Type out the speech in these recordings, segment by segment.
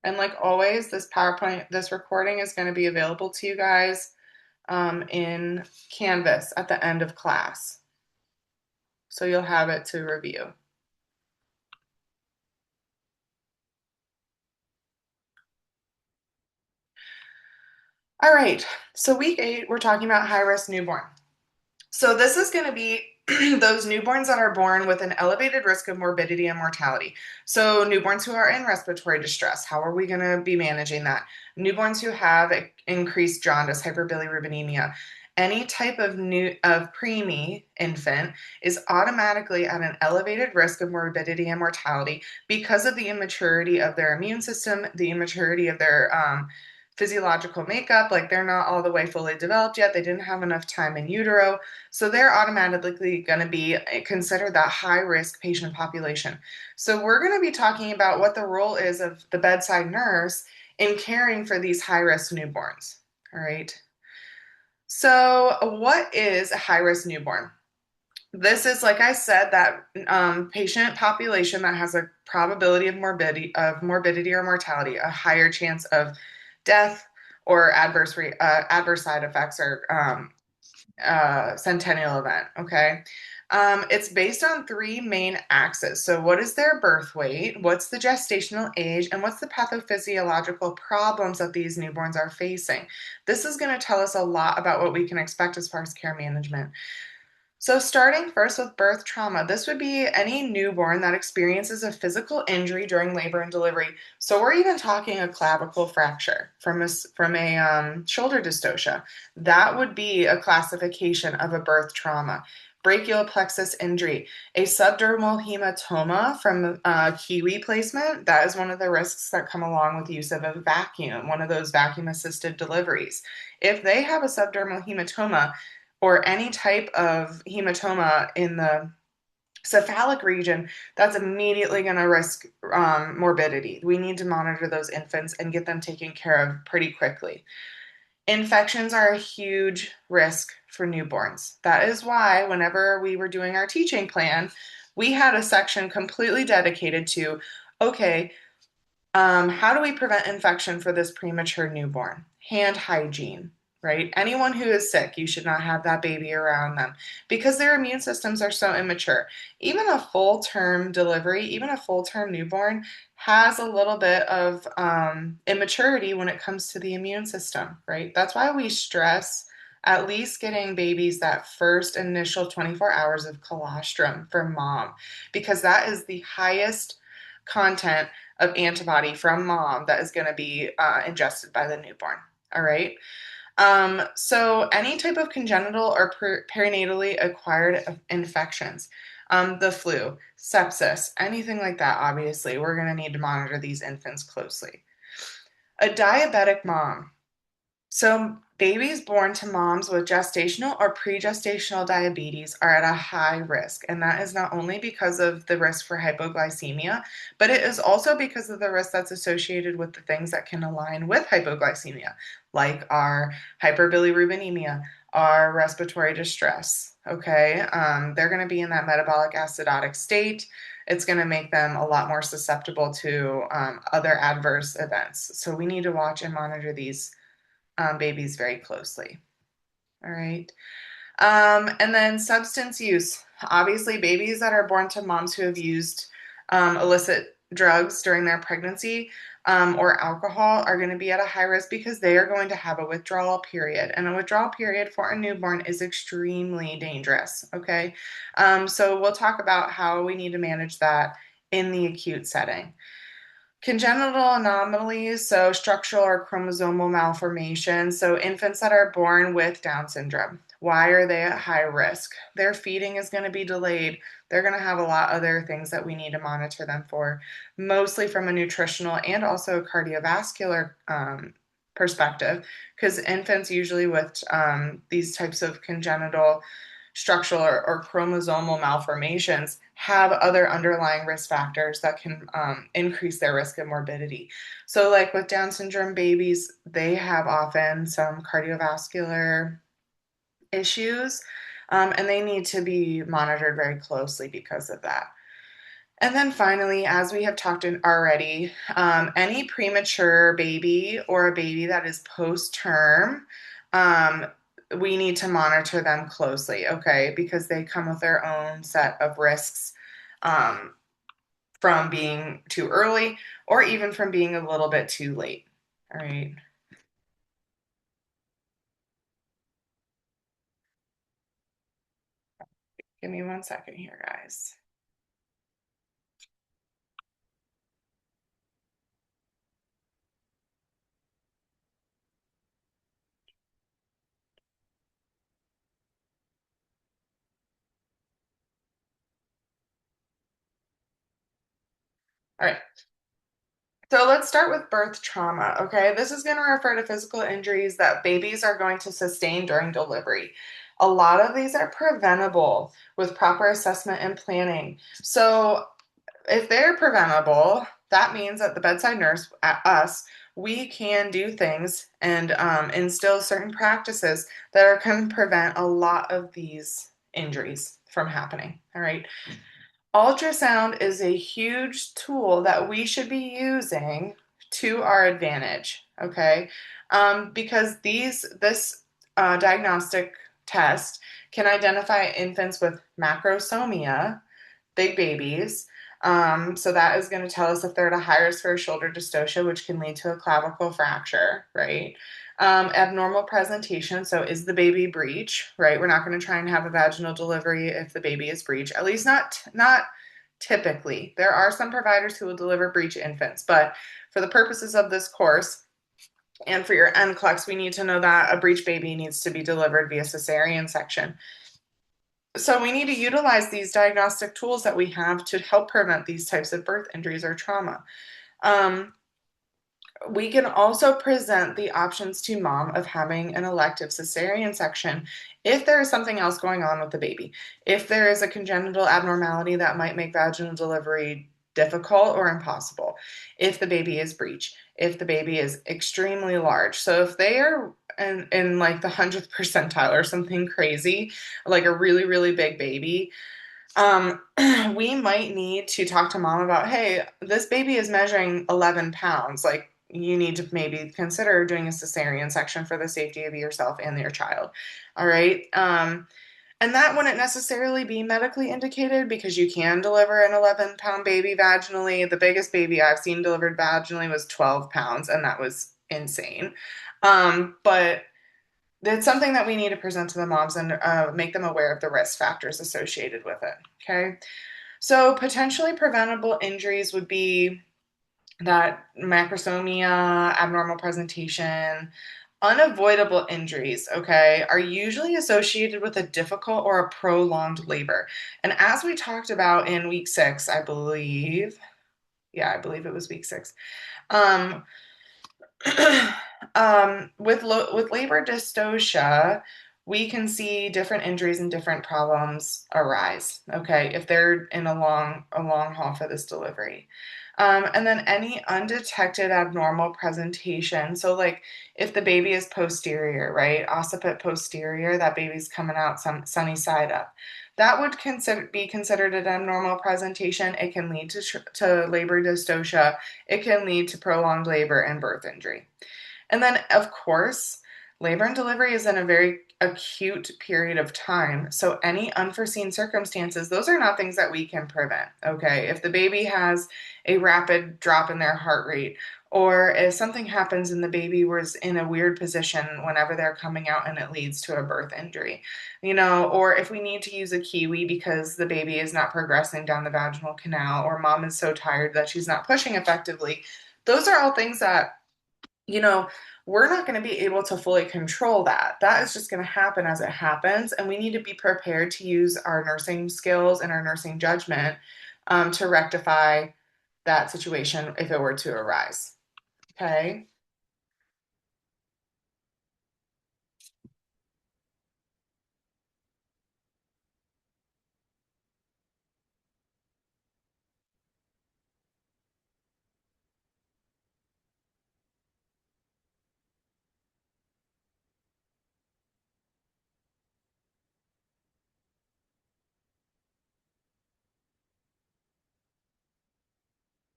And like always, this recording is going to be available to you guys in Canvas at the end of class. So you'll have it to review. All right, so week 8, we're talking about high risk newborn. So this is going to be those newborns that are born with an elevated risk of morbidity and mortality. So newborns who are in respiratory distress, how are we going to be managing that? Newborns who have increased jaundice, hyperbilirubinemia, any type of preemie infant is automatically at an elevated risk of morbidity and mortality because of the immaturity of their immune system, the immaturity of their physiological makeup. Like they're not all the way fully developed yet. They didn't have enough time in utero. So they're automatically going to be considered that high risk patient population. So we're going to be talking about what the role is of the bedside nurse in caring for these high risk newborns. All right. So, what is a high risk newborn? This is, like I said, that patient population that has a probability of morbidity or mortality, a higher chance of death or adverse side effects or centennial event. Okay. It's based on three main axes. So, what is their birth weight? What's the gestational age? And what's the pathophysiological problems that these newborns are facing? This is going to tell us a lot about what we can expect as far as care management. So, starting first with birth trauma, this would be any newborn that experiences a physical injury during labor and delivery. So, we're even talking a clavicle fracture from a shoulder dystocia. That would be a classification of a birth trauma. Brachial plexus injury, a subdermal hematoma from kiwi placement. That is one of the risks that come along with use of a vacuum, one of those vacuum assisted deliveries. If they have a subdermal hematoma, or any type of hematoma in the cephalic region, that's immediately going to risk morbidity. We need to monitor those infants and get them taken care of pretty quickly. Infections are a huge risk for newborns. That is why, whenever we were doing our teaching plan, we had a section completely dedicated to okay, how do we prevent infection for this premature newborn? Hand hygiene, right? Anyone who is sick, you should not have that baby around them because their immune systems are so immature. Even a full term delivery, even a full term newborn has a little bit of immaturity when it comes to the immune system, right? That's why we stress at least getting babies that first initial 24 hours of colostrum for mom because that is the highest content of antibody from mom that is going to be ingested by the newborn. All right. So any type of congenital or perinatally acquired infections, the flu, sepsis, anything like that, obviously, we're going to need to monitor these infants closely. A diabetic mom. So, babies born to moms with gestational or pregestational diabetes are at a high risk, and that is not only because of the risk for hypoglycemia, but it is also because of the risk that's associated with the things that can align with hypoglycemia, like our hyperbilirubinemia, our respiratory distress. Okay, they're going to be in that metabolic acidotic state. It's going to make them a lot more susceptible to other adverse events. So, we need to watch and monitor these babies very closely. All right. And then substance use. Obviously, babies that are born to moms who have used illicit drugs during their pregnancy or alcohol are going to be at a high risk because they are going to have a withdrawal period. And a withdrawal period for a newborn is extremely dangerous. Okay. So we'll talk about how we need to manage that in the acute setting. Congenital anomalies, so structural or chromosomal malformation, so infants that are born with Down syndrome. Why are they at high risk? Their feeding is going to be delayed. They're going to have a lot of other things that we need to monitor them for, mostly from a nutritional and also a cardiovascular perspective, because infants usually with these types of congenital structural or chromosomal malformations have other underlying risk factors that can increase their risk of morbidity. So, like with Down syndrome babies, they have often some cardiovascular issues, and they need to be monitored very closely because of that. And then finally, as we have talked in already, any premature baby or a baby that is post term, um, we need to monitor them closely, okay? Because they come with their own set of risks um, from being too early or even from being a little bit too late. All right. Give me 1 second here, guys. All right. So let's start with birth trauma, okay? This is going to refer to physical injuries that babies are going to sustain during delivery. A lot of these are preventable with proper assessment and planning. So if they're preventable, that means that the bedside nurse, at us, we can do things and instill certain practices that are going to prevent a lot of these injuries from happening. All right. Ultrasound is a huge tool that we should be using to our advantage, okay? Because this diagnostic test can identify infants with macrosomia, big babies. So that is going to tell us if they're at a high risk for a shoulder dystocia, which can lead to a clavicle fracture, right? Abnormal presentation. So is the baby breech, right? We're not going to try and have a vaginal delivery if the baby is breech, at least not typically. There are some providers who will deliver breech infants, but for the purposes of this course and for your NCLEX, we need to know that a breech baby needs to be delivered via cesarean section. So we need to utilize these diagnostic tools that we have to help prevent these types of birth injuries or trauma. Um, we can also present the options to mom of having an elective cesarean section if there is something else going on with the baby. If there is a congenital abnormality that might make vaginal delivery difficult or impossible, if the baby is breech, if the baby is extremely large. So if they are in like the 100th percentile or something crazy, like a really, really big baby, um, we might need to talk to mom about, hey, this baby is measuring 11 pounds. Like, you need to maybe consider doing a cesarean section for the safety of yourself and your child. All right. And that wouldn't necessarily be medically indicated because you can deliver an 11-pound baby vaginally. The biggest baby I've seen delivered vaginally was 12 pounds, and that was insane. But it's something that we need to present to the moms and make them aware of the risk factors associated with it. Okay. So, potentially preventable injuries would be that macrosomia, abnormal presentation, unavoidable injuries, okay, are usually associated with a difficult or a prolonged labor. And as we talked about in week 6, I believe, yeah, I believe it was week 6. Um, with labor dystocia, we can see different injuries and different problems arise. Okay, if they're in a long haul for this delivery, and then any undetected abnormal presentation. So, like if the baby is posterior, right, occiput posterior, that baby's coming out sunny side up. That would be considered an abnormal presentation. It can lead to labor dystocia. It can lead to prolonged labor and birth injury. And then, of course, labor and delivery is in a very acute period of time. So, any unforeseen circumstances, those are not things that we can prevent. Okay. If the baby has a rapid drop in their heart rate, or if something happens and the baby was in a weird position whenever they're coming out and it leads to a birth injury, or if we need to use a kiwi because the baby is not progressing down the vaginal canal, or mom is so tired that she's not pushing effectively, those are all things that you know, we're not going to be able to fully control that. That is just going to happen as it happens. And we need to be prepared to use our nursing skills and our nursing judgment to rectify that situation if it were to arise. Okay.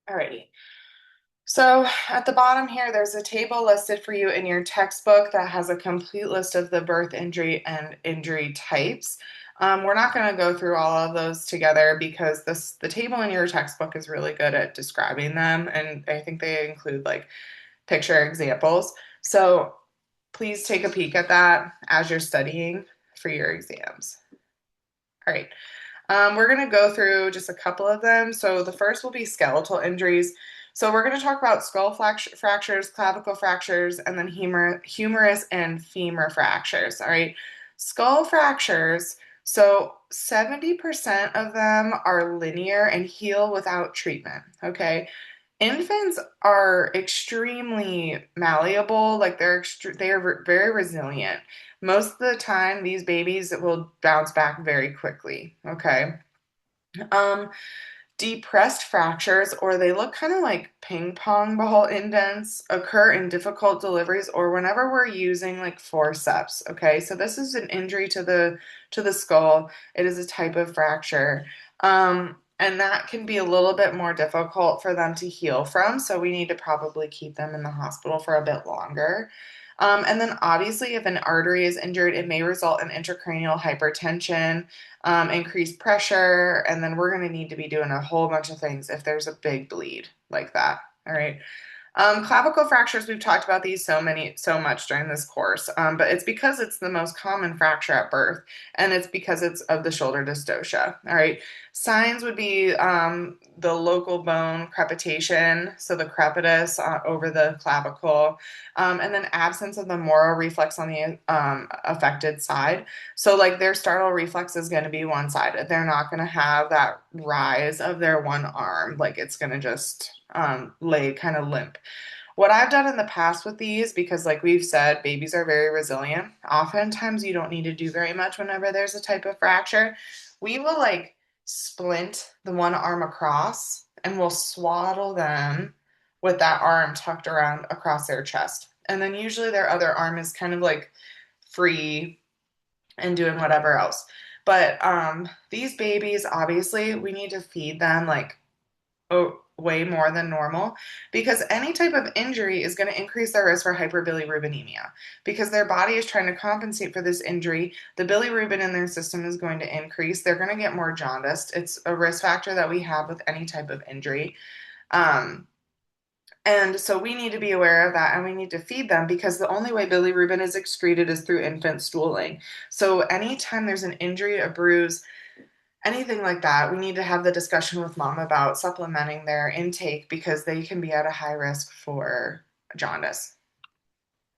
Alrighty. So at the bottom here, there's a table listed for you in your textbook that has a complete list of the birth injury and injury types. We're not going to go through all of those together because the table in your textbook is really good at describing them, and I think they include like picture examples. So please take a peek at that as you're studying for your exams. All right. We're going to go through just a couple of them. So the first will be skeletal injuries. So we're going to talk about skull fractures, clavicle fractures, and then humerus and femur fractures. All right. Skull fractures. So 70% of them are linear and heal without treatment. Okay. Infants are extremely malleable, like they're very resilient. Most of the time, these babies will bounce back very quickly. Okay. Um, Depressed fractures, or they look kind of like ping pong ball indents, occur in difficult deliveries or whenever we're using like forceps. Okay, so this is an injury to the skull. It is a type of fracture. And that can be a little bit more difficult for them to heal from, so we need to probably keep them in the hospital for a bit longer. And then, obviously, if an artery is injured, it may result in intracranial hypertension, increased pressure, and then we're going to need to be doing a whole bunch of things if there's a big bleed like that. All right. Clavicle fractures, we've talked about these so much during this course, but it's because it's the most common fracture at birth, and it's because it's of the shoulder dystocia. All right. Signs would be the local bone crepitation, so the crepitus over the clavicle, and then absence of the moral reflex on the affected side. So, like, their startle reflex is going to be one-sided. They're not going to have that rise of their one arm. Like, it's going to just lay kind of limp. What I've done in the past with these, because like we've said, babies are very resilient. Oftentimes you don't need to do very much whenever there's a type of fracture. We will like splint the one arm across and we'll swaddle them with that arm tucked around across their chest. And then usually their other arm is kind of like free and doing whatever else. But these babies, obviously, we need to feed them like way more than normal because any type of injury is going to increase their risk for hyperbilirubinemia because their body is trying to compensate for this injury. The bilirubin in their system is going to increase. They're going to get more jaundiced. It's a risk factor that we have with any type of injury. Um, and so we need to be aware of that and we need to feed them because the only way bilirubin is excreted is through infant stooling. So anytime there's an injury, a bruise, anything like that, we need to have the discussion with mom about supplementing their intake because they can be at a high risk for jaundice.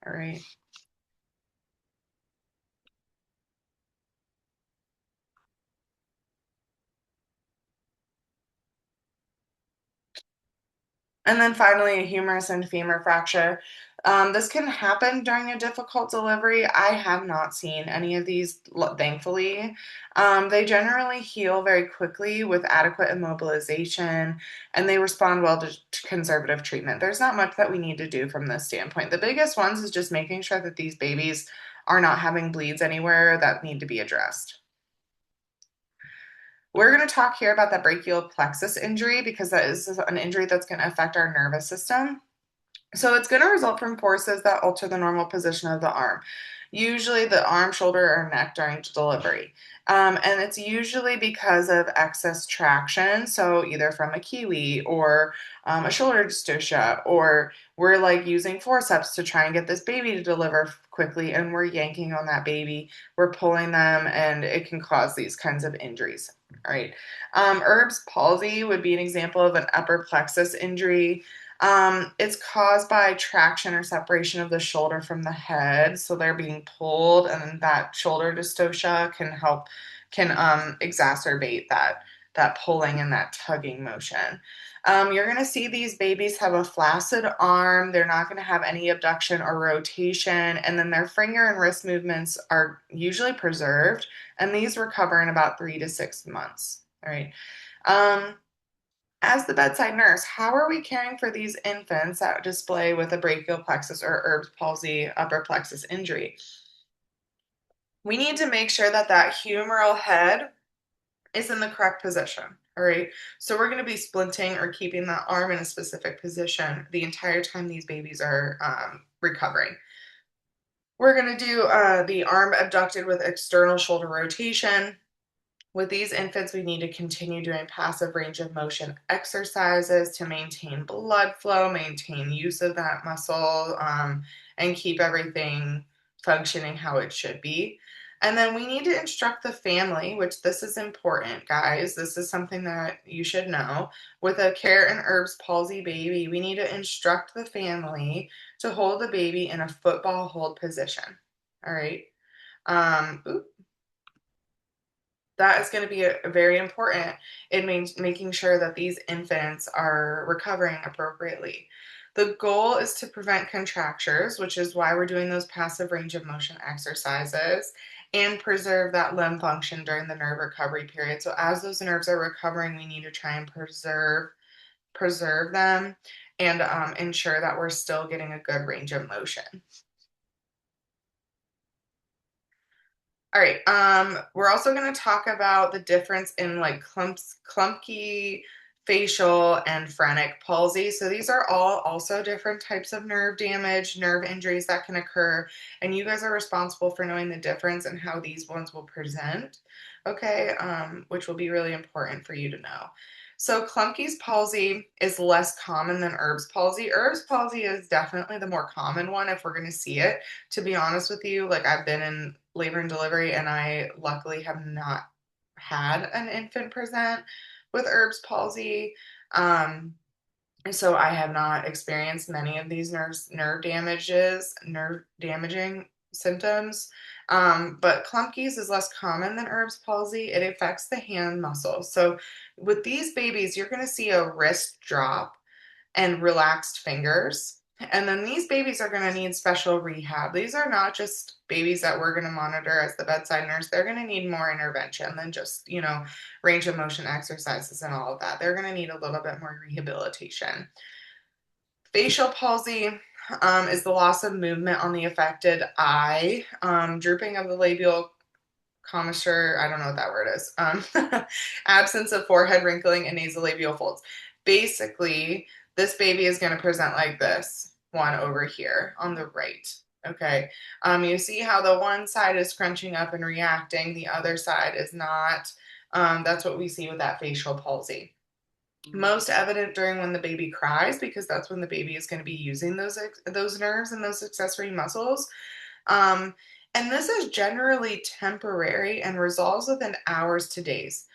All right. And then finally, a humerus and femur fracture. This can happen during a difficult delivery. I have not seen any of these, thankfully. They generally heal very quickly with adequate immobilization, and they respond well to conservative treatment. There's not much that we need to do from this standpoint. The biggest ones is just making sure that these babies are not having bleeds anywhere that need to be addressed. We're going to talk here about the brachial plexus injury because that is an injury that's going to affect our nervous system. So it's going to result from forces that alter the normal position of the arm, usually the arm, shoulder, or neck during delivery. And it's usually because of excess traction, so either from a kiwi or a shoulder dystocia, or we're like using forceps to try and get this baby to deliver quickly, and we're yanking on that baby, we're pulling them, and it can cause these kinds of injuries. All right. Erb's palsy would be an example of an upper plexus injury. It's caused by traction or separation of the shoulder from the head. So they're being pulled, and then that shoulder dystocia can exacerbate that pulling and that tugging motion. You're going to see these babies have a flaccid arm. They're not going to have any abduction or rotation, and then their finger and wrist movements are usually preserved, and these recover in about 3 to 6 months. All right. Um, as the bedside nurse, how are we caring for these infants that display with a brachial plexus or Erb's palsy upper plexus injury? We need to make sure that that humeral head is in the correct position. All right. So we're going to be splinting or keeping that arm in a specific position the entire time these babies are recovering. We're going to do the arm abducted with external shoulder rotation. With these infants, we need to continue doing passive range of motion exercises to maintain blood flow, maintain use of that muscle, and keep everything functioning how it should be. And then we need to instruct the family, which this is important, guys. This is something that you should know. With a care and herbs palsy baby, we need to instruct the family to hold the baby in a football hold position. All right. Oops, that is going to be very important. It means making sure that these infants are recovering appropriately. The goal is to prevent contractures, which is why we're doing those passive range of motion exercises, and preserve that limb function during the nerve recovery period. So as those nerves are recovering, we need to try and preserve them and ensure that we're still getting a good range of motion. All right. We're also going to talk about the difference in like clumky, facial, and phrenic palsy. So these are all also different types of nerve damage, nerve injuries that can occur, and you guys are responsible for knowing the difference and how these ones will present. Okay, which will be really important for you to know. So Klumpke's palsy is less common than Erb's palsy. Erb's palsy is definitely the more common one if we're going to see it. To be honest with you, like I've been in labor and delivery and I luckily have not had an infant present with Erb's palsy. So I have not experienced many of these nerve damaging symptoms. But Klumpke's is less common than Erb's palsy. It affects the hand muscle. So with these babies, you're going to see a wrist drop and relaxed fingers. And then these babies are going to need special rehab. These are not just babies that we're going to monitor as the bedside nurse. They're going to need more intervention than just, range of motion exercises and all of that. They're going to need a little bit more rehabilitation. Facial palsy is the loss of movement on the affected eye, drooping of the labial commissure, I don't know what that word is, absence of forehead wrinkling and nasolabial folds. Basically, this baby is going to present like this one over here on the right. Okay. You see how the one side is scrunching up and reacting, the other side is not. That's what we see with that facial palsy. Most evident during when the baby cries, because that's when the baby is going to be using those nerves and those accessory muscles. Um, and this is generally temporary and resolves within hours to days.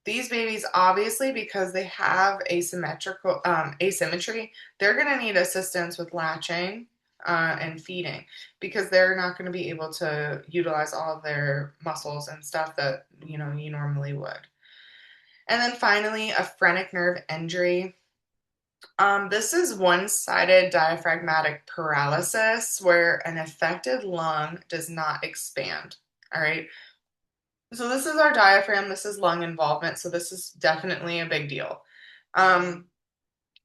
These babies, obviously, because they have asymmetry, they're going to need assistance with latching and feeding because they're not going to be able to utilize all of their muscles and stuff that you normally would. And then finally, a phrenic nerve injury. This is one-sided diaphragmatic paralysis where an affected lung does not expand. All right. So this is our diaphragm. This is lung involvement. So this is definitely a big deal. Um,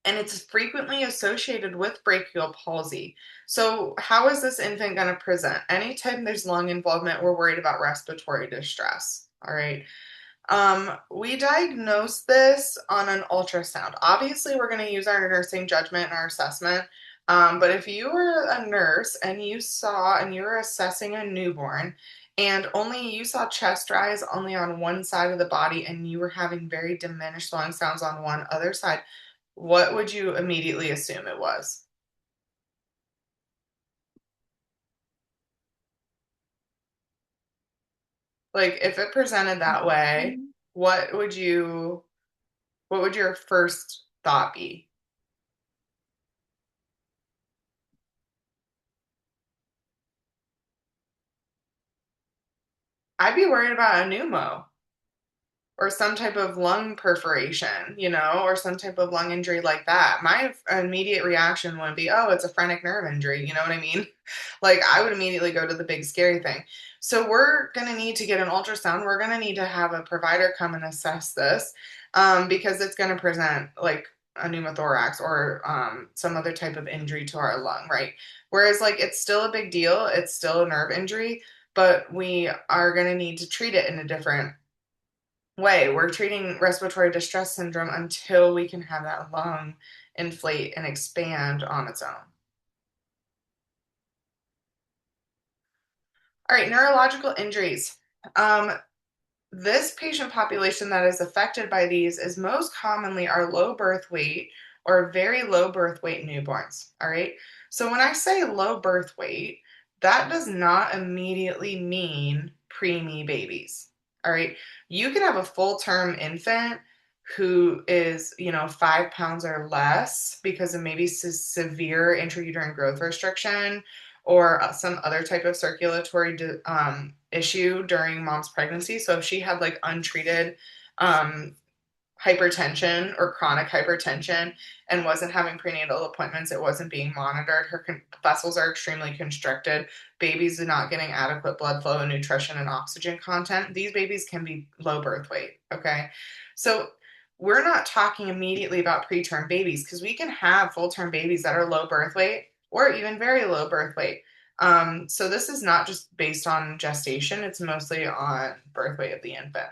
and it's frequently associated with brachial palsy. So how is this infant going to present? Anytime there's lung involvement, we're worried about respiratory distress. All right. We diagnose this on an ultrasound. Obviously, we're going to use our nursing judgment and our assessment. But if you were a nurse and you were assessing a newborn and only you saw chest rise only on one side of the body and you were having very diminished lung sounds on one other side, what would you immediately assume it was? Like if it presented that way, what would you what would your first thought be? I'd be worried about a pneumo or some type of lung perforation, or some type of lung injury like that. My immediate reaction would be, oh, it's a phrenic nerve injury. You know what I mean? Like, I would immediately go to the big scary thing. So, we're going to need to get an ultrasound. We're going to need to have a provider come and assess this because it's going to present like a pneumothorax or some other type of injury to our lung, right? Whereas, like, it's still a big deal, it's still a nerve injury, but we are going to need to treat it in a different way. We're treating respiratory distress syndrome until we can have that lung inflate and expand on its own. All right, neurological injuries. Um, this patient population that is affected by these is most commonly our low birth weight or very low birth weight newborns. All right. So when I say low birth weight, that does not immediately mean preemie babies. All right. You can have a full term infant who is, 5 pounds or less because of maybe severe intrauterine growth restriction or some other type of circulatory issue during mom's pregnancy. So if she had like untreated um, hypertension or chronic hypertension and wasn't having prenatal appointments, it wasn't being monitored, her vessels are extremely constricted, babies are not getting adequate blood flow and nutrition and oxygen content, these babies can be low birth weight. Okay. So we're not talking immediately about preterm babies because we can have full term babies that are low birth weight or even very low birth weight. So this is not just based on gestation, it's mostly on birth weight of the infant.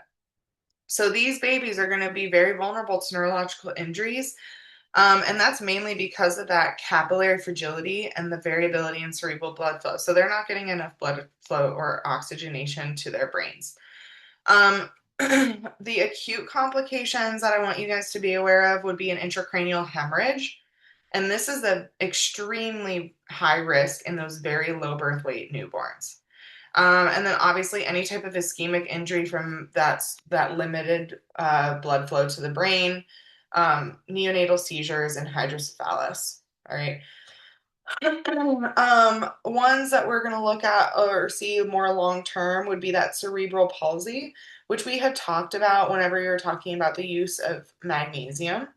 So these babies are going to be very vulnerable to neurological injuries. And that's mainly because of that capillary fragility and the variability in cerebral blood flow. So they're not getting enough blood flow or oxygenation to their brains. Um, the acute complications that I want you guys to be aware of would be an intracranial hemorrhage. And this is an extremely high risk in those very low birth weight newborns. And then obviously any type of ischemic injury from that limited blood flow to the brain, neonatal seizures, and hydrocephalus. All right. Ones that we're going to look at or see more long term would be that cerebral palsy, which we had talked about whenever you were talking about the use of magnesium.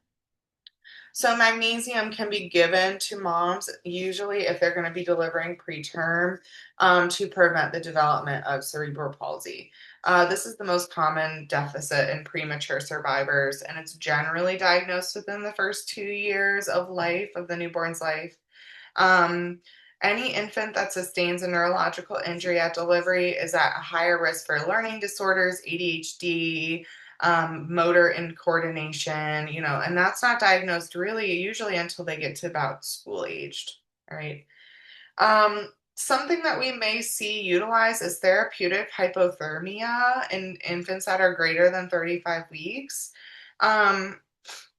So magnesium can be given to moms, usually if they're going to be delivering preterm, to prevent the development of cerebral palsy. This is the most common deficit in premature survivors, and it's generally diagnosed within the first 2 years of life, of the newborn's life. Um, any infant that sustains a neurological injury at delivery is at a higher risk for learning disorders, ADHD, motor incoordination, and that's not diagnosed really usually until they get to about school aged. All right. Something that we may see utilized is therapeutic hypothermia in infants that are greater than 35 weeks. Um,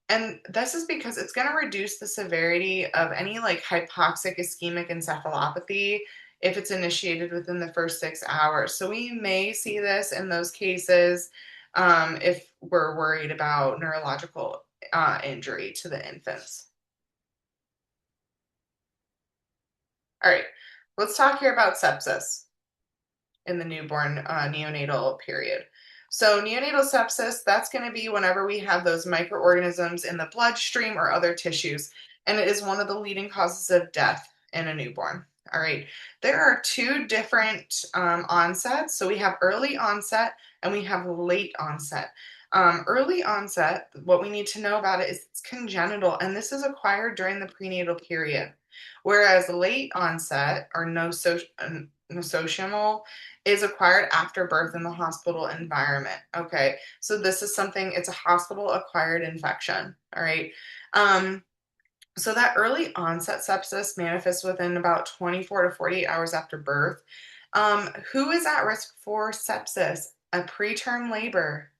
and this is because it's going to reduce the severity of any like hypoxic ischemic encephalopathy if it's initiated within the first 6 hours. So we may see this in those cases if we're worried about neurological injury to the infants. All right, let's talk here about sepsis in the newborn neonatal period. So neonatal sepsis, that's going to be whenever we have those microorganisms in the bloodstream or other tissues, and it is one of the leading causes of death in a newborn. All right, there are two different onsets. So we have early onset and we have late onset. Early onset, what we need to know about it is it's congenital, and this is acquired during the prenatal period. Whereas late onset or nosocomial is acquired after birth in the hospital environment. Okay, so this is something, it's a hospital acquired infection. All right. So that early onset sepsis manifests within about 24 to 48 hours after birth. Who is at risk for sepsis? A preterm labor.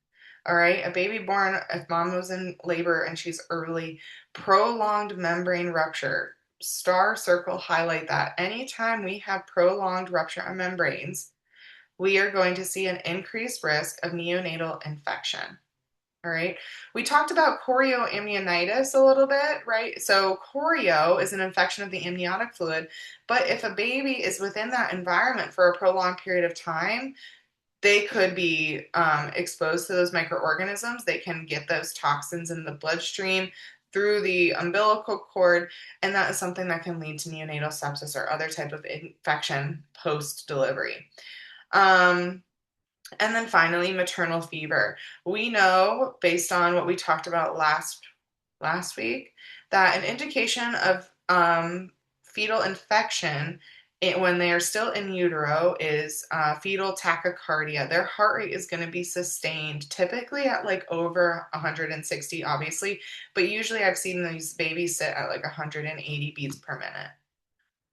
All right, a baby born, if mom was in labor and she's early, prolonged membrane rupture. Star circle highlight that. Anytime we have prolonged rupture of membranes, we are going to see an increased risk of neonatal infection. All right. We talked about chorioamnionitis a little bit, right? So chorio is an infection of the amniotic fluid, but if a baby is within that environment for a prolonged period of time, they could be exposed to those microorganisms. They can get those toxins in the bloodstream through the umbilical cord, and that is something that can lead to neonatal sepsis or other type of infection post-delivery. And then finally, maternal fever. We know, based on what we talked about last week, that an indication of fetal infection when they are still in utero is fetal tachycardia. Their heart rate is going to be sustained, typically at like over 160, obviously, but usually I've seen these babies sit at like 180 beats per minute.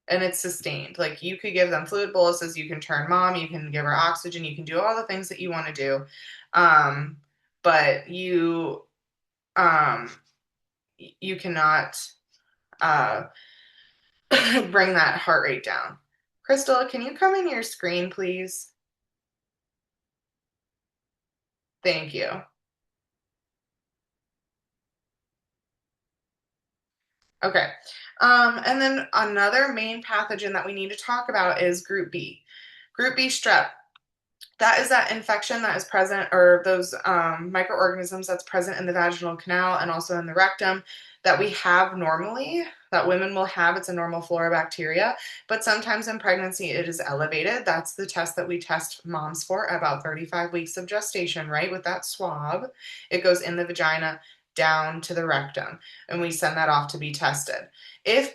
And it's sustained. Like you could give them fluid boluses, you can turn mom, you can give her oxygen, you can do all the things that you want to do. Um, but um, you cannot uh, bring that heart rate down. Crystal, can you come in your screen, please? Thank you. Okay. And then another main pathogen that we need to talk about is group B. Group B strep. That is that infection that is present, or those microorganisms that's present in the vaginal canal and also in the rectum that we have normally, that women will have. It's a normal flora bacteria, but sometimes in pregnancy it is elevated. That's the test that we test moms for at about 35 weeks of gestation, right? With that swab, it goes in the vagina down to the rectum, and we send that off to be tested. If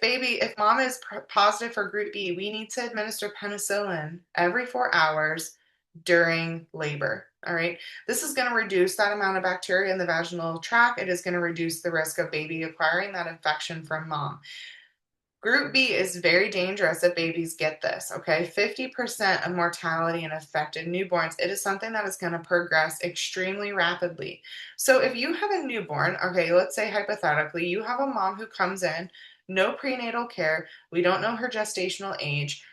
mom is positive for group B, we need to administer penicillin every 4 hours during labor. All right. This is going to reduce that amount of bacteria in the vaginal tract. It is going to reduce the risk of baby acquiring that infection from mom. Group B is very dangerous if babies get this, okay? 50% of mortality in affected newborns. It is something that is going to progress extremely rapidly. So if you have a newborn, okay, let's say hypothetically, you have a mom who comes in, no prenatal care, we don't know her gestational age,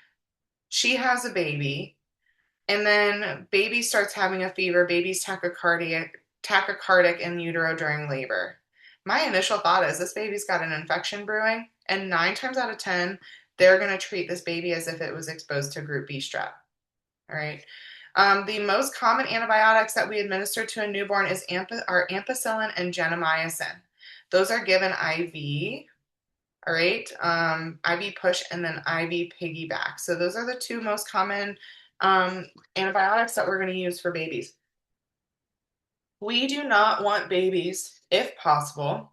she has a baby, and then baby starts having a fever, baby's tachycardic in utero during labor. My initial thought is this baby's got an infection brewing, and 9 times out of 10, they're going to treat this baby as if it was exposed to group B strep. All right. The most common antibiotics that we administer to a newborn are ampicillin and gentamicin. Those are given IV. All right. IV push and then IV piggyback. So those are the two most common um, antibiotics that we're going to use for babies. We do not want babies, if possible,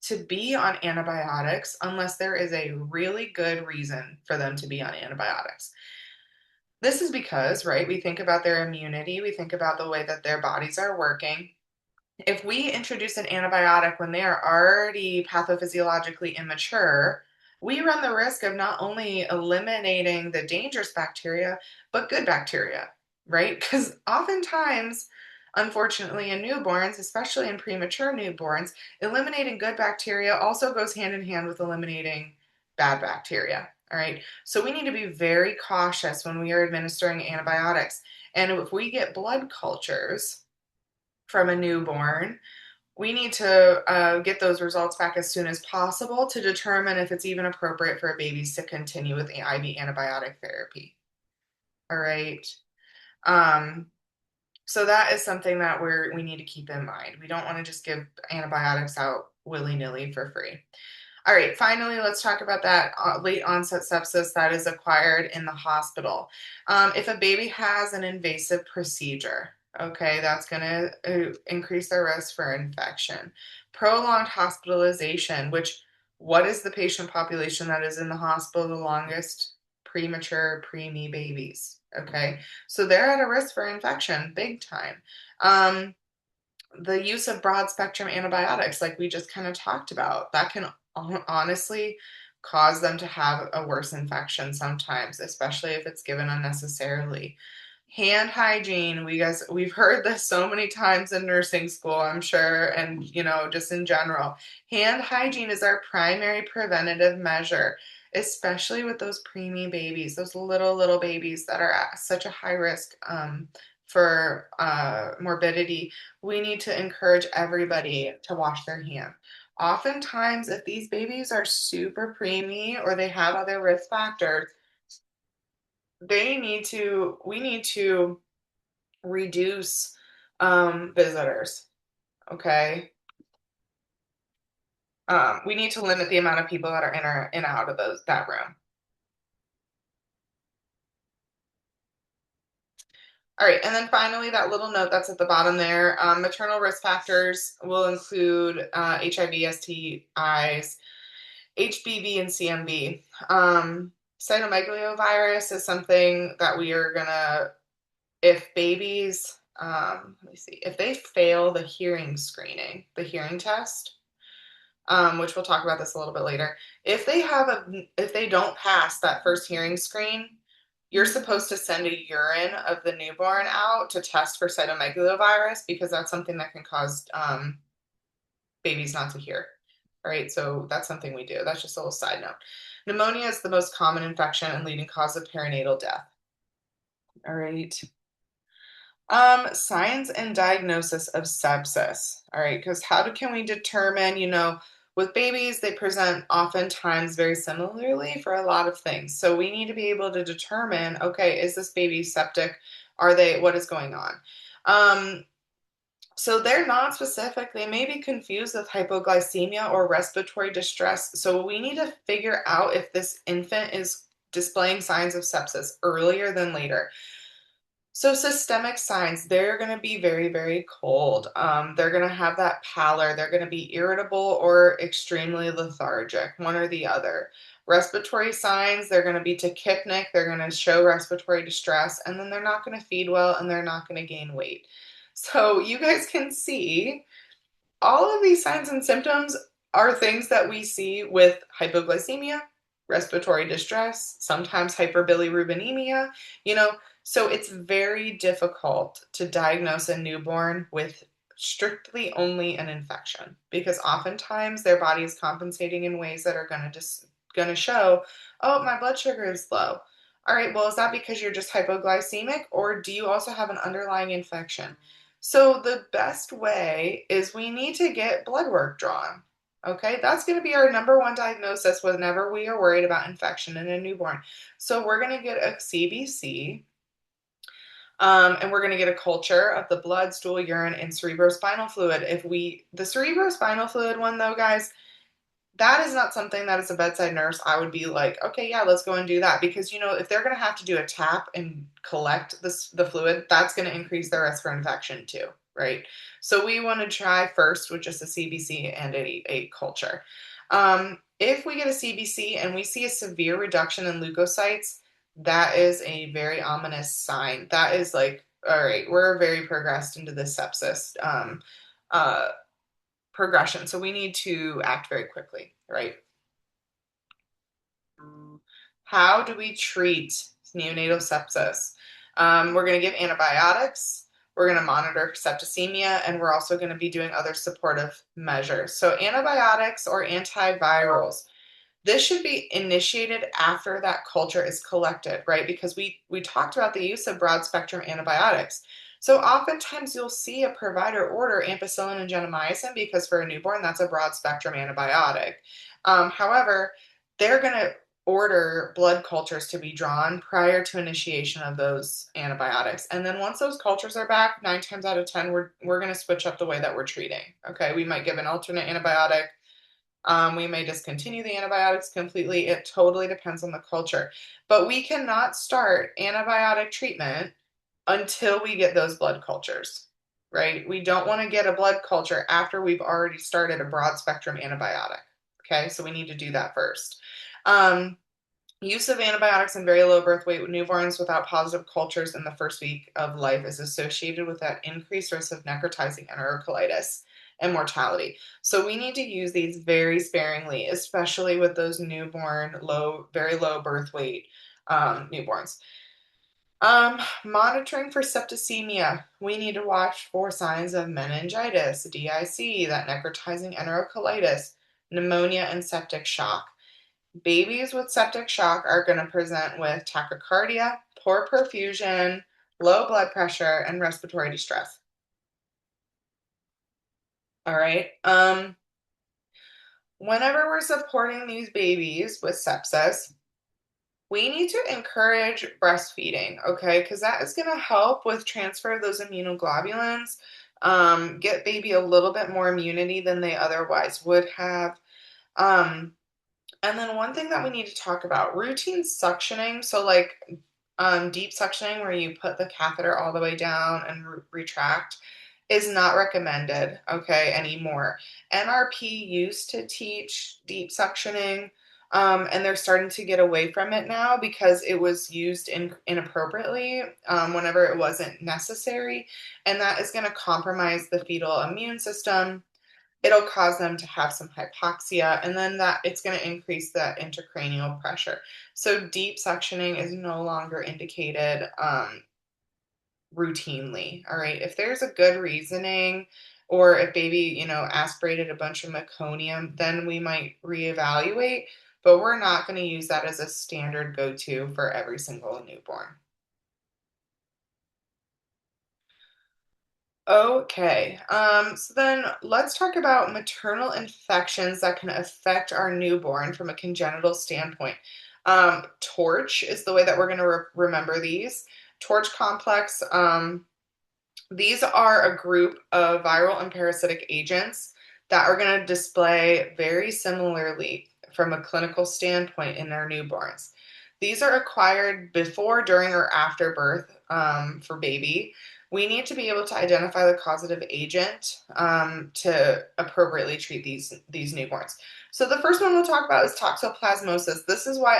to be on antibiotics unless there is a really good reason for them to be on antibiotics. This is because, right, we think about their immunity, we think about the way that their bodies are working. If we introduce an antibiotic when they are already pathophysiologically immature, we run the risk of not only eliminating the dangerous bacteria, but good bacteria, right? Because oftentimes, unfortunately, in newborns, especially in premature newborns, eliminating good bacteria also goes hand in hand with eliminating bad bacteria. All right. So we need to be very cautious when we are administering antibiotics. And if we get blood cultures from a newborn, we need to get those results back as soon as possible to determine if it's even appropriate for babies to continue with IV antibiotic therapy. All right. Um, so that is something that we need to keep in mind. We don't want to just give antibiotics out willy-nilly for free. All right, finally, let's talk about that late onset sepsis that is acquired in the hospital. If a baby has an invasive procedure, okay, that's going to increase their risk for infection. Prolonged hospitalization, which what is the patient population that is in the hospital the longest? Premature, preemie babies, okay? So they're at a risk for infection, big time. The use of broad spectrum antibiotics, like we just kind of talked about, that can honestly cause them to have a worse infection sometimes, especially if it's given unnecessarily. Hand hygiene, we've heard this so many times in nursing school, I'm sure, and just in general. Hand hygiene is our primary preventative measure, especially with those preemie babies, those little babies that are at such a high risk for morbidity. We need to encourage everybody to wash their hands. Oftentimes, if these babies are super preemie or they have other risk factors, we need to reduce visitors. Okay. We need to limit the amount of people that are in or out of that room. All right, and then finally, that little note that's at the bottom there, maternal risk factors will include HIV, STIs, HBV, and CMV. Cytomegalovirus is something that we are gonna, if babies, let me see, if they fail the hearing screening, the hearing test, which we'll talk about this a little bit later. If they don't pass that first hearing screen, you're supposed to send a urine of the newborn out to test for cytomegalovirus because that's something that can cause babies not to hear. All right, so that's something we do. That's just a little side note. Pneumonia is the most common infection and leading cause of perinatal death. All right. Signs and diagnosis of sepsis. All right, because can we determine, with babies, they present oftentimes very similarly for a lot of things. So we need to be able to determine, okay, is this baby septic? What is going on? So they're not specific. They may be confused with hypoglycemia or respiratory distress. So we need to figure out if this infant is displaying signs of sepsis earlier than later. So systemic signs, they're going to be very, very cold. They're going to have that pallor. They're going to be irritable or extremely lethargic, one or the other. Respiratory signs, they're going to be tachypnic. They're going to show respiratory distress, and then they're not going to feed well, and they're not going to gain weight. So you guys can see all of these signs and symptoms are things that we see with hypoglycemia, respiratory distress, sometimes hyperbilirubinemia, you know, so it's very difficult to diagnose a newborn with strictly only an infection because oftentimes their body is compensating in ways that are going to show, oh, my blood sugar is low. All right, well, is that because you're just hypoglycemic or do you also have an underlying infection? So the best way is we need to get blood work drawn. Okay, that's going to be our number one diagnosis whenever we are worried about infection in a newborn. So we're going to get a CBC, and we're going to get a culture of the blood, stool, urine, and cerebrospinal fluid. The cerebrospinal fluid one though, guys, that is not something that as a bedside nurse I would be like, okay, yeah, let's go and do that. Because, if they're going to have to do a tap and collect the fluid, that's going to increase their risk for infection too, right? So we want to try first with just a CBC and a culture. If we get a CBC and we see a severe reduction in leukocytes, that is a very ominous sign. That is like, all right, we're very progressed into this sepsis. Progression. So we need to act very quickly, right? How do we treat neonatal sepsis? We're going to give antibiotics. We're going to monitor septicemia, and we're also going to be doing other supportive measures. So antibiotics or antivirals, this should be initiated after that culture is collected, right? Because we talked about the use of broad spectrum antibiotics. So oftentimes you'll see a provider order ampicillin and gentamicin because for a newborn, that's a broad spectrum antibiotic. However, they're going to order blood cultures to be drawn prior to initiation of those antibiotics. And then once those cultures are back, 9 times out of 10, we're going to switch up the way that we're treating. Okay, we might give an alternate antibiotic. We may discontinue the antibiotics completely. It totally depends on the culture. But we cannot start antibiotic treatment until we get those blood cultures, right? We don't want to get a blood culture after we've already started a broad spectrum antibiotic. Okay, so we need to do that first. Use of antibiotics in very low birth weight newborns without positive cultures in the first week of life is associated with that increased risk of necrotizing enterocolitis and mortality. So we need to use these very sparingly, especially with those newborn, very low birth weight newborns. Monitoring for septicemia. We need to watch for signs of meningitis, DIC, that necrotizing enterocolitis, pneumonia, and septic shock. Babies with septic shock are going to present with tachycardia, poor perfusion, low blood pressure, and respiratory distress. All right. Whenever we're supporting these babies with sepsis, we need to encourage breastfeeding, okay? Because that is going to help with transfer of those immunoglobulins, get baby a little bit more immunity than they otherwise would have. And then one thing that we need to talk about, routine suctioning. So like deep suctioning where you put the catheter all the way down and retract is not recommended, okay, anymore. NRP used to teach deep suctioning. And they're starting to get away from it now because it was used inappropriately whenever it wasn't necessary. And that is going to compromise the fetal immune system. It'll cause them to have some hypoxia, and then that it's going to increase the intracranial pressure. So deep suctioning is no longer indicated routinely. All right. If there's a good reasoning, or if baby, aspirated a bunch of meconium, then we might reevaluate, but we're not going to use that as a standard go to for every single newborn. Okay, so then let's talk about maternal infections that can affect our newborn from a congenital standpoint. Torch is the way that we're going to remember these. Torch complex. These are a group of viral and parasitic agents that are going to display very similarly from a clinical standpoint in our newborns. These are acquired before, during, or after birth for baby. We need to be able to identify the causative agent to appropriately treat these newborns. So the first one we'll talk about is toxoplasmosis. This is why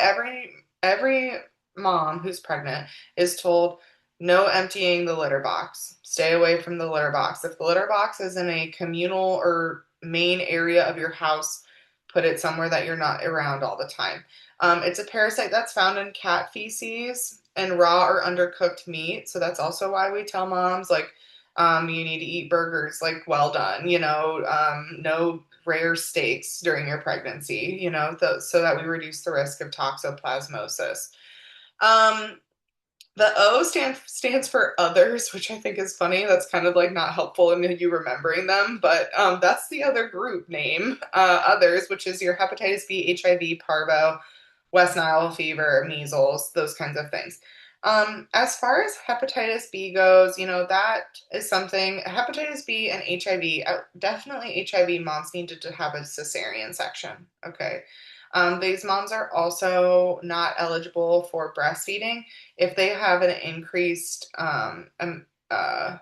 every mom who's pregnant is told no emptying the litter box. Stay away from the litter box. If the litter box is in a communal or main area of your house, put it somewhere that you're not around all the time. It's a parasite that's found in cat feces and raw or undercooked meat. So that's also why we tell moms, like, you need to eat burgers, like, well done, no rare steaks during your pregnancy, so that we reduce the risk of toxoplasmosis. Um, the stands for others, which I think is funny. That's kind of like not helpful in you remembering them, but that's the other group name, others, which is your hepatitis B, HIV, parvo, West Nile fever, measles, those kinds of things. As far as hepatitis B goes, that is something, hepatitis B and HIV, definitely HIV moms need to have a cesarean section, okay? These moms are also not eligible for breastfeeding if they have an increased uh,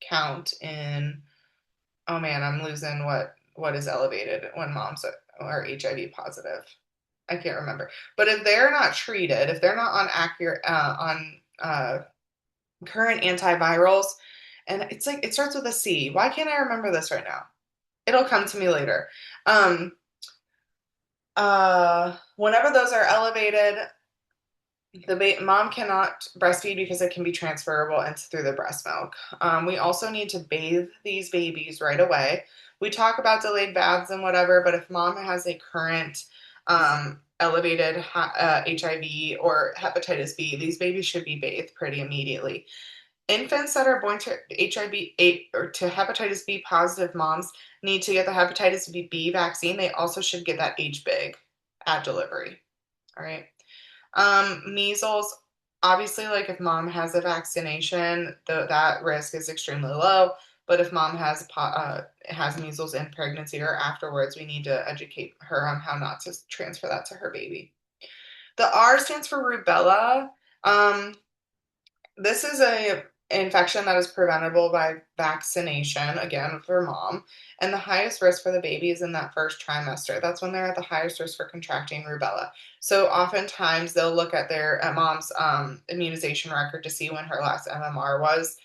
count in, oh man, I'm losing what is elevated when moms are HIV positive. I can't remember. But if they're not treated, if they're not on accurate on current antivirals, and it's like it starts with a C. Why can't I remember this right now? It'll come to me later. Um, Whenever those are elevated, the mom cannot breastfeed because it can be transferable and through the breast milk. We also need to bathe these babies right away. We talk about delayed baths and whatever, but if mom has a current elevated HIV or hepatitis B, these babies should be bathed pretty immediately. Infants that are born to HIV or to hepatitis B positive moms need to get the hepatitis B vaccine. They also should get that HBIG at delivery. All right. Measles, obviously, like if mom has a vaccination, that risk is extremely low. But if mom has measles in pregnancy or afterwards, we need to educate her on how not to transfer that to her baby. The R stands for rubella. Um, this is a infection that is preventable by vaccination, again for mom, and the highest risk for the baby is in that first trimester. That's when they're at the highest risk for contracting rubella. So oftentimes they'll look at mom's immunization record to see when her last MMR was.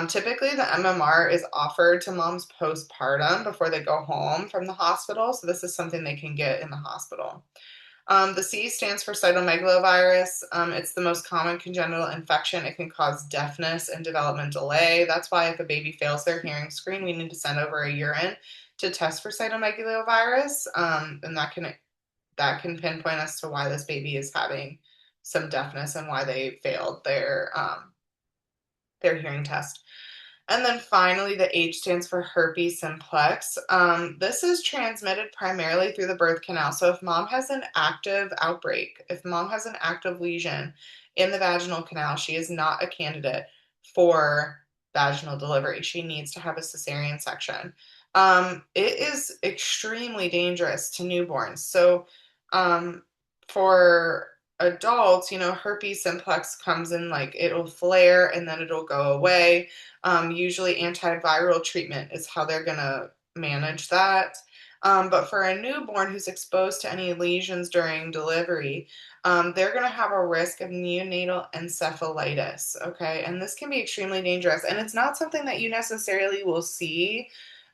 Typically, the MMR is offered to moms postpartum before they go home from the hospital. So this is something they can get in the hospital. The C stands for cytomegalovirus. It's the most common congenital infection. It can cause deafness and development delay. That's why if a baby fails their hearing screen, we need to send over a urine to test for cytomegalovirus, and that can pinpoint us to why this baby is having some deafness and why they failed their hearing test. And then finally, the H stands for herpes simplex. This is transmitted primarily through the birth canal. So if mom has an active outbreak, if mom has an active lesion in the vaginal canal, she is not a candidate for vaginal delivery. She needs to have a cesarean section. It is extremely dangerous to newborns. So for adults, herpes simplex comes in like it'll flare and then it'll go away. Usually antiviral treatment is how they're going to manage that. But for a newborn who's exposed to any lesions during delivery, they're going to have a risk of neonatal encephalitis. Okay. And this can be extremely dangerous. And it's not something that you necessarily will see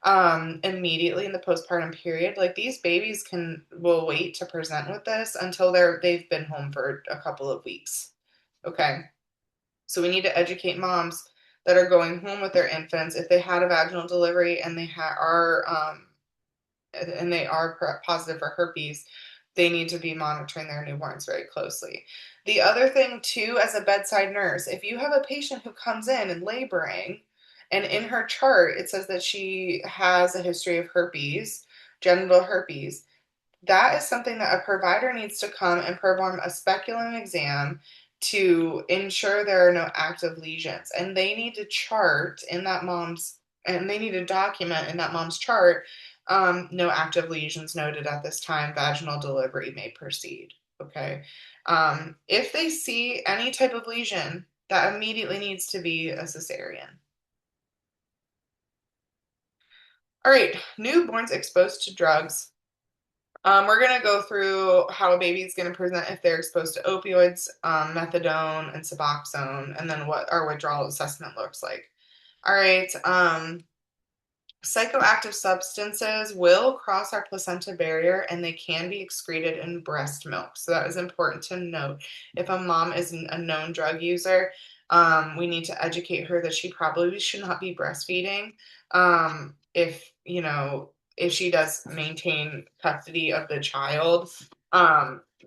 immediately in the postpartum period. Like these babies will wait to present with this until they've been home for a couple of weeks. Okay. So we need to educate moms that are going home with their infants if they had a vaginal delivery and they are positive for herpes. They need to be monitoring their newborns very closely. The other thing too, as a bedside nurse, if you have a patient who comes in and laboring, and in her chart it says that she has a history of herpes, genital herpes, that is something that a provider needs to come and perform a speculum exam to ensure there are no active lesions. And they need to document in that mom's chart, no active lesions noted at this time, vaginal delivery may proceed. Okay. If they see any type of lesion, that immediately needs to be a cesarean. All right, newborns exposed to drugs. We're going to go through how a baby is going to present if they're exposed to opioids, methadone, and Suboxone, and then what our withdrawal assessment looks like. All right. Psychoactive substances will cross our placenta barrier and they can be excreted in breast milk. So that is important to note. If a mom is a known drug user, we need to educate her that she probably should not be breastfeeding. If she does maintain custody of the child,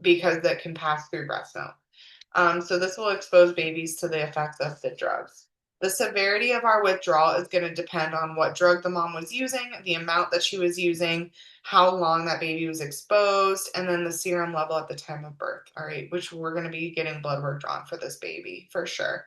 because that can pass through breast milk. So this will expose babies to the effects of the drugs. The severity of our withdrawal is going to depend on what drug the mom was using, the amount that she was using, how long that baby was exposed, and then the serum level at the time of birth. All right, which we're going to be getting blood work drawn for this baby for sure.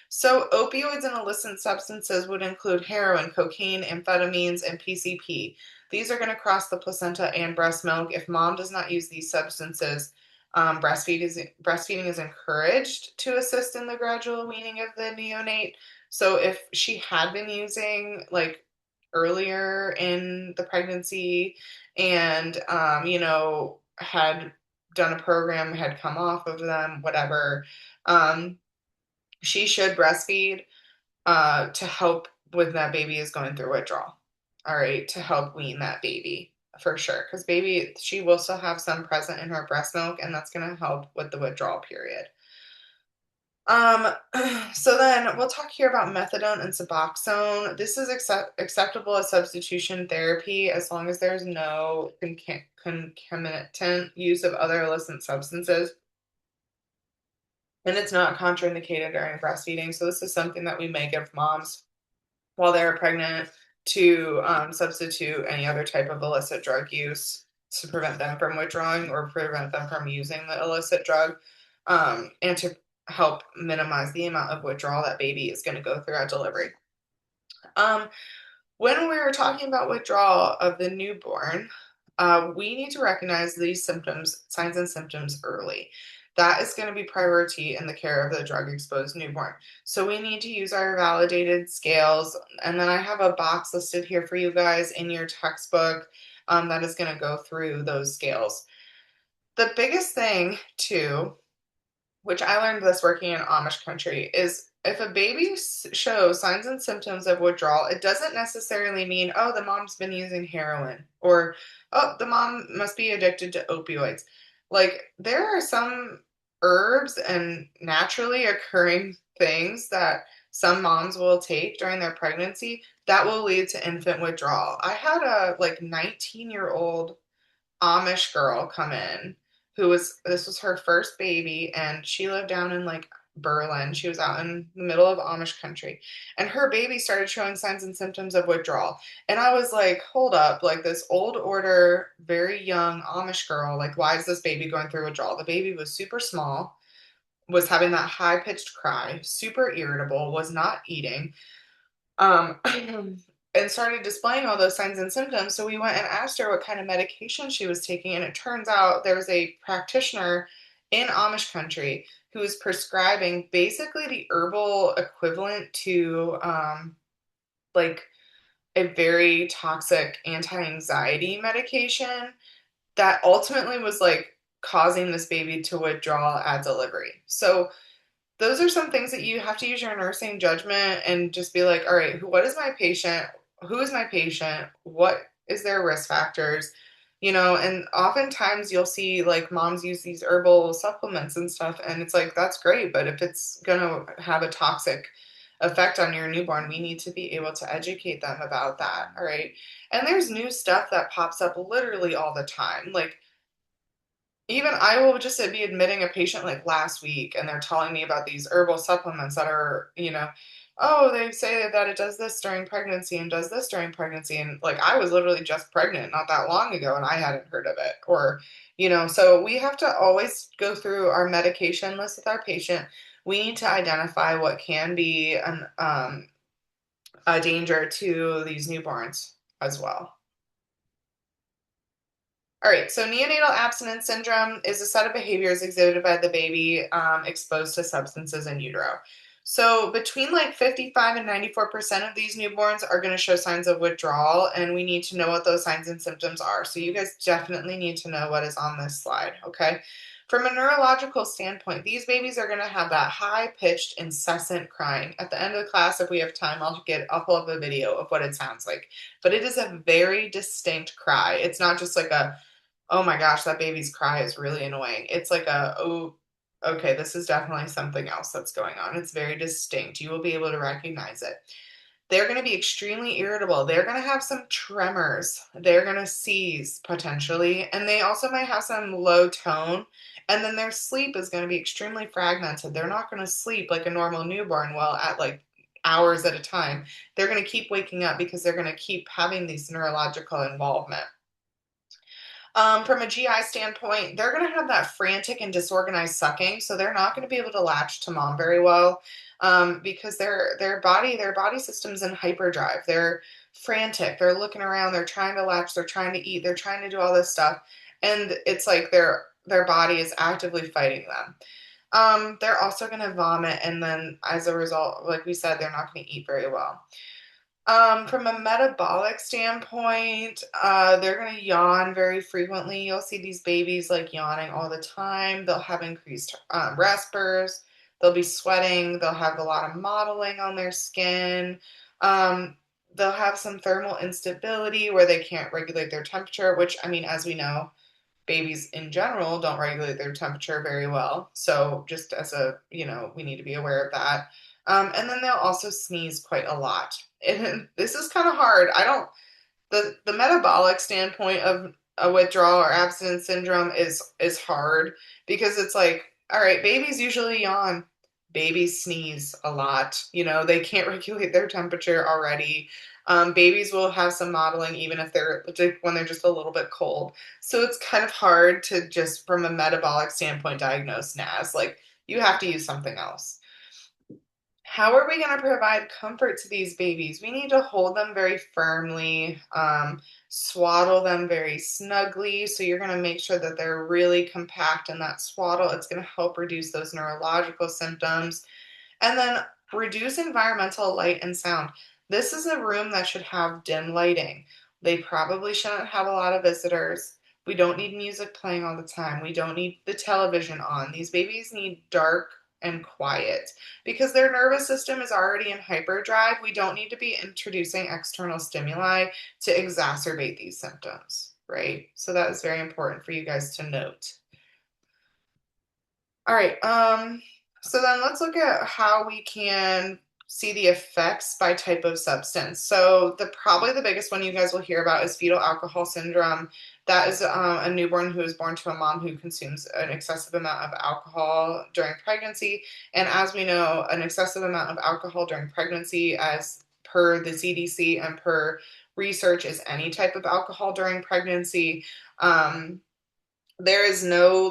So opioids and illicit substances would include heroin, cocaine, amphetamines, and PCP. These are going to cross the placenta and breast milk. If mom does not use these substances, breastfeeding is encouraged to assist in the gradual weaning of the neonate. So if she had been using like earlier in the pregnancy and had done a program, had come off of them, whatever, she should breastfeed to help when that baby is going through withdrawal. All right, to help wean that baby for sure. Because baby, she will still have some present in her breast milk, and that's going to help with the withdrawal period. Um, so then we'll talk here about methadone and Suboxone. This is acceptable as substitution therapy as long as there's no concomitant use of other illicit substances. And it's not contraindicated during breastfeeding. So this is something that we may give moms while they're pregnant to substitute any other type of illicit drug use to prevent them from withdrawing or prevent them from using the illicit drug, and to help minimize the amount of withdrawal that baby is going to go through at delivery. Um, when we're talking about withdrawal of the newborn, we need to recognize these signs and symptoms early. That is going to be priority in the care of the drug-exposed newborn. So we need to use our validated scales. And then I have a box listed here for you guys in your textbook that is going to go through those scales. The biggest thing, too, which I learned this working in Amish country, is if a baby shows signs and symptoms of withdrawal, it doesn't necessarily mean, oh, the mom's been using heroin, or, oh, the mom must be addicted to opioids. Like, there are some herbs and naturally occurring things that some moms will take during their pregnancy that will lead to infant withdrawal. I had a 19-year-old Amish girl come in this was her first baby, and she lived down in like Berlin. She was out in the middle of Amish country, and her baby started showing signs and symptoms of withdrawal. And I was like, hold up, like this old order, very young Amish girl, like why is this baby going through withdrawal? The baby was super small, was having that high pitched cry, super irritable, was not eating, um, and started displaying all those signs and symptoms. So we went and asked her what kind of medication she was taking, and it turns out there was a practitioner in Amish country who was prescribing basically the herbal equivalent to like a very toxic anti-anxiety medication that ultimately was like causing this baby to withdraw at delivery. So those are some things that you have to use your nursing judgment and just be like, all right, what is my patient? Who is my patient? What is their risk factors? And oftentimes you'll see like moms use these herbal supplements and stuff, and it's like, that's great, but if it's gonna have a toxic effect on your newborn, we need to be able to educate them about that. All right. And there's new stuff that pops up literally all the time. Like, even I will just be admitting a patient like last week, and they're telling me about these herbal supplements that are, oh, they say that it does this during pregnancy and does this during pregnancy. And like, I was literally just pregnant not that long ago and I hadn't heard of it. So we have to always go through our medication list with our patient. We need to identify what can be a danger to these newborns as well. All right, so neonatal abstinence syndrome is a set of behaviors exhibited by the baby exposed to substances in utero. So between like 55 and 94% of these newborns are going to show signs of withdrawal, and we need to know what those signs and symptoms are. So you guys definitely need to know what is on this slide, okay? From a neurological standpoint, these babies are going to have that high-pitched, incessant crying. At the end of the class, if we have time, I'll pull up a video of what it sounds like. But it is a very distinct cry. It's not just like a oh my gosh, that baby's cry is really annoying. It's like oh, okay, this is definitely something else that's going on. It's very distinct. You will be able to recognize it. They're going to be extremely irritable. They're going to have some tremors. They're going to seize potentially. And they also might have some low tone. And then their sleep is going to be extremely fragmented. They're not going to sleep like a normal newborn well at like hours at a time. They're going to keep waking up because they're going to keep having these neurological involvement. From a GI standpoint, they're going to have that frantic and disorganized sucking, so they're not going to be able to latch to mom very well because their body system's in hyperdrive. They're frantic. They're looking around. They're trying to latch. They're trying to eat. They're trying to do all this stuff, and it's like their body is actively fighting them. They're also going to vomit, and then as a result, like we said, they're not going to eat very well. From a metabolic standpoint, they're going to yawn very frequently. You'll see these babies like yawning all the time. They'll have increased respers. They'll be sweating. They'll have a lot of mottling on their skin. They'll have some thermal instability where they can't regulate their temperature, which, I mean, as we know, babies in general don't regulate their temperature very well. So just we need to be aware of that. And then they'll also sneeze quite a lot. And this is kind of hard. I don't, the metabolic standpoint of a withdrawal or abstinence syndrome is hard because it's like, all right, babies usually yawn. Babies sneeze a lot. They can't regulate their temperature already. Babies will have some mottling even if when they're just a little bit cold. So it's kind of hard to just from a metabolic standpoint diagnose NAS. Like you have to use something else. How are we going to provide comfort to these babies? We need to hold them very firmly, swaddle them very snugly. So you're going to make sure that they're really compact in that swaddle. It's going to help reduce those neurological symptoms. And then reduce environmental light and sound. This is a room that should have dim lighting. They probably shouldn't have a lot of visitors. We don't need music playing all the time. We don't need the television on. These babies need dark and quiet because their nervous system is already in hyperdrive. We don't need to be introducing external stimuli to exacerbate these symptoms, right? So that is very important for you guys to note. All right. So then let's look at how we can see the effects by type of substance. So probably the biggest one you guys will hear about is fetal alcohol syndrome. That is a newborn who is born to a mom who consumes an excessive amount of alcohol during pregnancy. And as we know, an excessive amount of alcohol during pregnancy, as per the CDC and per research, is any type of alcohol during pregnancy. There is no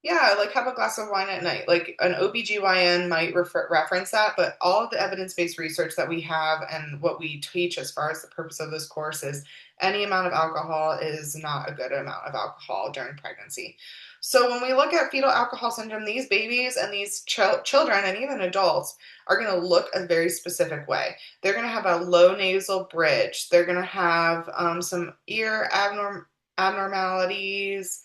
yeah, like have a glass of wine at night. Like an OBGYN might reference that, but all of the evidence-based research that we have and what we teach as far as the purpose of this course is any amount of alcohol is not a good amount of alcohol during pregnancy. So when we look at fetal alcohol syndrome, these babies and these children and even adults are going to look a very specific way. They're going to have a low nasal bridge. They're going to have some ear abnormalities.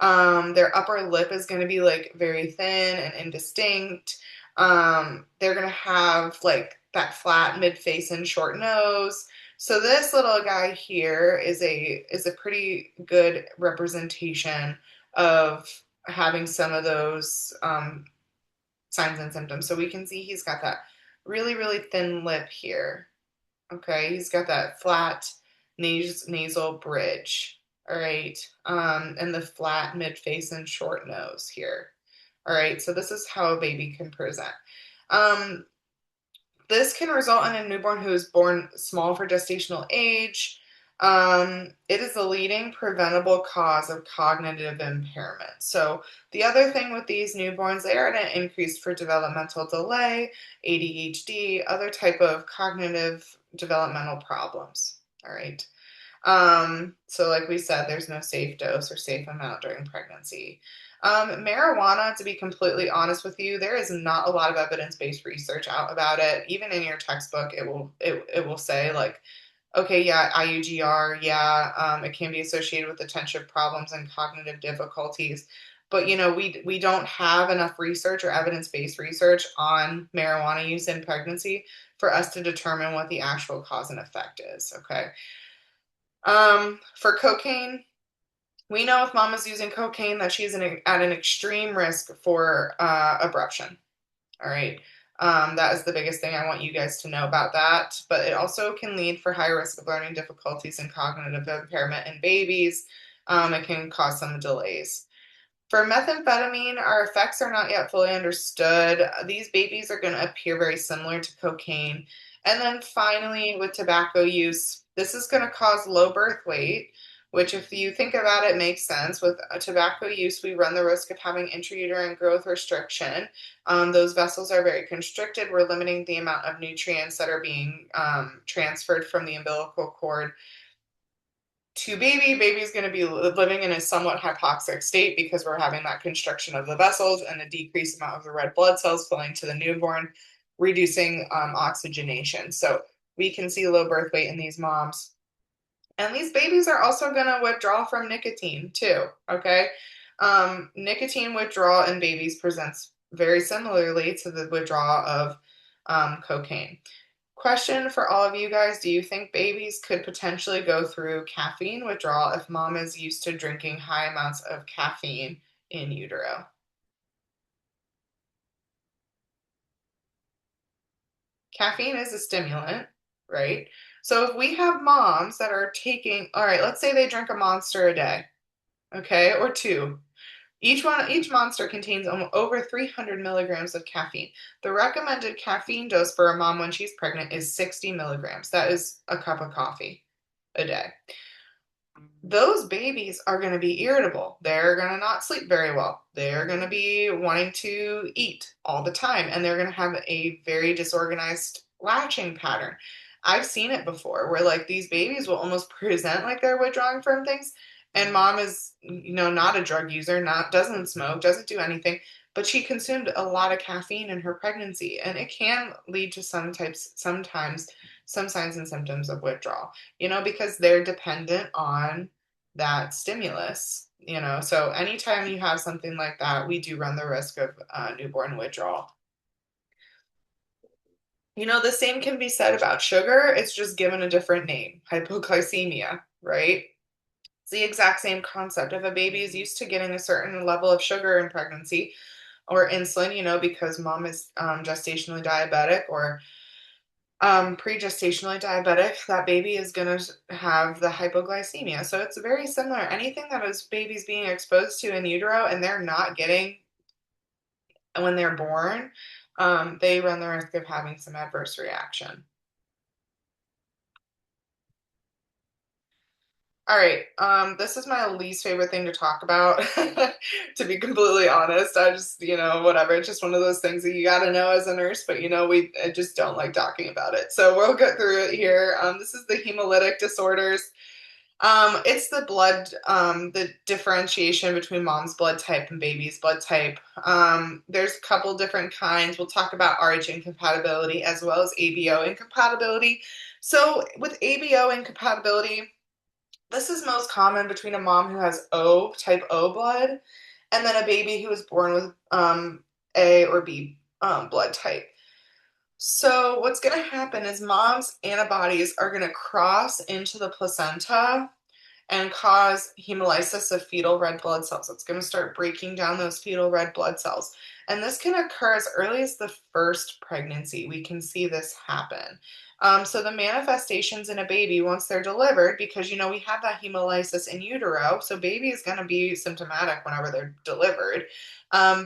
Their upper lip is going to be like very thin and indistinct. They're going to have like that flat mid face and short nose. So this little guy here is a pretty good representation of having some of those signs and symptoms. So we can see he's got that really, really thin lip here. Okay, he's got that flat nasal bridge. All right, and the flat mid face and short nose here. All right, so this is how a baby can present. Um, this can result in a newborn who is born small for gestational age. It is the leading preventable cause of cognitive impairment. So the other thing with these newborns, they are at an increase for developmental delay, ADHD, other type of cognitive developmental problems. All right. So like we said, there's no safe dose or safe amount during pregnancy. Marijuana, to be completely honest with you, there is not a lot of evidence-based research out about it. Even in your textbook, it will say like, okay, yeah, IUGR, yeah, it can be associated with attention problems and cognitive difficulties. But we don't have enough research or evidence-based research on marijuana use in pregnancy for us to determine what the actual cause and effect is. Okay. For cocaine, we know if mom is using cocaine that she's at an extreme risk for abruption. All right. That is the biggest thing I want you guys to know about that. But it also can lead for high risk of learning difficulties and cognitive impairment in babies. It can cause some delays. For methamphetamine, our effects are not yet fully understood. These babies are going to appear very similar to cocaine. And then finally, with tobacco use, this is going to cause low birth weight, which, if you think about it, makes sense. With tobacco use, we run the risk of having intrauterine growth restriction. Those vessels are very constricted. We're limiting the amount of nutrients that are being transferred from the umbilical cord to baby. Baby's going to be living in a somewhat hypoxic state because we're having that constriction of the vessels and a decreased amount of the red blood cells flowing to the newborn, reducing oxygenation. So we can see low birth weight in these moms. And these babies are also going to withdraw from nicotine too, okay? Nicotine withdrawal in babies presents very similarly to the withdrawal of cocaine. Question for all of you guys. Do you think babies could potentially go through caffeine withdrawal if mom is used to drinking high amounts of caffeine in utero? Caffeine is a stimulant, right? So if we have moms that are taking, all right, let's say they drink a monster a day, okay, or two. Each monster contains over 300 milligrams of caffeine. The recommended caffeine dose for a mom when she's pregnant is 60 milligrams. That is a cup of coffee a day. Those babies are going to be irritable. They're going to not sleep very well. They're going to be wanting to eat all the time, and they're going to have a very disorganized latching pattern. I've seen it before where like these babies will almost present like they're withdrawing from things, and mom is, not a drug user, not doesn't smoke, doesn't do anything, but she consumed a lot of caffeine in her pregnancy, and it can lead to sometimes some signs and symptoms of withdrawal, because they're dependent on that stimulus, so anytime you have something like that, we do run the risk of newborn withdrawal. The same can be said about sugar. It's just given a different name, hypoglycemia, right? It's the exact same concept. If a baby is used to getting a certain level of sugar in pregnancy or insulin, because mom is gestationally diabetic or pre-gestationally diabetic, that baby is going to have the hypoglycemia. So it's very similar. Anything that is babies being exposed to in utero and they're not getting when they're born, they run the risk of having some adverse reaction. All right. This is my least favorite thing to talk about, to be completely honest. I just, whatever. It's just one of those things that you got to know as a nurse, but I just don't like talking about it. So we'll get through it here. This is the hemolytic disorders. It's the blood, the differentiation between mom's blood type and baby's blood type. There's a couple different kinds. We'll talk about RH incompatibility as well as ABO incompatibility. So with ABO incompatibility, this is most common between a mom who has O, type O blood, and then a baby who was born with A or B blood type. So what's going to happen is mom's antibodies are going to cross into the placenta and cause hemolysis of fetal red blood cells. It's going to start breaking down those fetal red blood cells. And this can occur as early as the first pregnancy. We can see this happen. So the manifestations in a baby once they're delivered, because we have that hemolysis in utero, so baby is going to be symptomatic whenever they're delivered.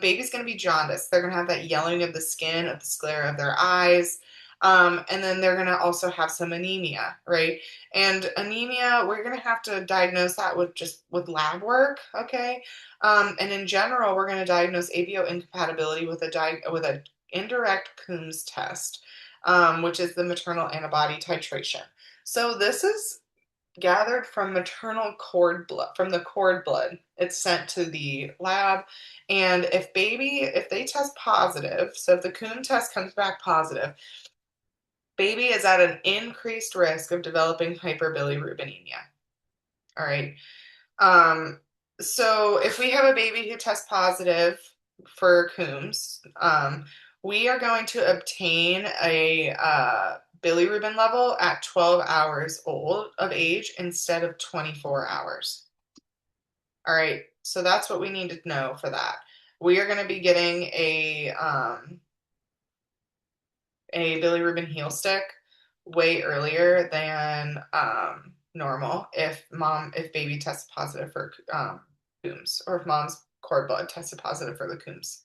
Baby's going to be jaundiced. They're going to have that yellowing of the skin, of the sclera of their eyes. And then they're going to also have some anemia, right? And anemia, we're going to have to diagnose that with lab work, okay? And in general, we're going to diagnose ABO incompatibility with a indirect Coombs test, which is the maternal antibody titration. So this is gathered from maternal cord blood, from the cord blood. It's sent to the lab, and if they test positive, so if the Coombs test comes back positive, baby is at an increased risk of developing hyperbilirubinemia. All right. So if we have a baby who tests positive for Coombs, we are going to obtain a bilirubin level at 12 hours old of age instead of 24 hours. All right. So that's what we need to know for that. We are going to be getting a bilirubin heal stick way earlier than normal if baby tests positive for Coombs, or if mom's cord blood tested positive for the Coombs.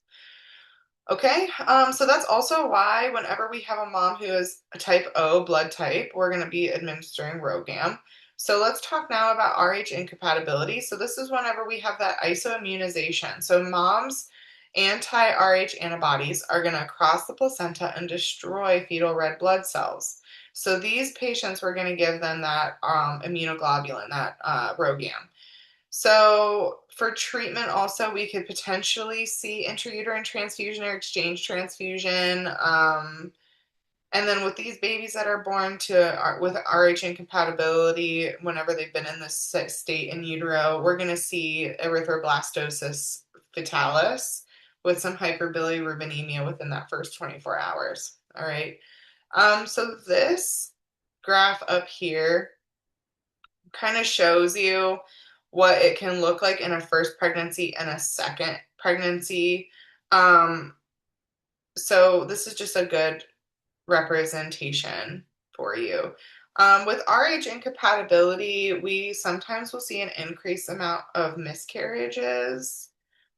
Okay, so that's also why whenever we have a mom who is a type O blood type, we're going to be administering RhoGAM. So let's talk now about RH incompatibility. So this is whenever we have that isoimmunization. So mom's anti-RH antibodies are going to cross the placenta and destroy fetal red blood cells. So these patients, we're going to give them that immunoglobulin, that RhoGAM. So for treatment also, we could potentially see intrauterine transfusion or exchange transfusion. And then with these babies that are born with RH incompatibility, whenever they've been in this state in utero, we're going to see erythroblastosis fetalis with some hyperbilirubinemia within that first 24 hours. All right. So this graph up here kind of shows you what it can look like in a first pregnancy and a second pregnancy. So this is just a good representation for you. With RH incompatibility, we sometimes will see an increased amount of miscarriages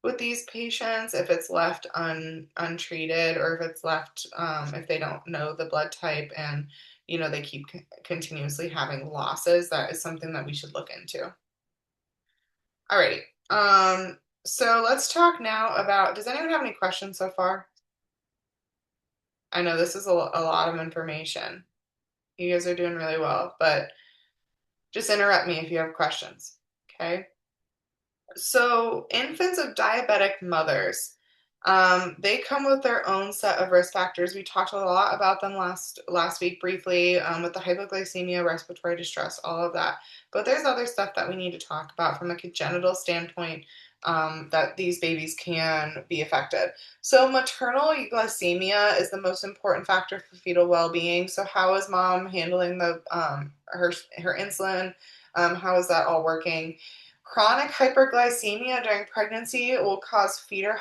with these patients if it's left untreated, or if it's left if they don't know the blood type and they keep continuously having losses. That is something that we should look into. Alrighty. So let's talk now about, does anyone have any questions so far? I know this is a lot of information. You guys are doing really well, but just interrupt me if you have questions, okay? So infants of diabetic mothers, they come with their own set of risk factors. We talked a lot about them last week briefly, with the hypoglycemia, respiratory distress, all of that. But there's other stuff that we need to talk about from a congenital standpoint, that these babies can be affected. So maternal glycemia is the most important factor for fetal well-being. So how is mom handling her insulin? How is that all working? Chronic hyperglycemia during pregnancy will cause fetal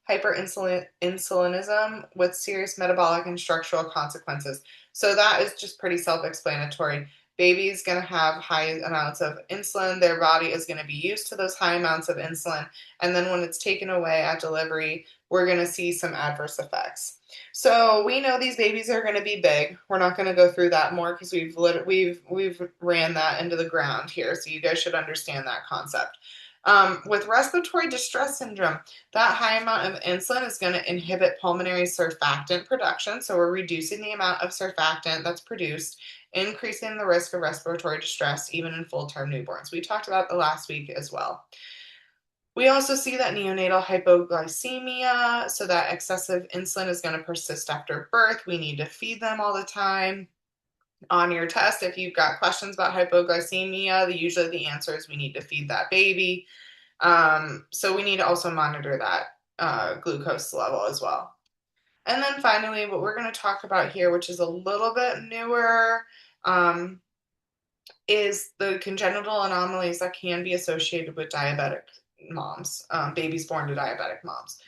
hyperinsulinism with serious metabolic and structural consequences. So that is just pretty self-explanatory. Baby's going to have high amounts of insulin. Their body is going to be used to those high amounts of insulin. And then when it's taken away at delivery, we're going to see some adverse effects. So we know these babies are going to be big. We're not going to go through that more because we've ran that into the ground here. So you guys should understand that concept. With respiratory distress syndrome, that high amount of insulin is going to inhibit pulmonary surfactant production. So we're reducing the amount of surfactant that's produced, increasing the risk of respiratory distress, even in full-term newborns. We talked about the last week as well. We also see that neonatal hypoglycemia, so that excessive insulin is going to persist after birth. We need to feed them all the time. On your test, if you've got questions about hypoglycemia, usually the answer is we need to feed that baby. So we need to also monitor that glucose level as well. And then finally, what we're going to talk about here, which is a little bit newer, um, is the congenital anomalies that can be associated with diabetic moms, babies born to diabetic moms.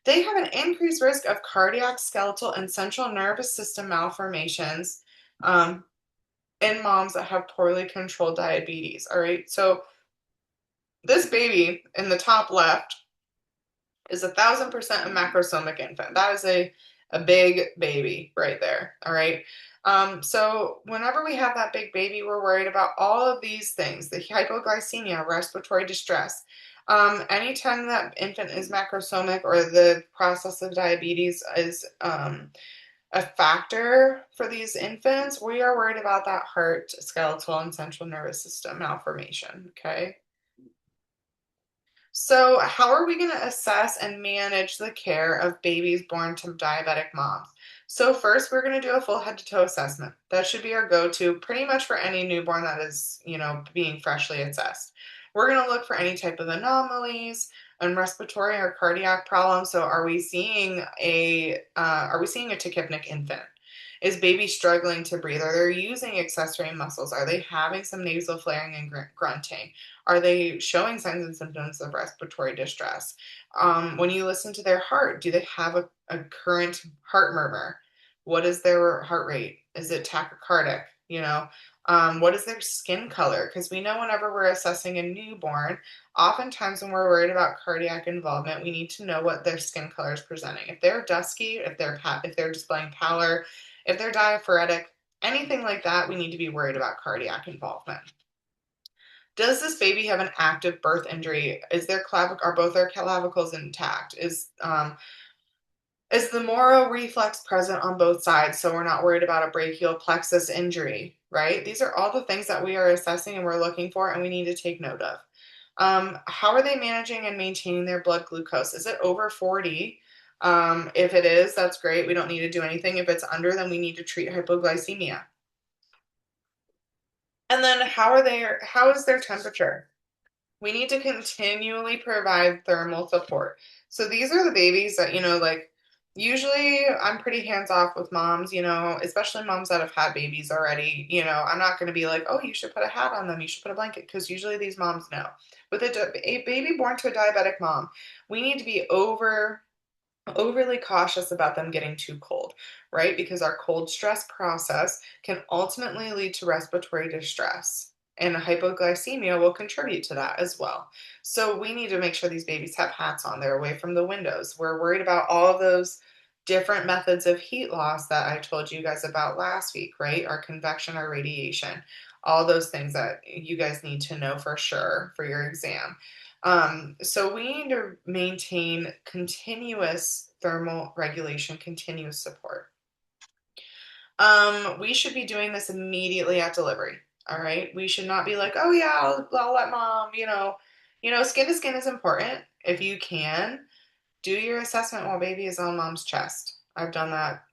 They have an increased risk of cardiac, skeletal, and central nervous system malformations in moms that have poorly controlled diabetes. All right, so this baby in the top left is 1,000% a macrosomic infant. That is a big baby right there. All right. So whenever we have that big baby, we're worried about all of these things: the hypoglycemia, respiratory distress. Anytime that infant is macrosomic or the process of diabetes is a factor for these infants, we are worried about that heart, skeletal, and central nervous system malformation. Okay. So, how are we going to assess and manage the care of babies born to diabetic moms? So, first, we're going to do a full head to toe assessment. That should be our go to pretty much for any newborn that is, being freshly assessed. We're going to look for any type of anomalies and respiratory or cardiac problems. So, are we seeing a tachypnic infant? Is baby struggling to breathe? Are they using accessory muscles? Are they having some nasal flaring and grunting? Are they showing signs and symptoms of respiratory distress? When you listen to their heart, do they have a current heart murmur? What is their heart rate? Is it tachycardic? What is their skin color? Because we know whenever we're assessing a newborn, oftentimes when we're worried about cardiac involvement, we need to know what their skin color is presenting. If they're dusky, if they're displaying pallor, if they're diaphoretic, anything like that, we need to be worried about cardiac involvement. Does this baby have an active birth injury? Are both their clavicles intact? Is the Moro reflex present on both sides, so we're not worried about a brachial plexus injury, right? These are all the things that we are assessing and we're looking for and we need to take note of. How are they managing and maintaining their blood glucose? Is it over 40? If it is, that's great. We don't need to do anything. If it's under, then we need to treat hypoglycemia. And then how is their temperature? We need to continually provide thermal support. So these are the babies that, like usually I'm pretty hands off with moms, especially moms that have had babies already. I'm not going to be like, oh, you should put a hat on them, you should put a blanket, because usually these moms know. With a baby born to a diabetic mom, we need to be overly cautious about them getting too cold, right? Because our cold stress process can ultimately lead to respiratory distress, and hypoglycemia will contribute to that as well. So we need to make sure these babies have hats on. They're away from the windows. We're worried about all of those different methods of heat loss that I told you guys about last week, right? Our convection, our radiation, all those things that you guys need to know for sure for your exam. So we need to maintain continuous thermal regulation, continuous support. We should be doing this immediately at delivery. All right. We should not be like, oh yeah, I'll let mom, skin to skin is important. If you can, do your assessment while baby is on mom's chest. I've done that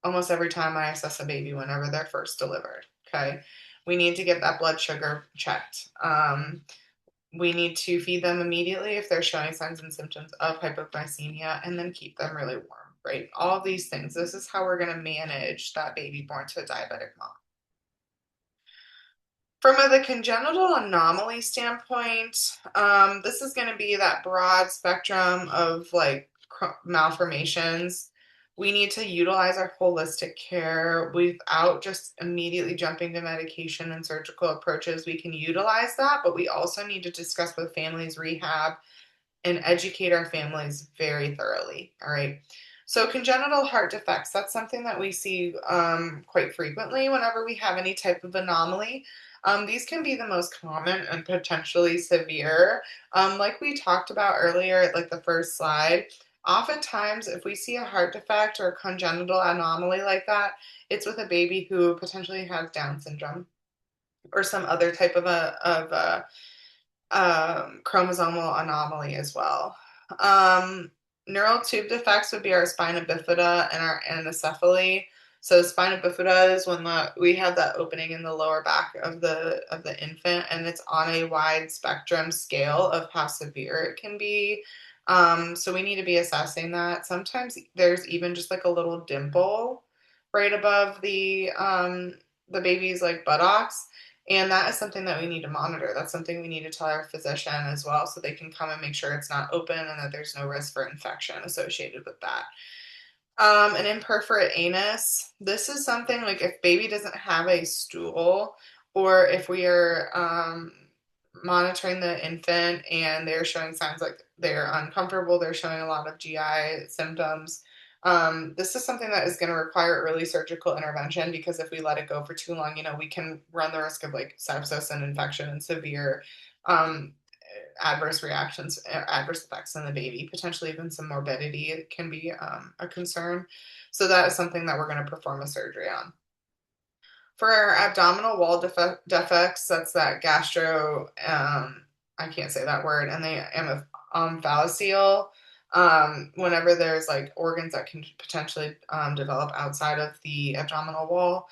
almost every time I assess a baby whenever they're first delivered. Okay. We need to get that blood sugar checked. We need to feed them immediately if they're showing signs and symptoms of hypoglycemia, and then keep them really warm, right? All of these things. This is how we're going to manage that baby born to a diabetic mom. From the congenital anomaly standpoint, this is going to be that broad spectrum of like malformations. We need to utilize our holistic care without just immediately jumping to medication and surgical approaches. We can utilize that, but we also need to discuss with families rehab and educate our families very thoroughly. All right. So congenital heart defects, that's something that we see quite frequently whenever we have any type of anomaly. These can be the most common and potentially severe. Like we talked about earlier, like the first slide, oftentimes if we see a heart defect or a congenital anomaly like that, it's with a baby who potentially has Down syndrome or some other type of chromosomal anomaly as well. Um, Neural tube defects would be our spina bifida and our anencephaly. So spina bifida is when we have that opening in the lower back of the infant, and it's on a wide spectrum scale of how severe it can be. So we need to be assessing that. Sometimes there's even just like a little dimple right above the baby's like buttocks, and that is something that we need to monitor. That's something we need to tell our physician as well so they can come and make sure it's not open and that there's no risk for infection associated with that. An imperforate anus. This is something like if baby doesn't have a stool, or if we are monitoring the infant and they're showing signs like they're uncomfortable, they're showing a lot of GI symptoms. This is something that is going to require early surgical intervention, because if we let it go for too long, we can run the risk of like sepsis and infection and severe um, adverse reactions, adverse effects in the baby, potentially even some morbidity can be a concern. So that is something that we're going to perform a surgery on. For our abdominal wall defects, that's that I can't say that word, and the omphalocele. Whenever there's like organs that can potentially develop outside of the abdominal wall,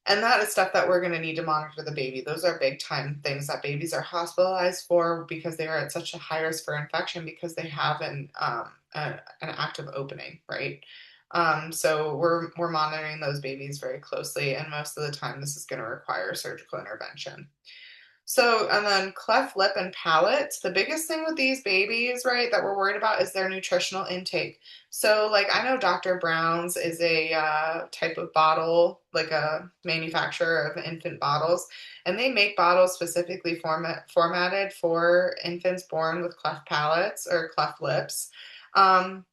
and that is stuff that we're going to need to monitor the baby. Those are big time things that babies are hospitalized for, because they are at such a high risk for infection because they have an active opening, right? So we're monitoring those babies very closely, and most of the time this is going to require surgical intervention. So, and then cleft lip and palate. The biggest thing with these babies, right, that we're worried about is their nutritional intake. So, like, I know Dr. Brown's is a type of bottle, like a manufacturer of infant bottles, and they make bottles specifically formatted for infants born with cleft palates or cleft lips. Um,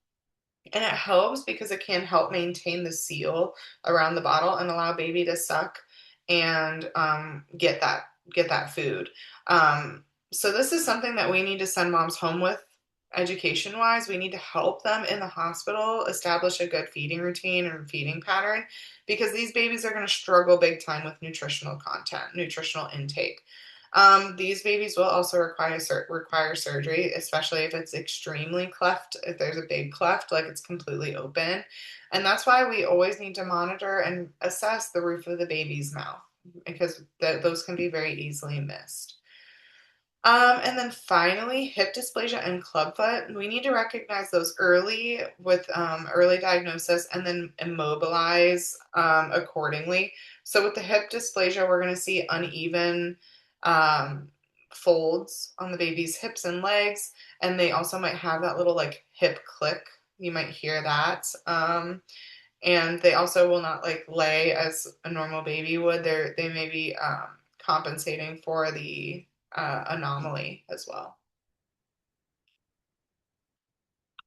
and it helps because it can help maintain the seal around the bottle and allow baby to suck and get that food. So this is something that we need to send moms home with. Education wise, we need to help them in the hospital establish a good feeding routine and feeding pattern, because these babies are going to struggle big time with nutritional content, nutritional intake. These babies will also require surgery, especially if it's extremely cleft, if there's a big cleft, like it's completely open. And that's why we always need to monitor and assess the roof of the baby's mouth, because those can be very easily missed. And then finally, hip dysplasia and clubfoot. We need to recognize those early with early diagnosis, and then immobilize accordingly. So with the hip dysplasia, we're going to see uneven um, folds on the baby's hips and legs, and they also might have that little like hip click. You might hear that. And they also will not like lay as a normal baby would. They may be compensating for the anomaly as well.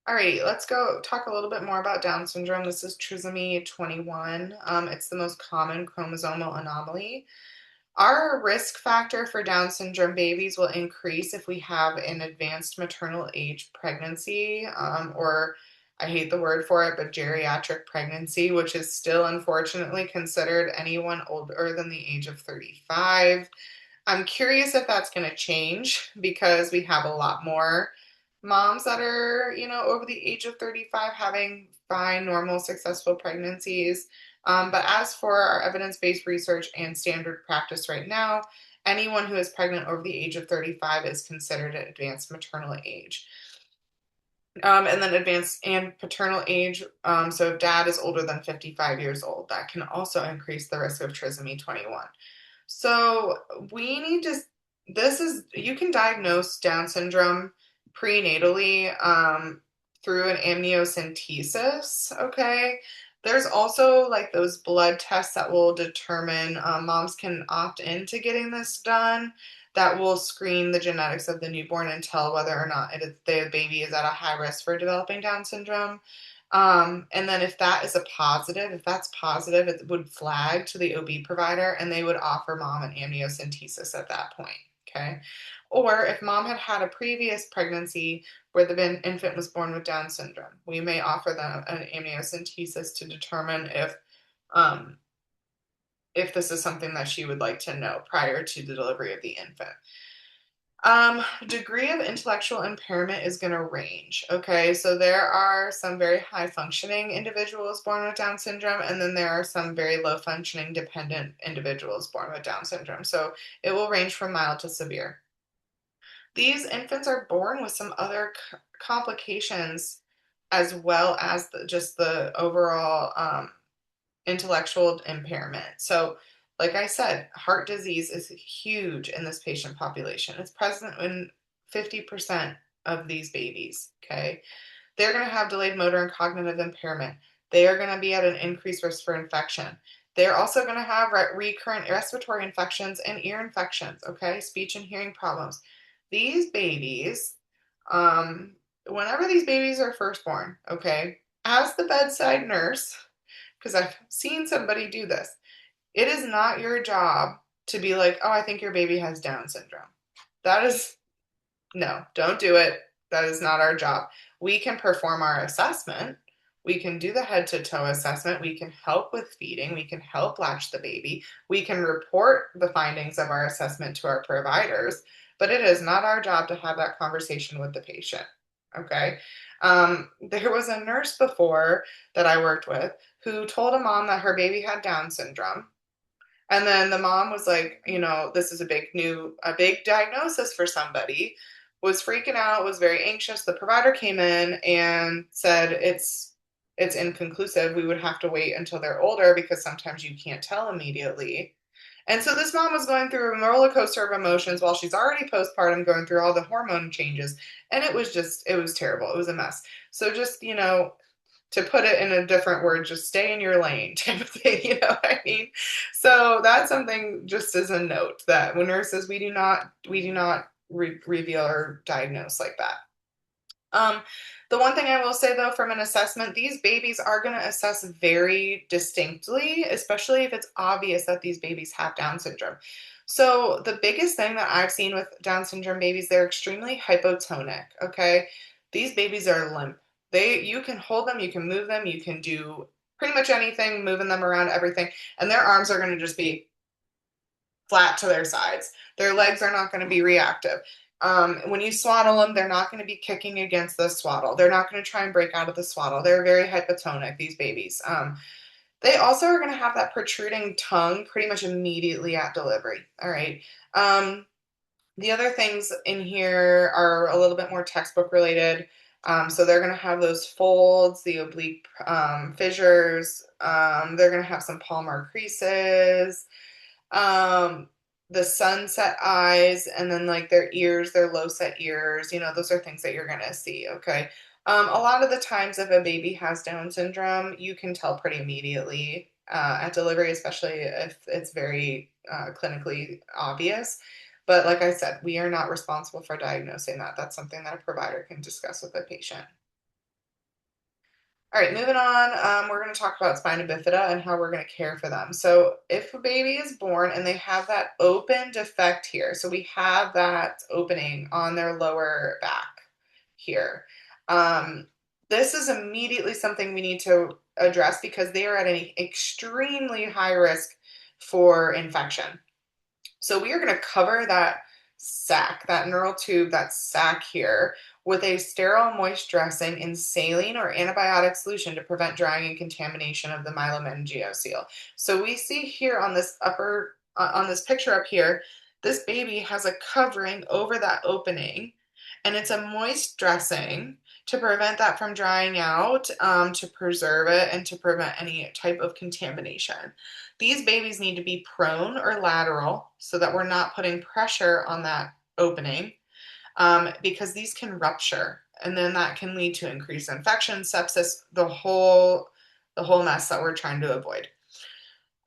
All right, let's go talk a little bit more about Down syndrome. This is trisomy 21. It's the most common chromosomal anomaly. Our risk factor for Down syndrome babies will increase if we have an advanced maternal age pregnancy, or I hate the word for it, but geriatric pregnancy, which is still unfortunately considered anyone older than the age of 35. I'm curious if that's going to change, because we have a lot more moms that are, over the age of 35 having fine, normal, successful pregnancies. But as for our evidence-based research and standard practice right now, anyone who is pregnant over the age of 35 is considered at advanced maternal age. And then advanced and paternal age. So if dad is older than 55 years old, that can also increase the risk of trisomy 21. So we need to, you can diagnose Down syndrome prenatally through an amniocentesis, okay? There's also like those blood tests that will determine, moms can opt into getting this done, that will screen the genetics of the newborn and tell whether or not the baby is at a high risk for developing Down syndrome. And then if that is a positive, if that's positive, it would flag to the OB provider and they would offer mom an amniocentesis at that point. Okay. Or if mom had had a previous pregnancy where the infant was born with Down syndrome, we may offer them an amniocentesis to determine um, if this is something that she would like to know prior to the delivery of the infant. Degree of intellectual impairment is going to range. Okay, so there are some very high functioning individuals born with Down syndrome, and then there are some very low functioning dependent individuals born with Down syndrome. So it will range from mild to severe. These infants are born with some other complications as well as just the overall intellectual impairment. So, like I said, heart disease is huge in this patient population. It's present in 50% of these babies. Okay. They're going to have delayed motor and cognitive impairment. They are going to be at an increased risk for infection. They're also going to have recurrent respiratory infections and ear infections. Okay. Speech and hearing problems. These babies, whenever these babies are first born, okay, as the bedside nurse, because I've seen somebody do this. It is not your job to be like, oh, I think your baby has Down syndrome. That is, no, don't do it. That is not our job. We can perform our assessment. We can do the head to toe assessment. We can help with feeding. We can help latch the baby. We can report the findings of our assessment to our providers, but it is not our job to have that conversation with the patient. Okay. There was a nurse before that I worked with who told a mom that her baby had Down syndrome. And then the mom was like, this is a big diagnosis for somebody, was freaking out, was very anxious. The provider came in and said it's inconclusive. We would have to wait until they're older because sometimes you can't tell immediately. And so this mom was going through a roller coaster of emotions while she's already postpartum, going through all the hormone changes. And it was terrible. It was a mess. So just, to put it in a different word, just stay in your lane type of thing, you know what I mean? So that's something just as a note that when nurses, we do not reveal or diagnose like that. Um, the one thing I will say though, from an assessment, these babies are going to assess very distinctly, especially if it's obvious that these babies have Down syndrome. So the biggest thing that I've seen with Down syndrome babies, they're extremely hypotonic. Okay. These babies are limp. You can hold them, you can move them, you can do pretty much anything, moving them around, everything. And their arms are going to just be flat to their sides. Their legs are not going to be reactive. When you swaddle them, they're not going to be kicking against the swaddle. They're not going to try and break out of the swaddle. They're very hypotonic, these babies. They also are going to have that protruding tongue pretty much immediately at delivery. All right. The other things in here are a little bit more textbook related. So they're going to have those folds, the oblique fissures. They're going to have some palmar creases, um, the sunset eyes, and then like their ears, their low set ears. Those are things that you're going to see. Okay. A lot of the times, if a baby has Down syndrome, you can tell pretty immediately at delivery, especially if it's very clinically obvious. But like I said, we are not responsible for diagnosing that. That's something that a provider can discuss with a patient. All right, moving on, we're going to talk about spina bifida and how we're going to care for them. So if a baby is born and they have that open defect here, so we have that opening on their lower back here. This is immediately something we need to address because they are at an extremely high risk for infection. So we are going to cover that sac, that neural tube, that sac here, with a sterile moist dressing in saline or antibiotic solution to prevent drying and contamination of the myelomeningocele. So we see here on this on this picture up here, this baby has a covering over that opening, and it's a moist dressing to prevent that from drying out, to preserve it, and to prevent any type of contamination. These babies need to be prone or lateral so that we're not putting pressure on that opening, because these can rupture, and then that can lead to increased infection, sepsis, the whole mess that we're trying to avoid.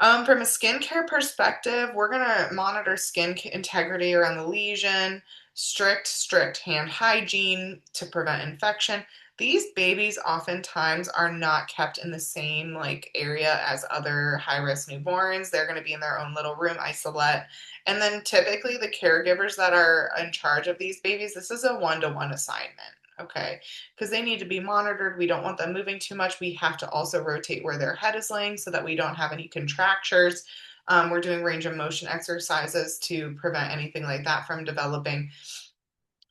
From a skincare perspective, we're going to monitor skin integrity around the lesion, strict hand hygiene to prevent infection. These babies oftentimes are not kept in the same like area as other high-risk newborns. They're going to be in their own little room, isolate. And then typically the caregivers that are in charge of these babies, this is a one-to-one assignment. Okay, because they need to be monitored. We don't want them moving too much. We have to also rotate where their head is laying so that we don't have any contractures. We're doing range of motion exercises to prevent anything like that from developing.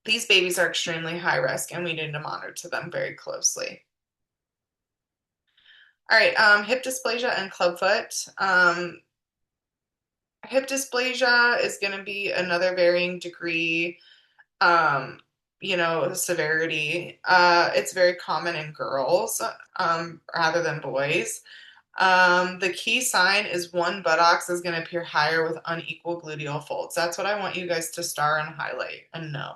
These babies are extremely high risk and we need to monitor them very closely. All right, hip dysplasia and clubfoot. Hip dysplasia is going to be another varying degree, um, severity. It's very common in girls rather than boys. The key sign is one buttocks is going to appear higher with unequal gluteal folds. That's what I want you guys to star and highlight and know.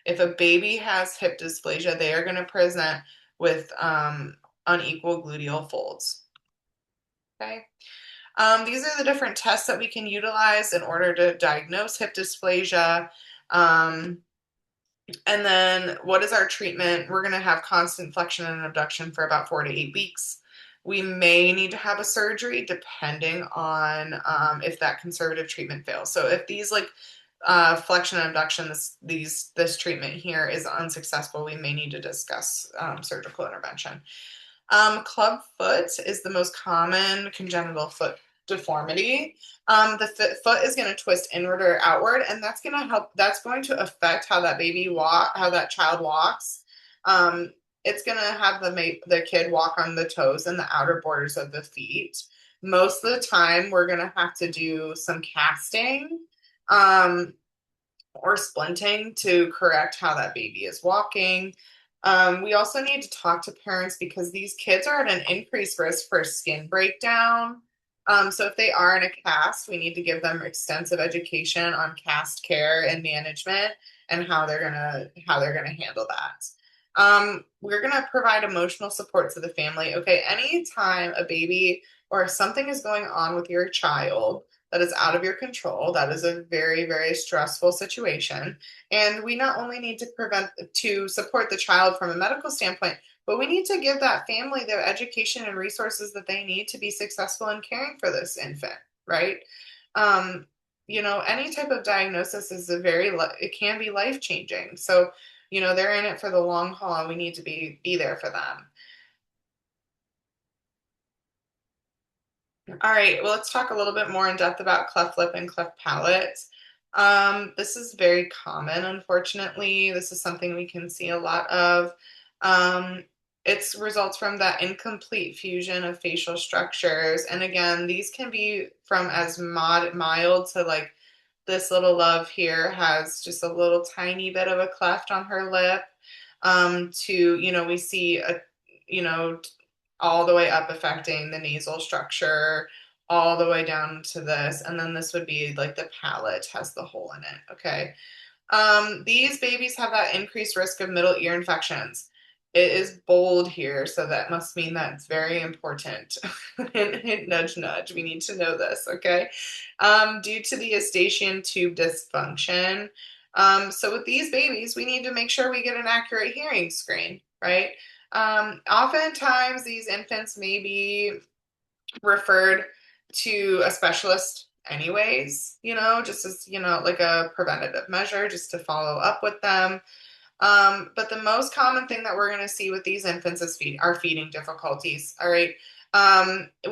If a baby has hip dysplasia, they are going to present with unequal gluteal folds. Okay. These are the different tests that we can utilize in order to diagnose hip dysplasia. Um, and then what is our treatment? We're going to have constant flexion and abduction for about 4 to 8 weeks. We may need to have a surgery depending on if that conservative treatment fails. So if these like flexion and abduction, this treatment here is unsuccessful, we may need to discuss surgical intervention. Club foot is the most common congenital foot deformity. The foot is going to twist inward or outward, and that's going to help. That's going to affect how how that child walks. It's going to have the kid walk on the toes and the outer borders of the feet. Most of the time, we're going to have to do some casting. Or splinting to correct how that baby is walking. We also need to talk to parents because these kids are at an increased risk for skin breakdown. So if they are in a cast, we need to give them extensive education on cast care and management and how they're gonna handle that. We're gonna provide emotional support to the family. Okay, anytime a baby or something is going on with your child, that is out of your control. That is a very, very stressful situation. And we not only need to support the child from a medical standpoint, but we need to give that family the education and resources that they need to be successful in caring for this infant, right? Um, any type of diagnosis is it can be life changing. So, they're in it for the long haul and we need to be there for them. All right, well, let's talk a little bit more in depth about cleft lip and cleft palate. This is very common, unfortunately. This is something we can see a lot of. Um, it results from that incomplete fusion of facial structures. And again, these can be from as mild to like this little love here has just a little tiny bit of a cleft on her lip, to, we see you know, all the way up affecting the nasal structure, all the way down to this. And then this would be like the palate has the hole in it. Okay. These babies have that increased risk of middle ear infections. It is bold here, so that must mean that it's very important. Nudge, nudge. We need to know this, okay? Due to the eustachian tube dysfunction. So with these babies, we need to make sure we get an accurate hearing screen, right? Oftentimes, these infants may be referred to a specialist anyways, just as, like a preventative measure, just to follow up with them. But the most common thing that we're going to see with these infants is are feeding difficulties. All right.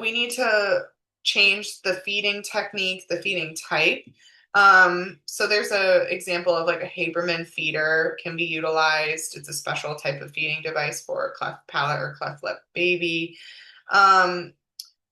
We need to change the feeding technique, the feeding type. So there's a example of like a Haberman feeder can be utilized. It's a special type of feeding device for a cleft palate or cleft lip baby.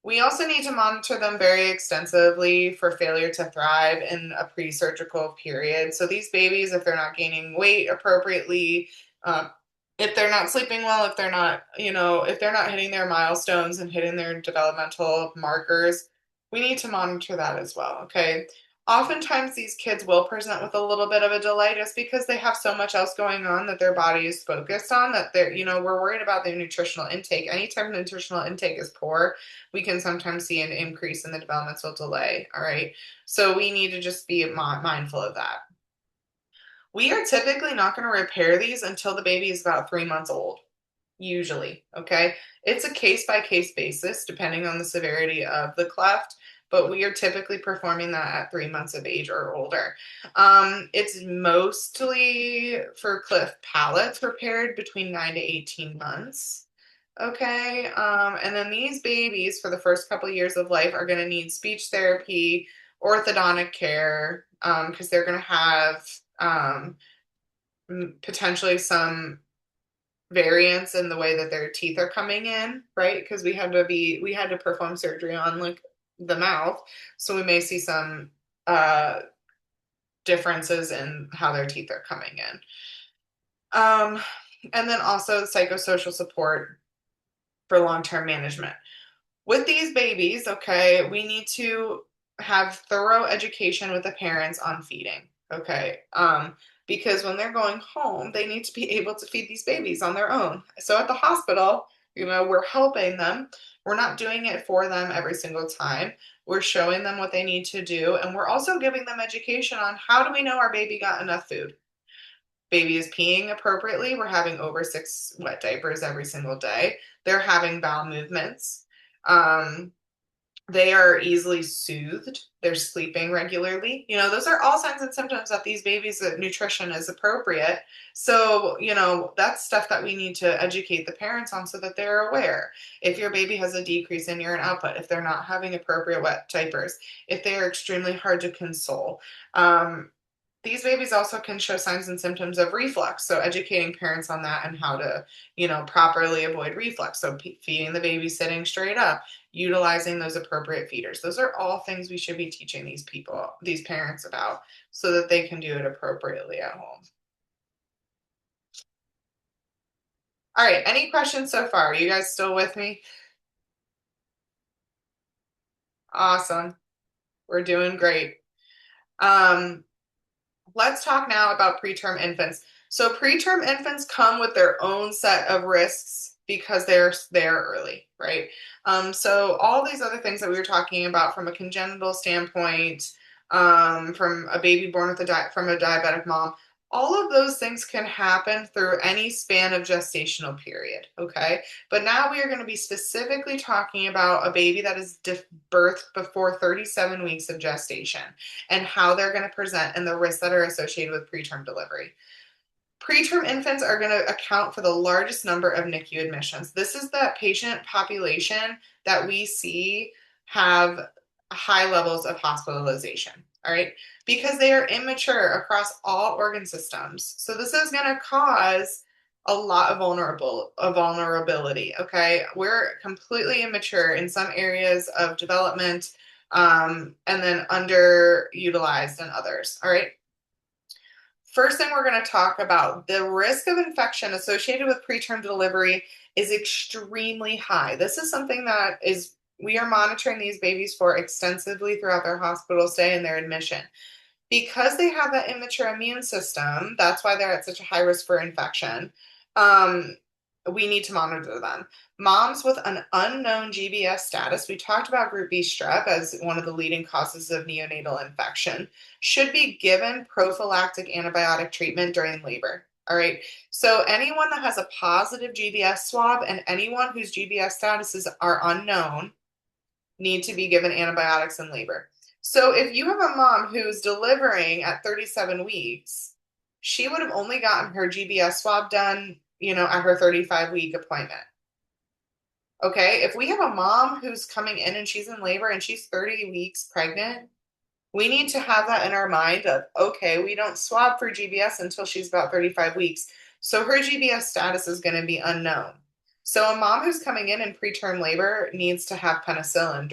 We also need to monitor them very extensively for failure to thrive in a pre-surgical period. So these babies, if they're not gaining weight appropriately, if they're not sleeping well, if they're not, if they're not hitting their milestones and hitting their developmental markers, we need to monitor that as well. Okay. Oftentimes these kids will present with a little bit of a delay just because they have so much else going on that their body is focused on that we're worried about their nutritional intake. Anytime nutritional intake is poor, we can sometimes see an increase in the developmental delay. All right. So we need to just be mindful of that. We are typically not going to repair these until the baby is about 3 months old. usually. Okay. It's a case by case basis depending on the severity of the cleft, but we are typically performing that at 3 months of age or older. It's mostly for cleft palates repaired between 9 to 18 months. Okay. And then these babies for the first couple of years of life are going to need speech therapy, orthodontic care, because they're going to have potentially some variance in the way that their teeth are coming in, right? Because we had to perform surgery on like the mouth, so we may see some uh differences in how their teeth are coming in. Um, and then also psychosocial support for long-term management. With these babies, okay, we need to have thorough education with the parents on feeding, okay? Because when they're going home, they need to be able to feed these babies on their own. So at the hospital, we're helping them. We're not doing it for them every single time. We're showing them what they need to do, and we're also giving them education on how do we know our baby got enough food. Baby is peeing appropriately. We're having over 6 wet diapers every single day. They're having bowel movements. Um, they are easily soothed. They're sleeping regularly. Those are all signs and symptoms that these babies' that nutrition is appropriate. So, that's stuff that we need to educate the parents on so that they're aware. If your baby has a decrease in urine output, if they're not having appropriate wet diapers, if they are extremely hard to console, these babies also can show signs and symptoms of reflux. So educating parents on that and how to, properly avoid reflux. So feeding the baby sitting straight up, utilizing those appropriate feeders. Those are all things we should be teaching these parents about so that they can do it appropriately at home. All right. Any questions so far? Are you guys still with me? Awesome. We're doing great. Um, Let's talk now about preterm infants. So preterm infants come with their own set of risks because they're there early, right? So all these other things that we were talking about from a congenital standpoint, from a baby born with from a diabetic mom, all of those things can happen through any span of gestational period, okay? But now we are going to be specifically talking about a baby that is birthed before 37 weeks of gestation and how they're going to present and the risks that are associated with preterm delivery. Preterm infants are going to account for the largest number of NICU admissions. This is the patient population that we see have high levels of hospitalization, all right, because they are immature across all organ systems. So this is going to cause a lot of vulnerability, okay? We're completely immature in some areas of development, and then underutilized in others, all right? First thing we're going to talk about, the risk of infection associated with preterm delivery is extremely high. This is something that we are monitoring these babies for extensively throughout their hospital stay and their admission. Because they have that immature immune system, that's why they're at such a high risk for infection. We need to monitor them. Moms with an unknown GBS status, we talked about group B strep as one of the leading causes of neonatal infection, should be given prophylactic antibiotic treatment during labor. All right. So anyone that has a positive GBS swab and anyone whose GBS statuses are unknown need to be given antibiotics in labor. So if you have a mom who's delivering at 37 weeks, she would have only gotten her GBS swab done, at her 35-week appointment. Okay, if we have a mom who's coming in and she's in labor and she's 30 weeks pregnant, we need to have that in our mind of, okay, we don't swab for GBS until she's about 35 weeks. So her GBS status is going to be unknown. So a mom who's coming in preterm labor needs to have penicillin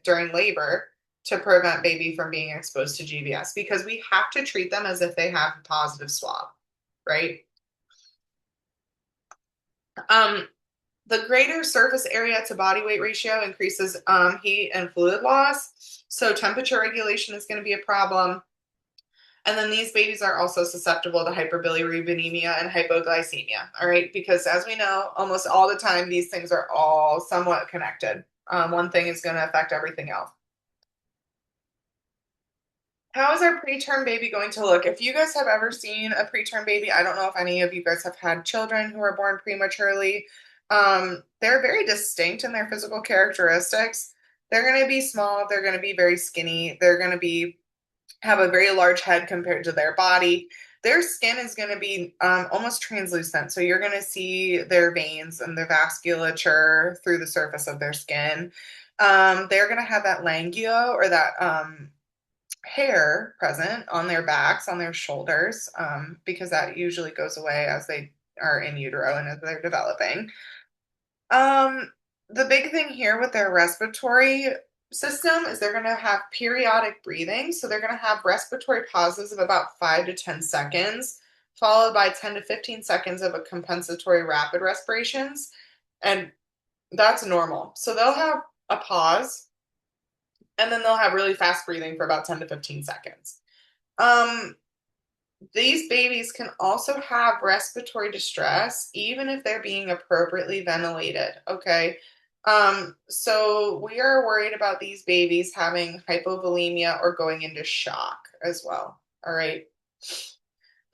during labor to prevent baby from being exposed to GBS because we have to treat them as if they have a positive swab, right? The greater surface area to body weight ratio increases heat and fluid loss. So temperature regulation is going to be a problem. And then these babies are also susceptible to hyperbilirubinemia and hypoglycemia, all right? Because as we know, almost all the time, these things are all somewhat connected. One thing is going to affect everything else. How is our preterm baby going to look? If you guys have ever seen a preterm baby, I don't know if any of you guys have had children who are born prematurely. They're very distinct in their physical characteristics. They're going to be small, they're going to be very skinny, they're going to be have a very large head compared to their body. Their skin is going to be almost translucent. So you're going to see their veins and the vasculature through the surface of their skin. They're going to have that langio or that hair present on their backs, on their shoulders, because that usually goes away as they are in utero and as they're developing. Um, the big thing here with their respiratory system is they're going to have periodic breathing. So they're going to have respiratory pauses of about 5 to 10 seconds, followed by 10 to 15 seconds of a compensatory rapid respirations. And that's normal. So they'll have a pause and then they'll have really fast breathing for about 10 to 15 seconds. Um, these babies can also have respiratory distress, even if they're being appropriately ventilated. Okay. So we are worried about these babies having hypovolemia or going into shock as well. All right.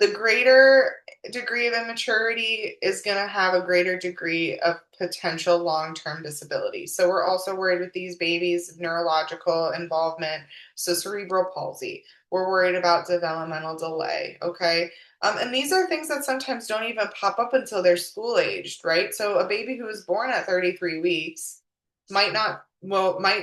The greater degree of immaturity is going to have a greater degree of potential long-term disability. So we're also worried with these babies, neurological involvement, so cerebral palsy. We're worried about developmental delay, okay? And these are things that sometimes don't even pop up until they're school aged, right? So a baby who was born at 33 weeks might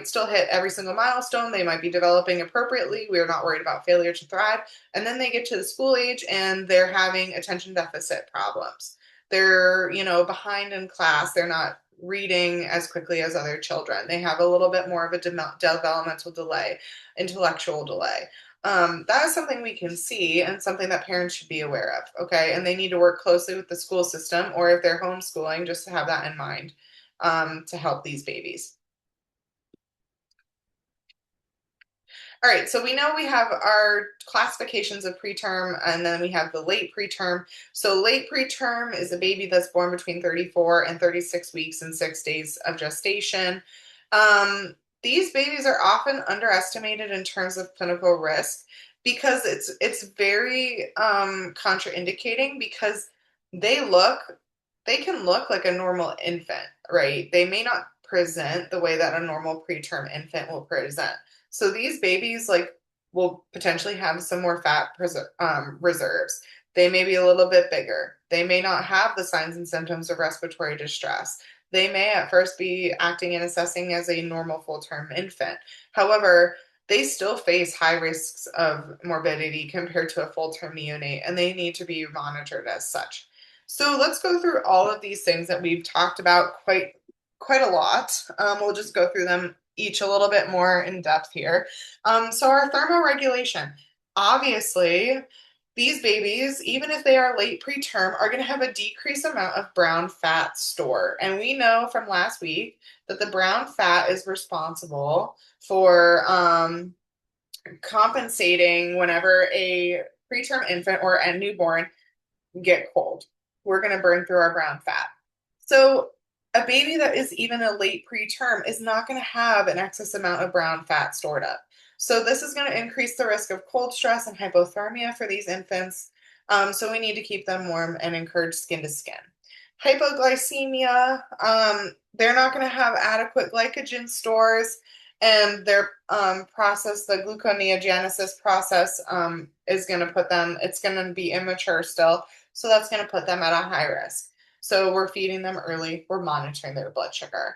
still hit every single milestone. They might be developing appropriately. We're not worried about failure to thrive. And then they get to the school age and they're having attention deficit problems. They're, behind in class. They're not reading as quickly as other children. They have a little bit more of a developmental delay, intellectual delay. That is something we can see and something that parents should be aware of. Okay. And they need to work closely with the school system, or if they're homeschooling, just to have that in mind, to help these babies. All right, so we know we have our classifications of preterm, and then we have the late preterm. So late preterm is a baby that's born between 34 and 36 weeks and 6 days of gestation. These babies are often underestimated in terms of clinical risk because it's very contraindicating because they look they can look like a normal infant, right? They may not present the way that a normal preterm infant will present. So these babies will potentially have some more fat reserves. They may be a little bit bigger. They may not have the signs and symptoms of respiratory distress. They may at first be acting and assessing as a normal full-term infant. However, they still face high risks of morbidity compared to a full-term neonate, and they need to be monitored as such. So let's go through all of these things that we've talked about quite a lot. We'll just go through them each a little bit more in depth here. So our thermoregulation. Obviously, these babies, even if they are late preterm, are going to have a decreased amount of brown fat store. And we know from last week that the brown fat is responsible for compensating whenever a preterm infant or a newborn get cold. We're going to burn through our brown fat. So a baby that is even a late preterm is not going to have an excess amount of brown fat stored up. So this is going to increase the risk of cold stress and hypothermia for these infants. So we need to keep them warm and encourage skin to skin. Hypoglycemia, they're not going to have adequate glycogen stores, and their process, the gluconeogenesis process, is going to put them, it's going to be immature still. So that's going to put them at a high risk. So we're feeding them early. We're monitoring their blood sugar.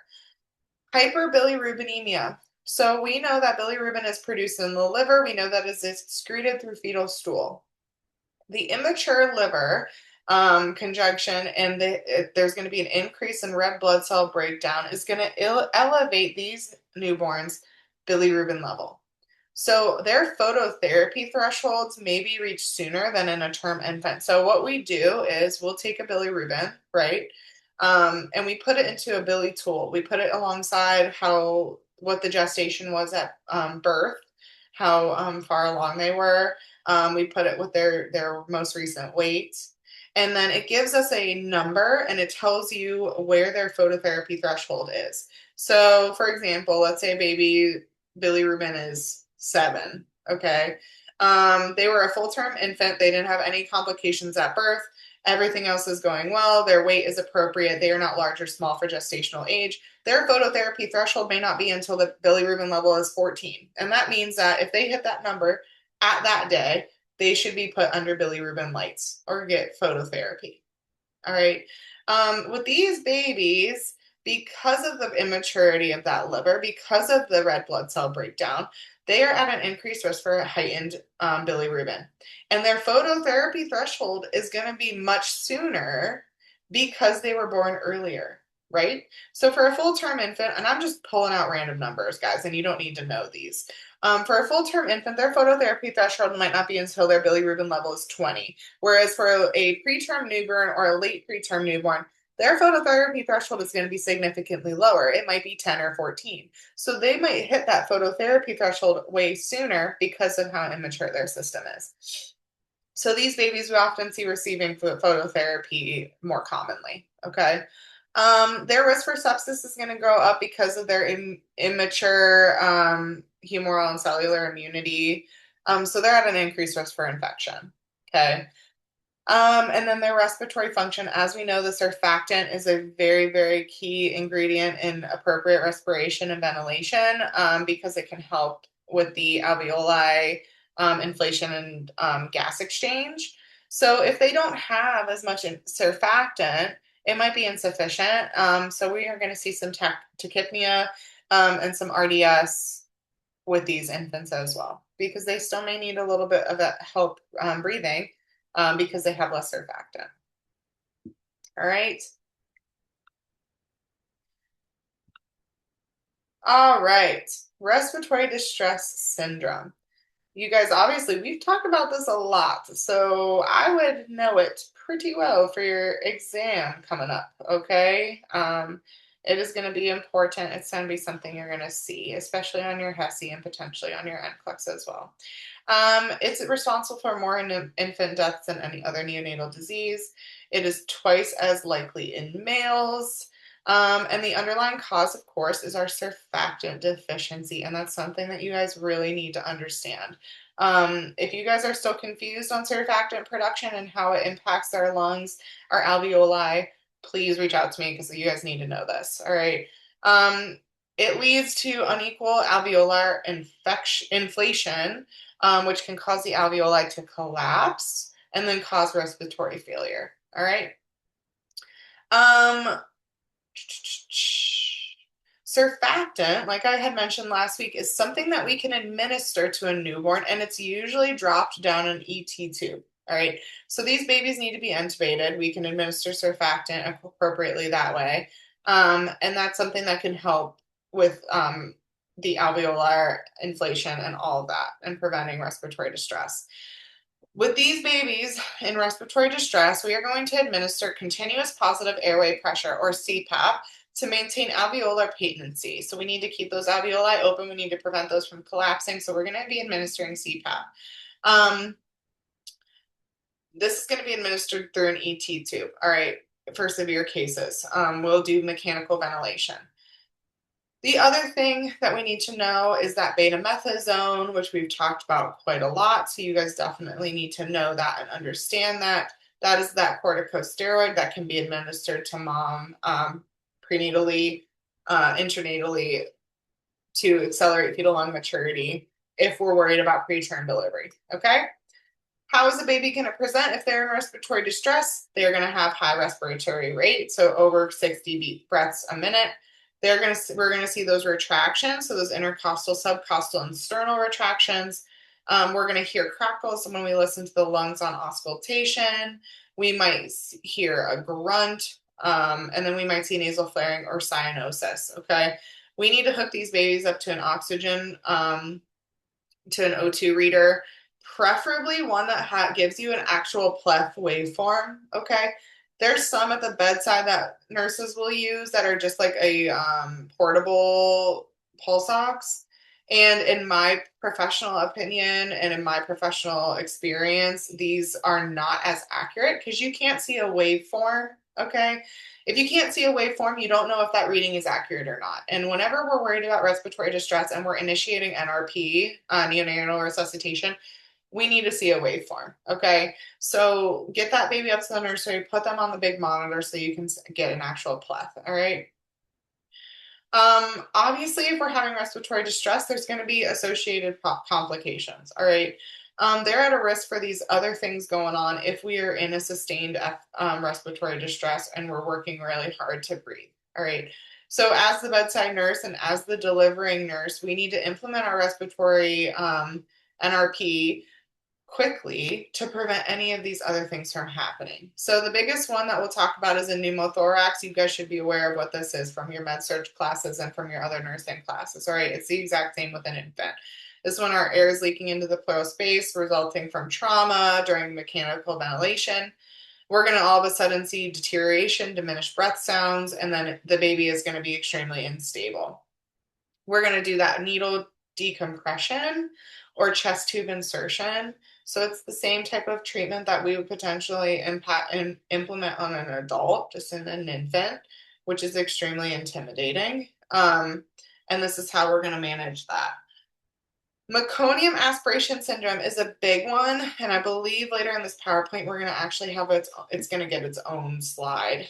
Hyperbilirubinemia. So we know that bilirubin is produced in the liver. We know that it's excreted through fetal stool. The immature liver conjunction and there's going to be an increase in red blood cell breakdown is going to elevate these newborns' bilirubin level. So their phototherapy thresholds may be reached sooner than in a term infant. So what we do is we'll take a bilirubin, right? And we put it into a Billy tool. We put it alongside what the gestation was at birth, how far along they were. We put it with their most recent weight. And then it gives us a number and it tells you where their phototherapy threshold is. So, for example, let's say a baby bilirubin is 7, okay? They were a full-term infant. They didn't have any complications at birth. Everything else is going well. Their weight is appropriate. They are not large or small for gestational age. Their phototherapy threshold may not be until the bilirubin level is 14. And that means that if they hit that number at that day, they should be put under bilirubin lights or get phototherapy. All right. With these babies, because of the immaturity of that liver, because of the red blood cell breakdown, they are at an increased risk for a heightened bilirubin. And their phototherapy threshold is going to be much sooner because they were born earlier, right? So for a full-term infant, and I'm just pulling out random numbers, guys, and you don't need to know these. For a full-term infant, their phototherapy threshold might not be until their bilirubin level is 20. Whereas for a preterm newborn or a late preterm newborn, their phototherapy threshold is going to be significantly lower. It might be 10 or 14. So they might hit that phototherapy threshold way sooner because of how immature their system is. So these babies we often see receiving phototherapy more commonly, okay? Their risk for sepsis is going to go up because of their immature humoral and cellular immunity. So they're at an increased risk for infection, okay? And then their respiratory function, as we know, the surfactant is a very, very key ingredient in appropriate respiration and ventilation because it can help with the alveoli inflation and gas exchange. So if they don't have as much surfactant, it might be insufficient. So we are going to see some tachypnea and some RDS with these infants as well, because they still may need a little bit of help breathing because they have less surfactant. All right. All right. Respiratory distress syndrome. You guys, obviously, we've talked about this a lot, so I would know it pretty well for your exam coming up, okay? It is going to be important. It's going to be something you're going to see, especially on your HESI and potentially on your NCLEX as well. It's responsible for more infant deaths than any other neonatal disease. It is twice as likely in males. And the underlying cause, of course, is our surfactant deficiency. And that's something that you guys really need to understand. If you guys are still confused on surfactant production and how it impacts our lungs, our alveoli, please reach out to me because you guys need to know this. All right. It leads to unequal alveolar inflation, which can cause the alveoli to collapse and then cause respiratory failure. All right. Surfactant, like I had mentioned last week, is something that we can administer to a newborn, and it's usually dropped down an ET tube. All right. So these babies need to be intubated. We can administer surfactant appropriately that way. And that's something that can help with the alveolar inflation and all of that and preventing respiratory distress. With these babies in respiratory distress, we are going to administer continuous positive airway pressure, or CPAP, to maintain alveolar patency. So we need to keep those alveoli open. We need to prevent those from collapsing. So we're going to be administering CPAP. This is going to be administered through an ET tube, all right, for severe cases. We'll do mechanical ventilation. The other thing that we need to know is that betamethasone, which we've talked about quite a lot. So you guys definitely need to know that and understand that. That is that corticosteroid that can be administered to mom prenatally, intranatally to accelerate fetal lung maturity if we're worried about preterm delivery. Okay? How is the baby going to present if they're in respiratory distress? They're going to have high respiratory rate, so over 60 breaths a minute. We're going to see those retractions, so those intercostal, subcostal, and sternal retractions. We're going to hear crackles when we listen to the lungs on auscultation. We might hear a grunt, and then we might see nasal flaring or cyanosis. Okay, we need to hook these babies up to an oxygen, to an O2 reader, preferably one that gives you an actual pleth waveform. Okay. There's some at the bedside that nurses will use that are just like a portable pulse ox. And in my professional opinion and in my professional experience, these are not as accurate because you can't see a waveform. Okay. If you can't see a waveform, you don't know if that reading is accurate or not. And whenever we're worried about respiratory distress and we're initiating NRP, neonatal resuscitation, we need to see a waveform. Okay. So get that baby up to the nursery, put them on the big monitor so you can get an actual pleth. All right. Obviously, if we're having respiratory distress, there's going to be associated complications. All right. They're at a risk for these other things going on if we are in a sustained respiratory distress and we're working really hard to breathe. All right. So, as the bedside nurse and as the delivering nurse, we need to implement our respiratory NRP quickly to prevent any of these other things from happening. So the biggest one that we'll talk about is a pneumothorax. You guys should be aware of what this is from your med surg classes and from your other nursing classes. All right, it's the exact same with an infant. This is when our air is leaking into the pleural space, resulting from trauma during mechanical ventilation. We're going to all of a sudden see deterioration, diminished breath sounds, and then the baby is going to be extremely unstable. We're going to do that needle decompression or chest tube insertion. So it's the same type of treatment that we would potentially implement on an adult, just in an infant, which is extremely intimidating. And this is how we're going to manage that. Meconium aspiration syndrome is a big one, and I believe later in this PowerPoint we're going to actually have it's going to get its own slide.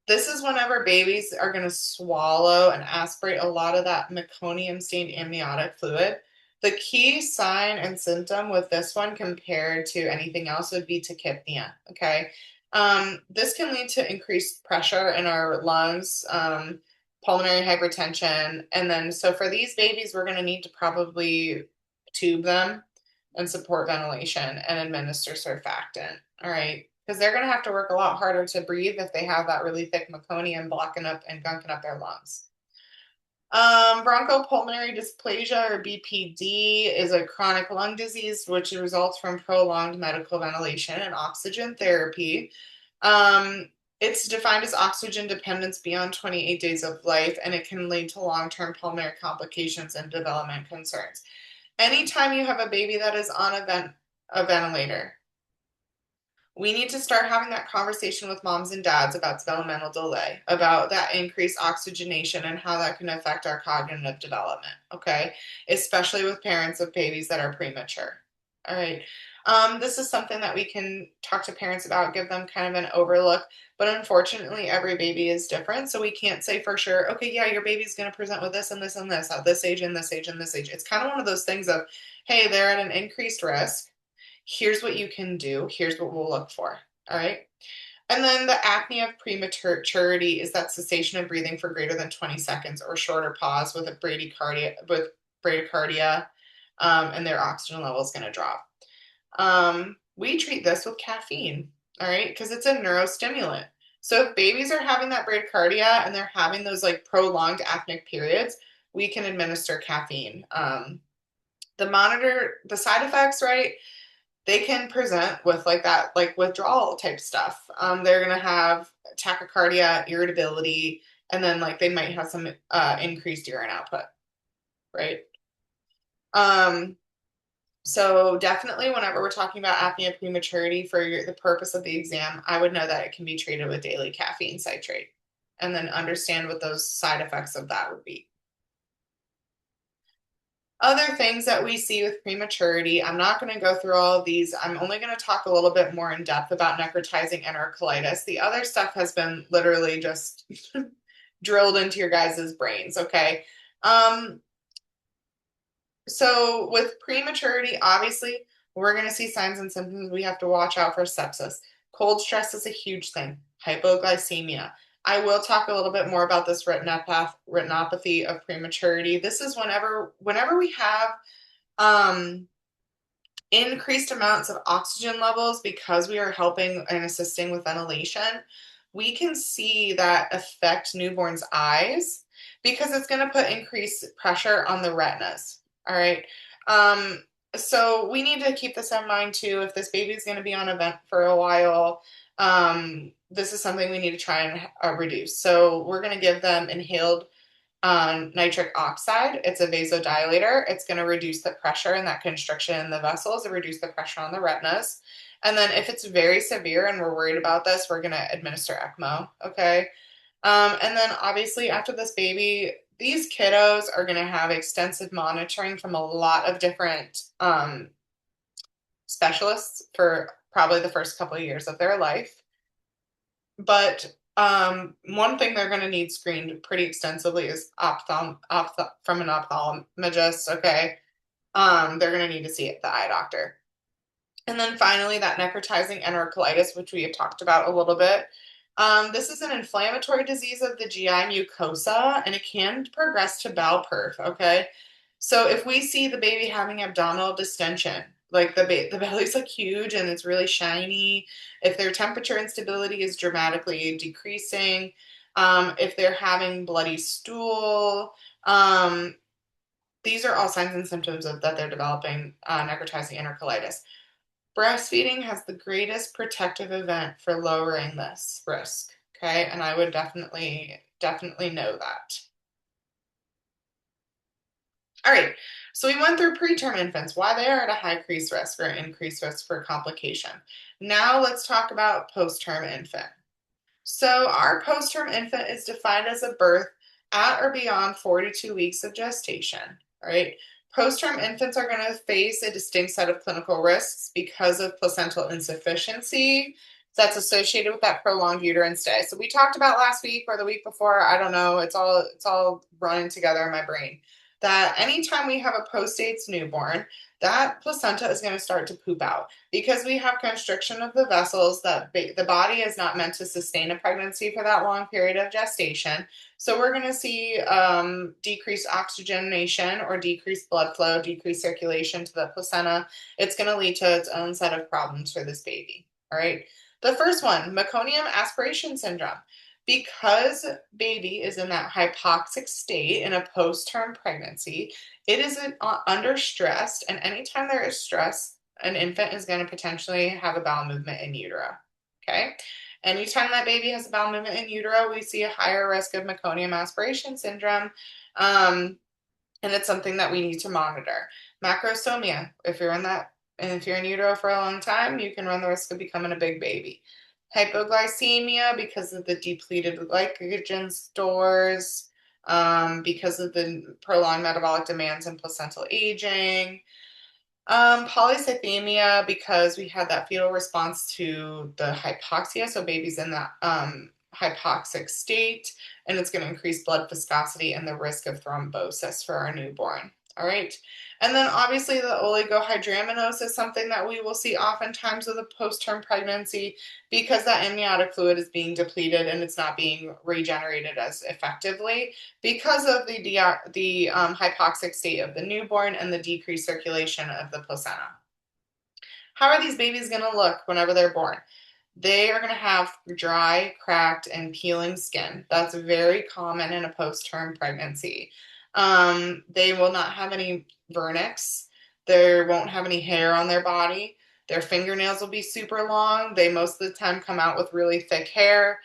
This is whenever babies are going to swallow and aspirate a lot of that meconium stained amniotic fluid. The key sign and symptom with this one compared to anything else would be tachypnea. Okay. This can lead to increased pressure in our lungs, pulmonary hypertension. And then, so for these babies, we're going to need to probably tube them and support ventilation and administer surfactant. All right. Because they're going to have to work a lot harder to breathe if they have that really thick meconium blocking up and gunking up their lungs. Bronchopulmonary dysplasia, or BPD, is a chronic lung disease which results from prolonged medical ventilation and oxygen therapy. It's defined as oxygen dependence beyond 28 days of life, and it can lead to long-term pulmonary complications and development concerns. Anytime you have a baby that is on a ventilator, we need to start having that conversation with moms and dads about developmental delay, about that increased oxygenation and how that can affect our cognitive development, okay? Especially with parents of babies that are premature, all right? This is something that we can talk to parents about, give them kind of an overlook, but unfortunately, every baby is different, so we can't say for sure, okay, yeah, your baby's going to present with this and this and this at this age and this age and this age. It's kind of one of those things of, hey, they're at an increased risk. Here's what you can do. Here's what we'll look for. All right. And then the apnea of prematurity is that cessation of breathing for greater than 20 seconds or shorter pause with a bradycardia, and their oxygen level is going to drop. We treat this with caffeine, all right, because it's a neurostimulant. So if babies are having that bradycardia and they're having those like prolonged apneic periods, we can administer caffeine. The side effects, right? They can present with like that, like withdrawal type stuff. They're going to have tachycardia, irritability, and then like they might have some increased urine output, right? So definitely whenever we're talking about apnea prematurity for the purpose of the exam, I would know that it can be treated with daily caffeine citrate and then understand what those side effects of that would be. Other things that we see with prematurity, I'm not going to go through all of these. I'm only going to talk a little bit more in depth about necrotizing enterocolitis. The other stuff has been literally just drilled into your guys' brains, okay? So with prematurity, obviously, we're going to see signs and symptoms. We have to watch out for sepsis. Cold stress is a huge thing. Hypoglycemia. I will talk a little bit more about this retinopathy of prematurity. This is whenever we have increased amounts of oxygen levels because we are helping and assisting with ventilation, we can see that affect newborns' eyes because it's going to put increased pressure on the retinas. All right. So we need to keep this in mind too. If this baby is going to be on a vent for a while, this is something we need to try and reduce. So we're going to give them inhaled nitric oxide. It's a vasodilator. It's going to reduce the pressure and that constriction in the vessels and reduce the pressure on the retinas. And then if it's very severe and we're worried about this, we're going to administer ECMO. Okay. And then obviously after this baby, these kiddos are going to have extensive monitoring from a lot of different specialists for probably the first couple of years of their life. But one thing they're going to need screened pretty extensively is from an ophthalmologist. Okay, they're going to need to see the eye doctor. And then finally, that necrotizing enterocolitis, which we have talked about a little bit. This is an inflammatory disease of the GI mucosa, and it can progress to bowel perf. Okay, so if we see the baby having abdominal distension, like the belly's like huge and it's really shiny, if their temperature instability is dramatically decreasing, if they're having bloody stool, these are all signs and symptoms of that they're developing necrotizing enterocolitis. Breastfeeding has the greatest protective event for lowering this risk. Okay, and I would definitely know that. All right, so we went through preterm infants, why they are at a high increased risk or increased risk for complication. Now let's talk about post-term infant. So our post-term infant is defined as a birth at or beyond 42 weeks of gestation, right? Post-term infants are going to face a distinct set of clinical risks because of placental insufficiency that's associated with that prolonged uterine stay. So we talked about last week or the week before, I don't know, it's all running together in my brain. That anytime we have a post-dates newborn, that placenta is going to start to poop out because we have constriction of the vessels that the body is not meant to sustain a pregnancy for that long period of gestation. So we're going to see decreased oxygenation or decreased blood flow, decreased circulation to the placenta. It's going to lead to its own set of problems for this baby. All right. The first one, meconium aspiration syndrome. Because baby is in that hypoxic state in a post-term pregnancy, it is under stress, and anytime there is stress, an infant is going to potentially have a bowel movement in utero. Okay. Anytime that baby has a bowel movement in utero, we see a higher risk of meconium aspiration syndrome. And it's something that we need to monitor. Macrosomia, if you're in utero for a long time, you can run the risk of becoming a big baby. Hypoglycemia because of the depleted glycogen stores, because of the prolonged metabolic demands and placental aging. Polycythemia because we had that fetal response to the hypoxia, so baby's in that hypoxic state, and it's going to increase blood viscosity and the risk of thrombosis for our newborn. All right. And then obviously the oligohydramnios is something that we will see oftentimes with a post-term pregnancy because that amniotic fluid is being depleted and it's not being regenerated as effectively because of the hypoxic state of the newborn and the decreased circulation of the placenta. How are these babies going to look whenever they're born? They are going to have dry, cracked, and peeling skin. That's very common in a post-term pregnancy. They will not have any vernix. They won't have any hair on their body. Their fingernails will be super long. They most of the time come out with really thick hair.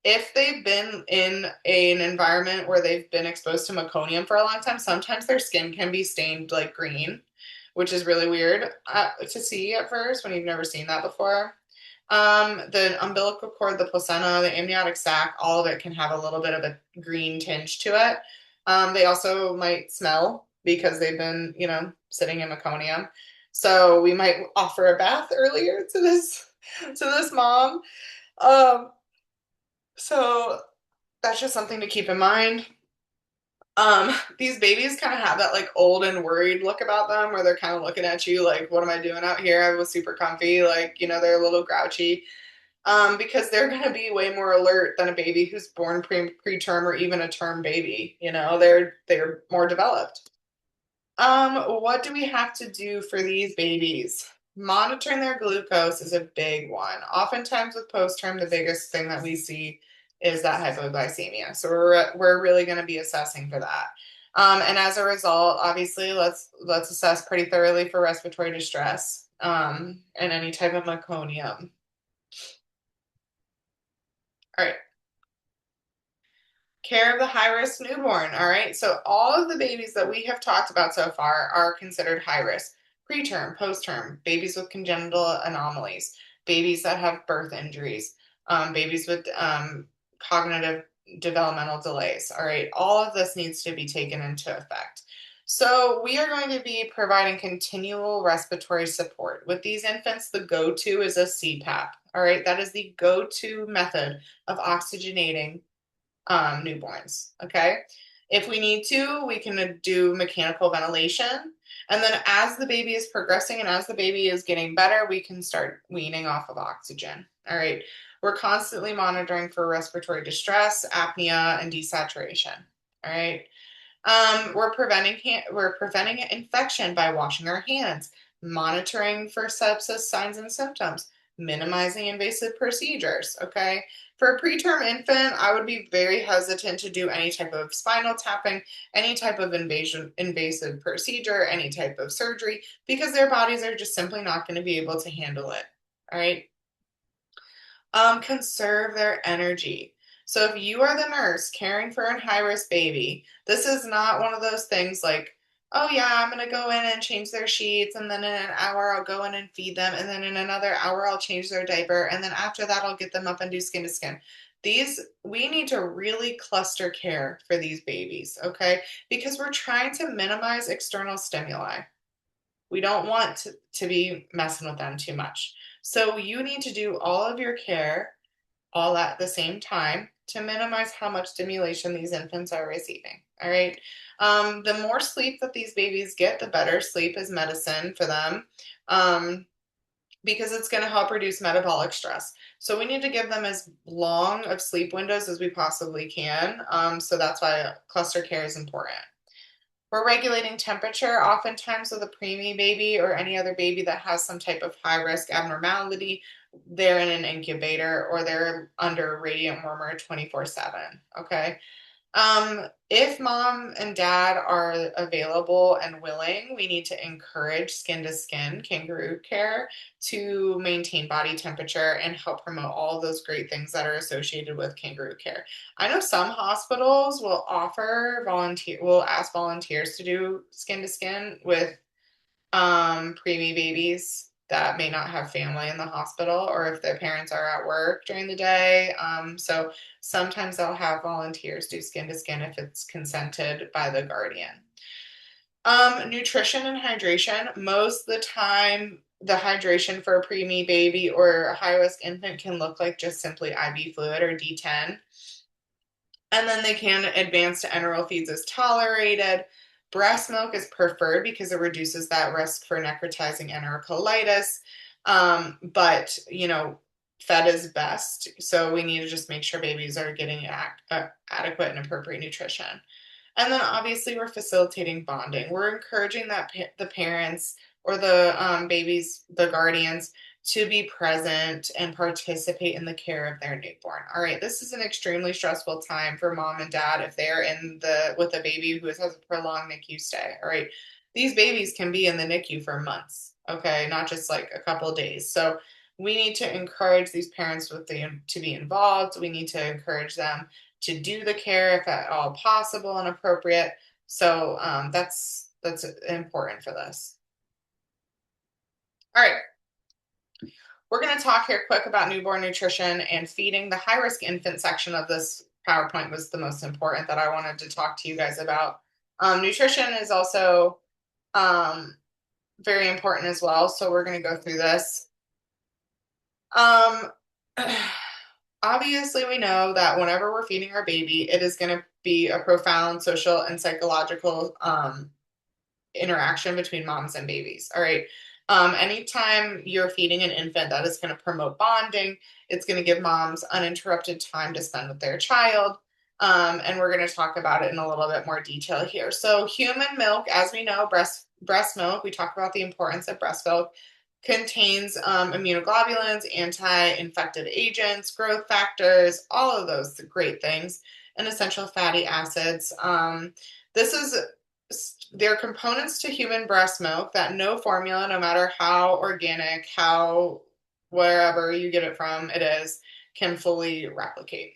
If they've been in an environment where they've been exposed to meconium for a long time, sometimes their skin can be stained like green, which is really weird to see at first when you've never seen that before. The umbilical cord, the placenta, the amniotic sac, all of it can have a little bit of a green tinge to it. They also might smell because they've been, sitting in meconium. So we might offer a bath earlier to this mom. So that's just something to keep in mind. These babies kind of have that like old and worried look about them where they're kind of looking at you like, what am I doing out here? I was super comfy. Like, they're a little grouchy. Because they're going to be way more alert than a baby who's born preterm or even a term baby. They're more developed. What do we have to do for these babies? Monitoring their glucose is a big one. Oftentimes with postterm, the biggest thing that we see is that hypoglycemia. So we're really going to be assessing for that. And as a result, obviously, let's assess pretty thoroughly for respiratory distress and any type of meconium. All right. Care of the high risk newborn. All right. So, all of the babies that we have talked about so far are considered high risk preterm, post-term, babies with congenital anomalies, babies that have birth injuries, babies with cognitive developmental delays. All right. All of this needs to be taken into effect. So we are going to be providing continual respiratory support. With these infants, the go-to is a CPAP. All right, that is the go-to method of oxygenating newborns. Okay. If we need to, we can do mechanical ventilation. And then as the baby is progressing and as the baby is getting better, we can start weaning off of oxygen. All right. We're constantly monitoring for respiratory distress, apnea, and desaturation. All right. We're preventing infection by washing our hands, monitoring for sepsis signs and symptoms, minimizing invasive procedures. Okay, for a preterm infant, I would be very hesitant to do any type of spinal tapping, any type of invasive procedure, any type of surgery, because their bodies are just simply not going to be able to handle it. All right. Conserve their energy. So if you are the nurse caring for a high risk baby, this is not one of those things like, oh yeah, I'm gonna go in and change their sheets, and then in an hour I'll go in and feed them, and then in another hour I'll change their diaper, and then after that I'll get them up and do skin to skin. We need to really cluster care for these babies, okay? Because we're trying to minimize external stimuli. We don't want to be messing with them too much. So you need to do all of your care all at the same time to minimize how much stimulation these infants are receiving. All right. The more sleep that these babies get, the better. Sleep is medicine for them, because it's going to help reduce metabolic stress. So we need to give them as long of sleep windows as we possibly can. So that's why cluster care is important. We're regulating temperature, oftentimes with a preemie baby or any other baby that has some type of high risk abnormality. They're in an incubator or they're under radiant warmer 24/7. Okay. If mom and dad are available and willing, we need to encourage skin to skin kangaroo care to maintain body temperature and help promote all those great things that are associated with kangaroo care. I know some hospitals will ask volunteers to do skin to skin with preemie babies that may not have family in the hospital or if their parents are at work during the day. So sometimes they'll have volunteers do skin to skin if it's consented by the guardian. Nutrition and hydration. Most of the time, the hydration for a preemie baby or a high risk infant can look like just simply IV fluid or D10. And then they can advance to enteral feeds as tolerated. Breast milk is preferred because it reduces that risk for necrotizing enterocolitis. But, fed is best. So we need to just make sure babies are getting adequate and appropriate nutrition. And then obviously we're facilitating bonding. We're encouraging that the parents or the babies, the guardians, to be present and participate in the care of their newborn. All right, this is an extremely stressful time for mom and dad if they're with a baby who has a prolonged NICU stay. All right, these babies can be in the NICU for months. Okay, not just like a couple of days. So we need to encourage these parents to be involved. We need to encourage them to do the care if at all possible and appropriate. So that's important for this. All right, we're going to talk here quick about newborn nutrition and feeding. The high risk infant section of this PowerPoint was the most important that I wanted to talk to you guys about. Nutrition is also very important as well. So we're going to go through this. Um, Obviously, we know that whenever we're feeding our baby, it is going to be a profound social and psychological interaction between moms and babies. All right. Anytime you're feeding an infant, that is going to promote bonding. It's going to give moms uninterrupted time to spend with their child. And we're going to talk about it in a little bit more detail here. So, human milk, as we know, breast milk, we talk about the importance of breast milk, contains immunoglobulins, anti-infective agents, growth factors, all of those great things, and essential fatty acids. This is They're components to human breast milk that no formula, no matter how organic, how wherever you get it from, it is, can fully replicate.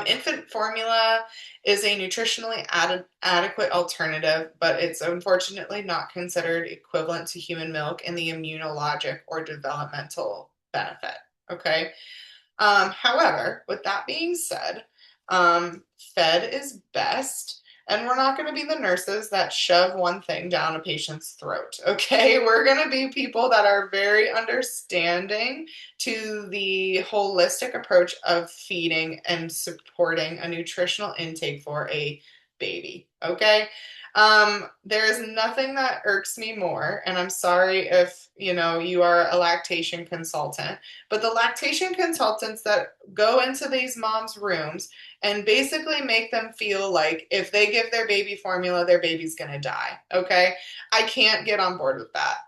Infant formula is a nutritionally adequate alternative, but it's unfortunately not considered equivalent to human milk in the immunologic or developmental benefit. Okay. However, with that being said, fed is best. And we're not going to be the nurses that shove one thing down a patient's throat, okay? We're going to be people that are very understanding to the holistic approach of feeding and supporting a nutritional intake for a baby, okay? There is nothing that irks me more, and I'm sorry if you are a lactation consultant, but the lactation consultants that go into these moms' rooms and basically make them feel like if they give their baby formula, their baby's gonna die. Okay, I can't get on board with that.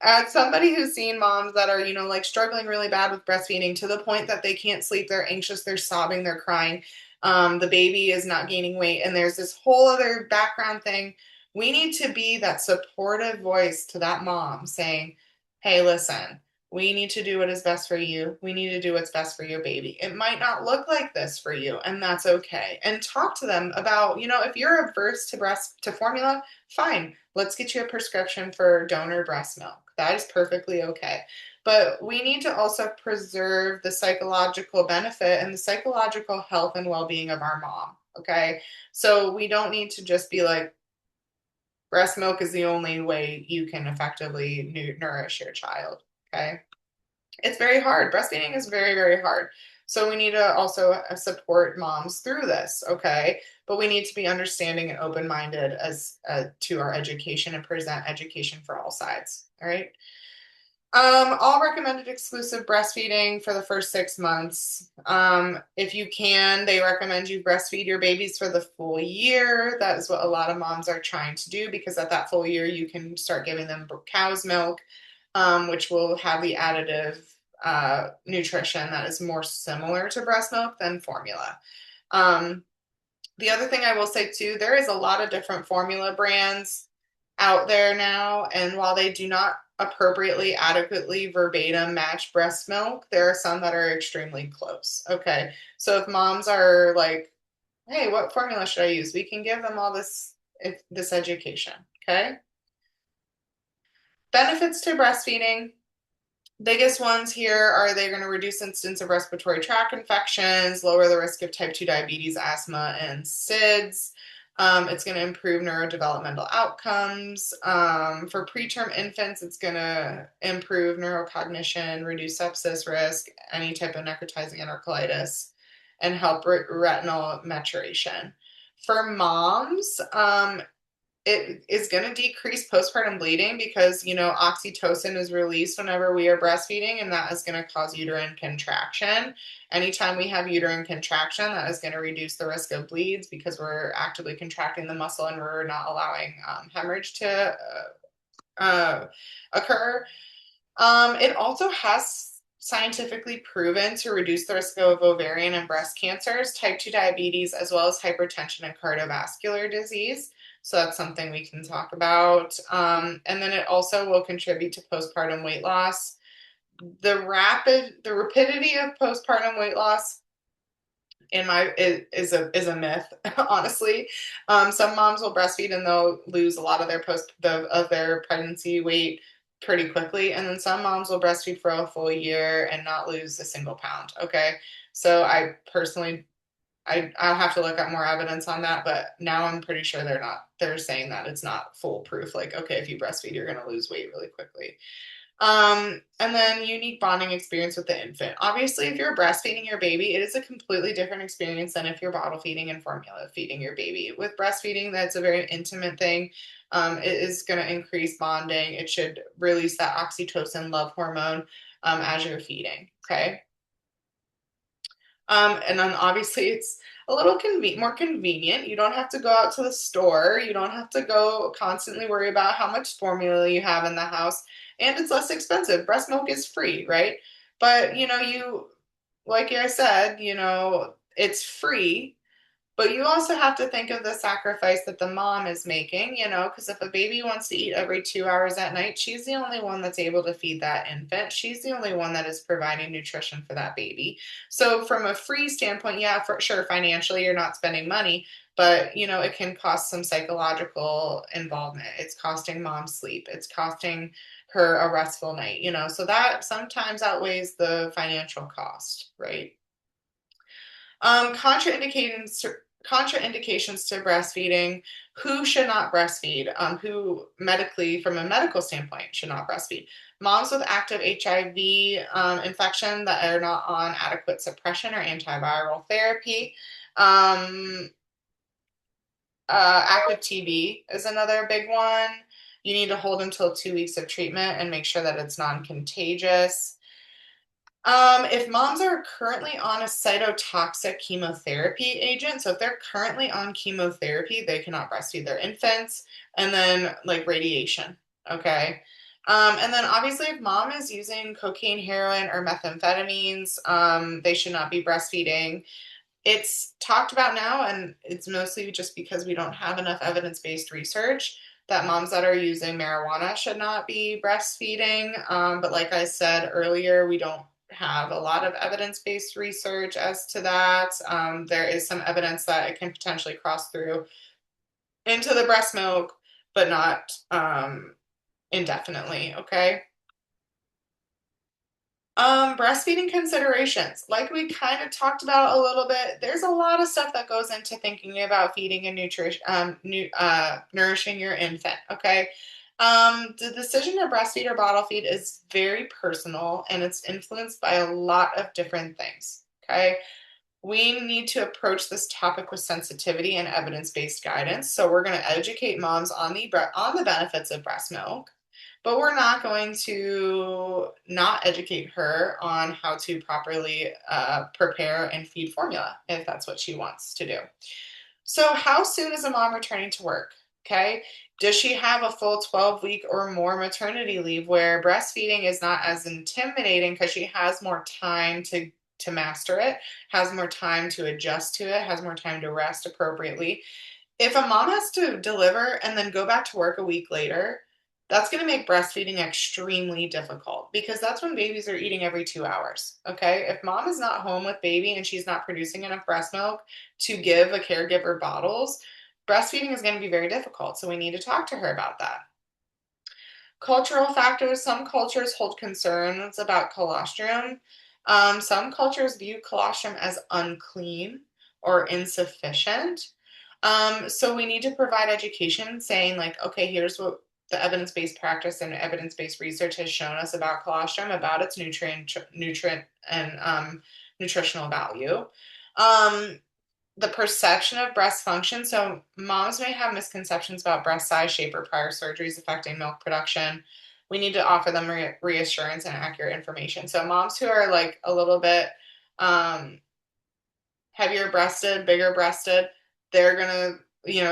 As somebody who's seen moms that are, like struggling really bad with breastfeeding to the point that they can't sleep, they're anxious, they're sobbing, they're crying, the baby is not gaining weight, and there's this whole other background thing. We need to be that supportive voice to that mom saying, hey, listen, we need to do what is best for you. We need to do what's best for your baby. It might not look like this for you, and that's okay. And talk to them about, if you're averse to formula, fine. Let's get you a prescription for donor breast milk. That is perfectly okay. But we need to also preserve the psychological benefit and the psychological health and well being of our mom. Okay. So we don't need to just be like, breast milk is the only way you can effectively nourish your child. Okay. It's very hard. Breastfeeding is very, very hard. So we need to also support moms through this, okay? But we need to be understanding and open-minded as to our education and present education for all sides. All right. All recommended exclusive breastfeeding for the first 6 months. If you can, they recommend you breastfeed your babies for the full year. That is what a lot of moms are trying to do because at that full year, you can start giving them cow's milk, which will have the additive nutrition that is more similar to breast milk than formula. The other thing I will say too, there is a lot of different formula brands out there now, and while they do not appropriately, adequately, verbatim match breast milk, there are some that are extremely close. Okay, so if moms are like, "Hey, what formula should I use?" We can give them all this education. Okay, benefits to breastfeeding. Biggest ones here are they're going to reduce incidence of respiratory tract infections, lower the risk of type 2 diabetes, asthma, and SIDS. It's going to improve neurodevelopmental outcomes. For preterm infants, it's going to improve neurocognition, reduce sepsis risk, any type of necrotizing enterocolitis, and help retinal maturation. For moms, it is going to decrease postpartum bleeding because oxytocin is released whenever we are breastfeeding, and that is going to cause uterine contraction. Anytime we have uterine contraction, that is going to reduce the risk of bleeds because we're actively contracting the muscle and we're not allowing hemorrhage to occur. It also has scientifically proven to reduce the risk of ovarian and breast cancers, type 2 diabetes, as well as hypertension and cardiovascular disease. So that's something we can talk about. And then it also will contribute to postpartum weight loss. The rapidity of postpartum weight loss is a myth, honestly. Some moms will breastfeed and they'll lose a lot of their pregnancy weight pretty quickly, and then some moms will breastfeed for a full year and not lose a single pound. Okay, so I personally, I'll have to look up more evidence on that, but now I'm pretty sure they're saying that it's not foolproof. Like, okay, if you breastfeed, you're going to lose weight really quickly. And then unique bonding experience with the infant. Obviously, if you're breastfeeding your baby, it is a completely different experience than if you're bottle feeding and formula feeding your baby. With breastfeeding, that's a very intimate thing. It is going to increase bonding. It should release that oxytocin love hormone as you're feeding. Okay. And then obviously it's a little more convenient. You don't have to go out to the store. You don't have to go constantly worry about how much formula you have in the house. And it's less expensive. Breast milk is free, right? But like I said, it's free, but you also have to think of the sacrifice that the mom is making, because if a baby wants to eat every 2 hours at night, she's the only one that's able to feed that infant. She's the only one that is providing nutrition for that baby. So, from a free standpoint, yeah, for sure, financially, you're not spending money, but it can cost some psychological involvement. It's costing mom sleep, it's costing her a restful night, so that sometimes outweighs the financial cost, right? Contraindications contraindications to breastfeeding, who should not breastfeed, who medically, from a medical standpoint, should not breastfeed. Moms with active HIV infection that are not on adequate suppression or antiviral therapy. Um, Active TB is another big one. You need to hold until 2 weeks of treatment and make sure that it's non-contagious. If moms are currently on a cytotoxic chemotherapy agent, so if they're currently on chemotherapy, they cannot breastfeed their infants, and then like radiation. Okay. And then obviously, if mom is using cocaine, heroin, or methamphetamines, they should not be breastfeeding. It's talked about now, and it's mostly just because we don't have enough evidence-based research that moms that are using marijuana should not be breastfeeding. But like I said earlier, we don't have a lot of evidence-based research as to that. There is some evidence that it can potentially cross through into the breast milk, but not indefinitely, okay? Breastfeeding considerations. Like we kind of talked about a little bit, there's a lot of stuff that goes into thinking about feeding and nourishing your infant. Okay. The decision to breastfeed or bottle feed is very personal and it's influenced by a lot of different things. Okay. We need to approach this topic with sensitivity and evidence-based guidance. So we're going to educate moms on the benefits of breast milk, but we're not going to not educate her on how to properly prepare and feed formula if that's what she wants to do. So, how soon is a mom returning to work? Okay. Does she have a full 12-week or more maternity leave where breastfeeding is not as intimidating because she has more time to master it, has more time to adjust to it, has more time to rest appropriately? If a mom has to deliver and then go back to work a week later, that's going to make breastfeeding extremely difficult because that's when babies are eating every 2 hours. Okay. If mom is not home with baby and she's not producing enough breast milk to give a caregiver bottles, breastfeeding is going to be very difficult. So we need to talk to her about that. Cultural factors. Some cultures hold concerns about colostrum. Some cultures view colostrum as unclean or insufficient. So we need to provide education saying, like, okay, here's what the evidence-based practice and evidence-based research has shown us about colostrum, about its nutrient and nutritional value. Um, the perception of breast function. So moms may have misconceptions about breast size, shape, or prior surgeries affecting milk production. We need to offer them reassurance and accurate information. So moms who are like a little bit um, heavier breasted, bigger breasted, they're gonna,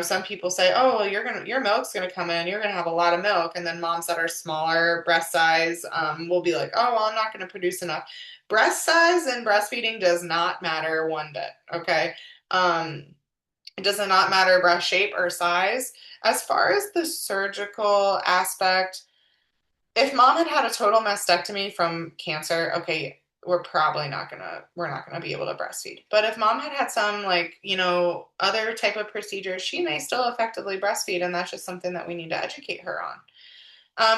some people say, oh, well, your milk's gonna come in, you're gonna have a lot of milk, and then moms that are smaller breast size will be like, oh, well, I'm not gonna produce enough. Breast size and breastfeeding does not matter one bit. Okay. Um, it does not matter breast shape or size. As far as the surgical aspect, if mom had had a total mastectomy from cancer, okay, we're not gonna be able to breastfeed. But if mom had had some like, other type of procedure, she may still effectively breastfeed, and that's just something that we need to educate her on.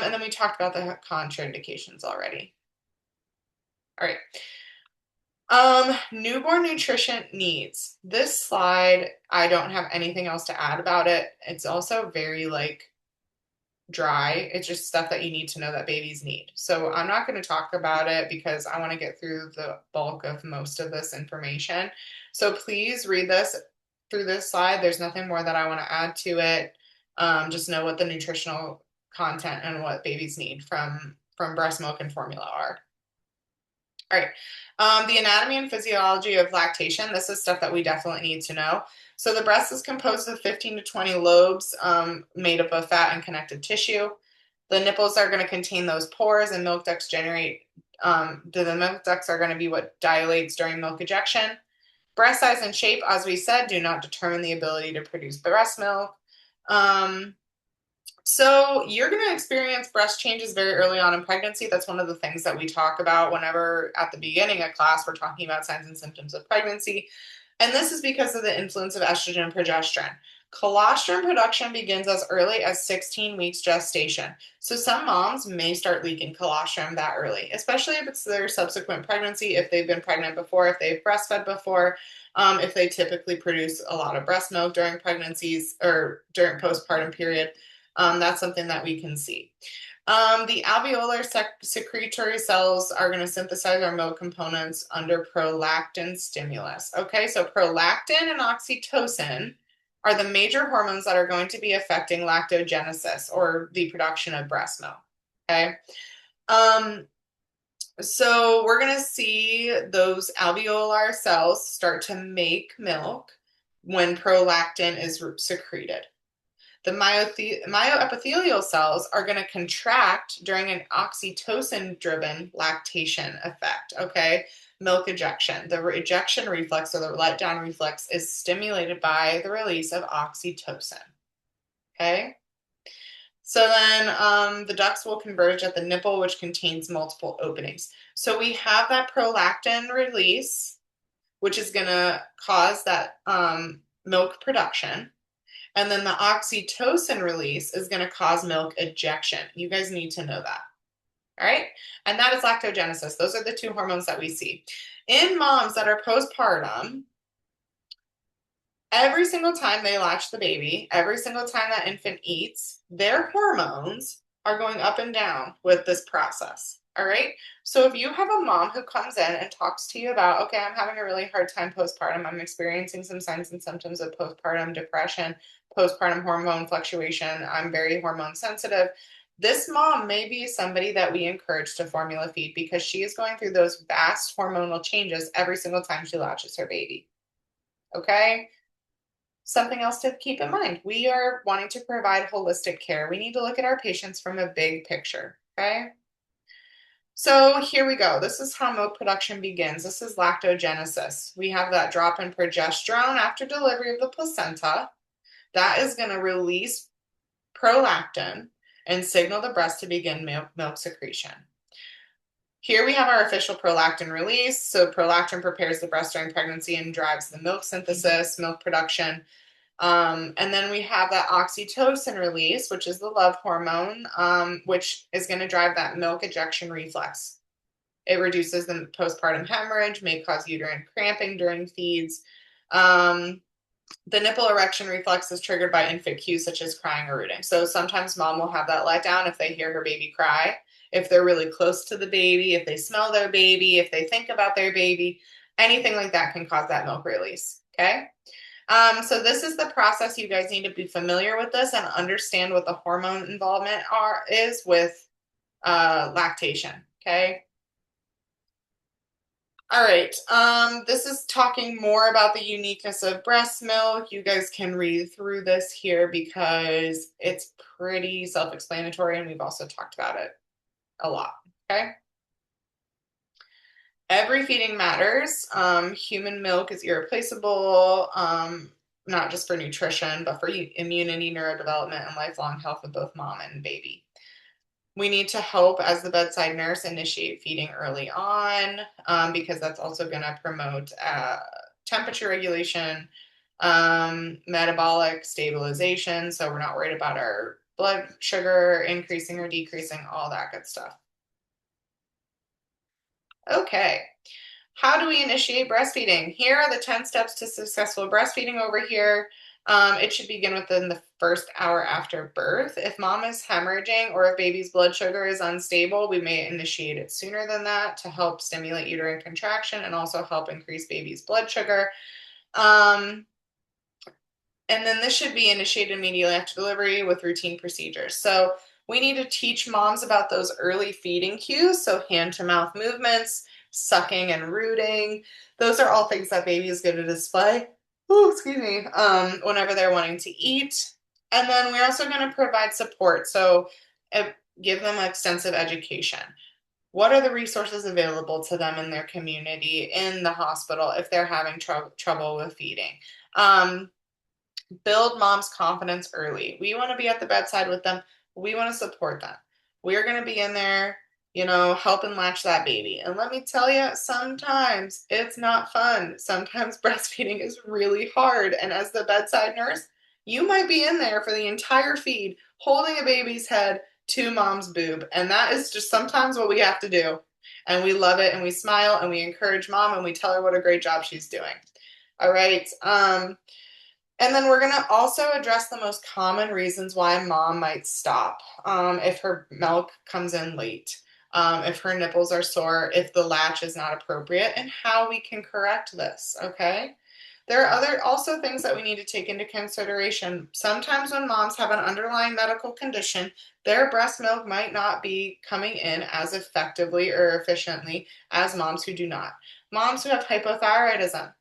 And then we talked about the contraindications already. All right. Newborn nutrition needs. This slide, I don't have anything else to add about it. It's also very like dry. It's just stuff that you need to know that babies need. So I'm not going to talk about it because I want to get through the bulk of most of this information. So please read this through this slide. There's nothing more that I want to add to it. Just know what the nutritional content and what babies need from breast milk and formula are. All right. The anatomy and physiology of lactation. This is stuff that we definitely need to know. So the breast is composed of 15 to 20 lobes made up of fat and connective tissue. The nipples are going to contain those pores, and milk ducts generate. The milk ducts are going to be what dilates during milk ejection. Breast size and shape, as we said, do not determine the ability to produce breast milk. So you're going to experience breast changes very early on in pregnancy. That's one of the things that we talk about whenever at the beginning of class we're talking about signs and symptoms of pregnancy. And this is because of the influence of estrogen and progesterone. Colostrum production begins as early as 16 weeks gestation. So some moms may start leaking colostrum that early, especially if it's their subsequent pregnancy, if they've been pregnant before, if they've breastfed before, if they typically produce a lot of breast milk during pregnancies or during postpartum period. That's something that we can see. The alveolar secretory cells are going to synthesize our milk components under prolactin stimulus. Okay, so prolactin and oxytocin are the major hormones that are going to be affecting lactogenesis or the production of breast milk. Okay. So we're going to see those alveolar cells start to make milk when prolactin is secreted. The myoepithelial cells are going to contract during an oxytocin-driven lactation effect, okay? Milk ejection. The ejection reflex or the letdown reflex is stimulated by the release of oxytocin, okay? So then the ducts will converge at the nipple, which contains multiple openings. So we have that prolactin release, which is going to cause that milk production. And then the oxytocin release is going to cause milk ejection. You guys need to know that. All right. And that is lactogenesis. Those are the two hormones that we see. In moms that are postpartum, every single time they latch the baby, every single time that infant eats, their hormones are going up and down with this process. All right. So if you have a mom who comes in and talks to you about, okay, I'm having a really hard time postpartum, I'm experiencing some signs and symptoms of postpartum depression, postpartum hormone fluctuation, I'm very hormone sensitive. This mom may be somebody that we encourage to formula feed because she is going through those vast hormonal changes every single time she latches her baby. Okay. Something else to keep in mind. We are wanting to provide holistic care. We need to look at our patients from a big picture, okay? So here we go. This is how milk production begins. This is lactogenesis. We have that drop in progesterone after delivery of the placenta. That is going to release prolactin and signal the breast to begin milk secretion. Here we have our official prolactin release. So prolactin prepares the breast during pregnancy and drives the milk synthesis, milk production. And then we have that oxytocin release, which is the love hormone, which is going to drive that milk ejection reflex. It reduces the postpartum hemorrhage, may cause uterine cramping during feeds. The nipple erection reflex is triggered by infant cues such as crying or rooting. So sometimes mom will have that letdown if they hear her baby cry, if they're really close to the baby, if they smell their baby, if they think about their baby, anything like that can cause that milk release, okay? So this is the process. You guys need to be familiar with this and understand what the hormone involvement is with lactation, okay? All right, this is talking more about the uniqueness of breast milk. You guys can read through this here because it's pretty self-explanatory and we've also talked about it a lot, okay? Every feeding matters. Human milk is irreplaceable, not just for nutrition, but for immunity, neurodevelopment, and lifelong health of both mom and baby. We need to help as the bedside nurse initiate feeding early on because that's also going to promote temperature regulation, metabolic stabilization. So we're not worried about our blood sugar increasing or decreasing, all that good stuff. Okay. How do we initiate breastfeeding? Here are the 10 steps to successful breastfeeding over here. It should begin within the first hour after birth. If mom is hemorrhaging or if baby's blood sugar is unstable, we may initiate it sooner than that to help stimulate uterine contraction and also help increase baby's blood sugar. And then this should be initiated immediately after delivery with routine procedures. So we need to teach moms about those early feeding cues. So hand to mouth movements, sucking and rooting. Those are all things that baby is going to display. Oh, excuse me. Whenever they're wanting to eat. And then we're also going to provide support. So give them extensive education. What are the resources available to them in their community, in the hospital, if they're having trouble with feeding? Build mom's confidence early. We want to be at the bedside with them. We want to support them. We're going to be in there, helping latch that baby. And let me tell you, sometimes it's not fun. Sometimes breastfeeding is really hard. And as the bedside nurse, You might be in there for the entire feed holding a baby's head to mom's boob. And that is just sometimes what we have to do. And we love it and we smile and we encourage mom and we tell her what a great job she's doing. All right. And then we're going to also address the most common reasons why mom might stop if her milk comes in late, if her nipples are sore, if the latch is not appropriate, and how we can correct this. Okay. There are other also things that we need to take into consideration. Sometimes when moms have an underlying medical condition, their breast milk might not be coming in as effectively or efficiently as moms who do not. Moms who have hypothyroidism,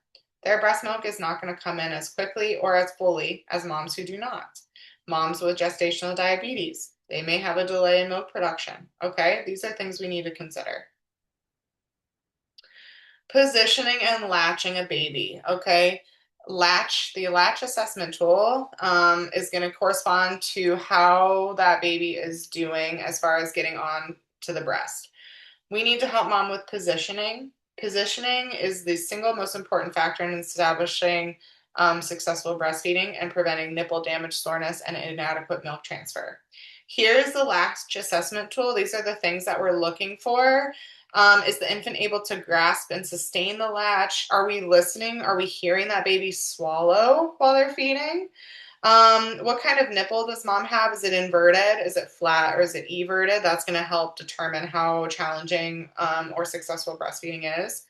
their breast milk is not going to come in as quickly or as fully as moms who do not. Moms with gestational diabetes, they may have a delay in milk production. Okay, these are things we need to consider. Positioning and latching a baby. Okay, the latch assessment tool is going to correspond to how that baby is doing as far as getting on to the breast. We need to help mom with positioning. Positioning is the single most important factor in establishing successful breastfeeding and preventing nipple damage, soreness, and inadequate milk transfer. Here's the latch assessment tool. These are the things that we're looking for. Is the infant able to grasp and sustain the latch? Are we listening? Are we hearing that baby swallow while they're feeding? What kind of nipple does mom have? Is it inverted? Is it flat or is it everted? That's going to help determine how challenging or successful breastfeeding is.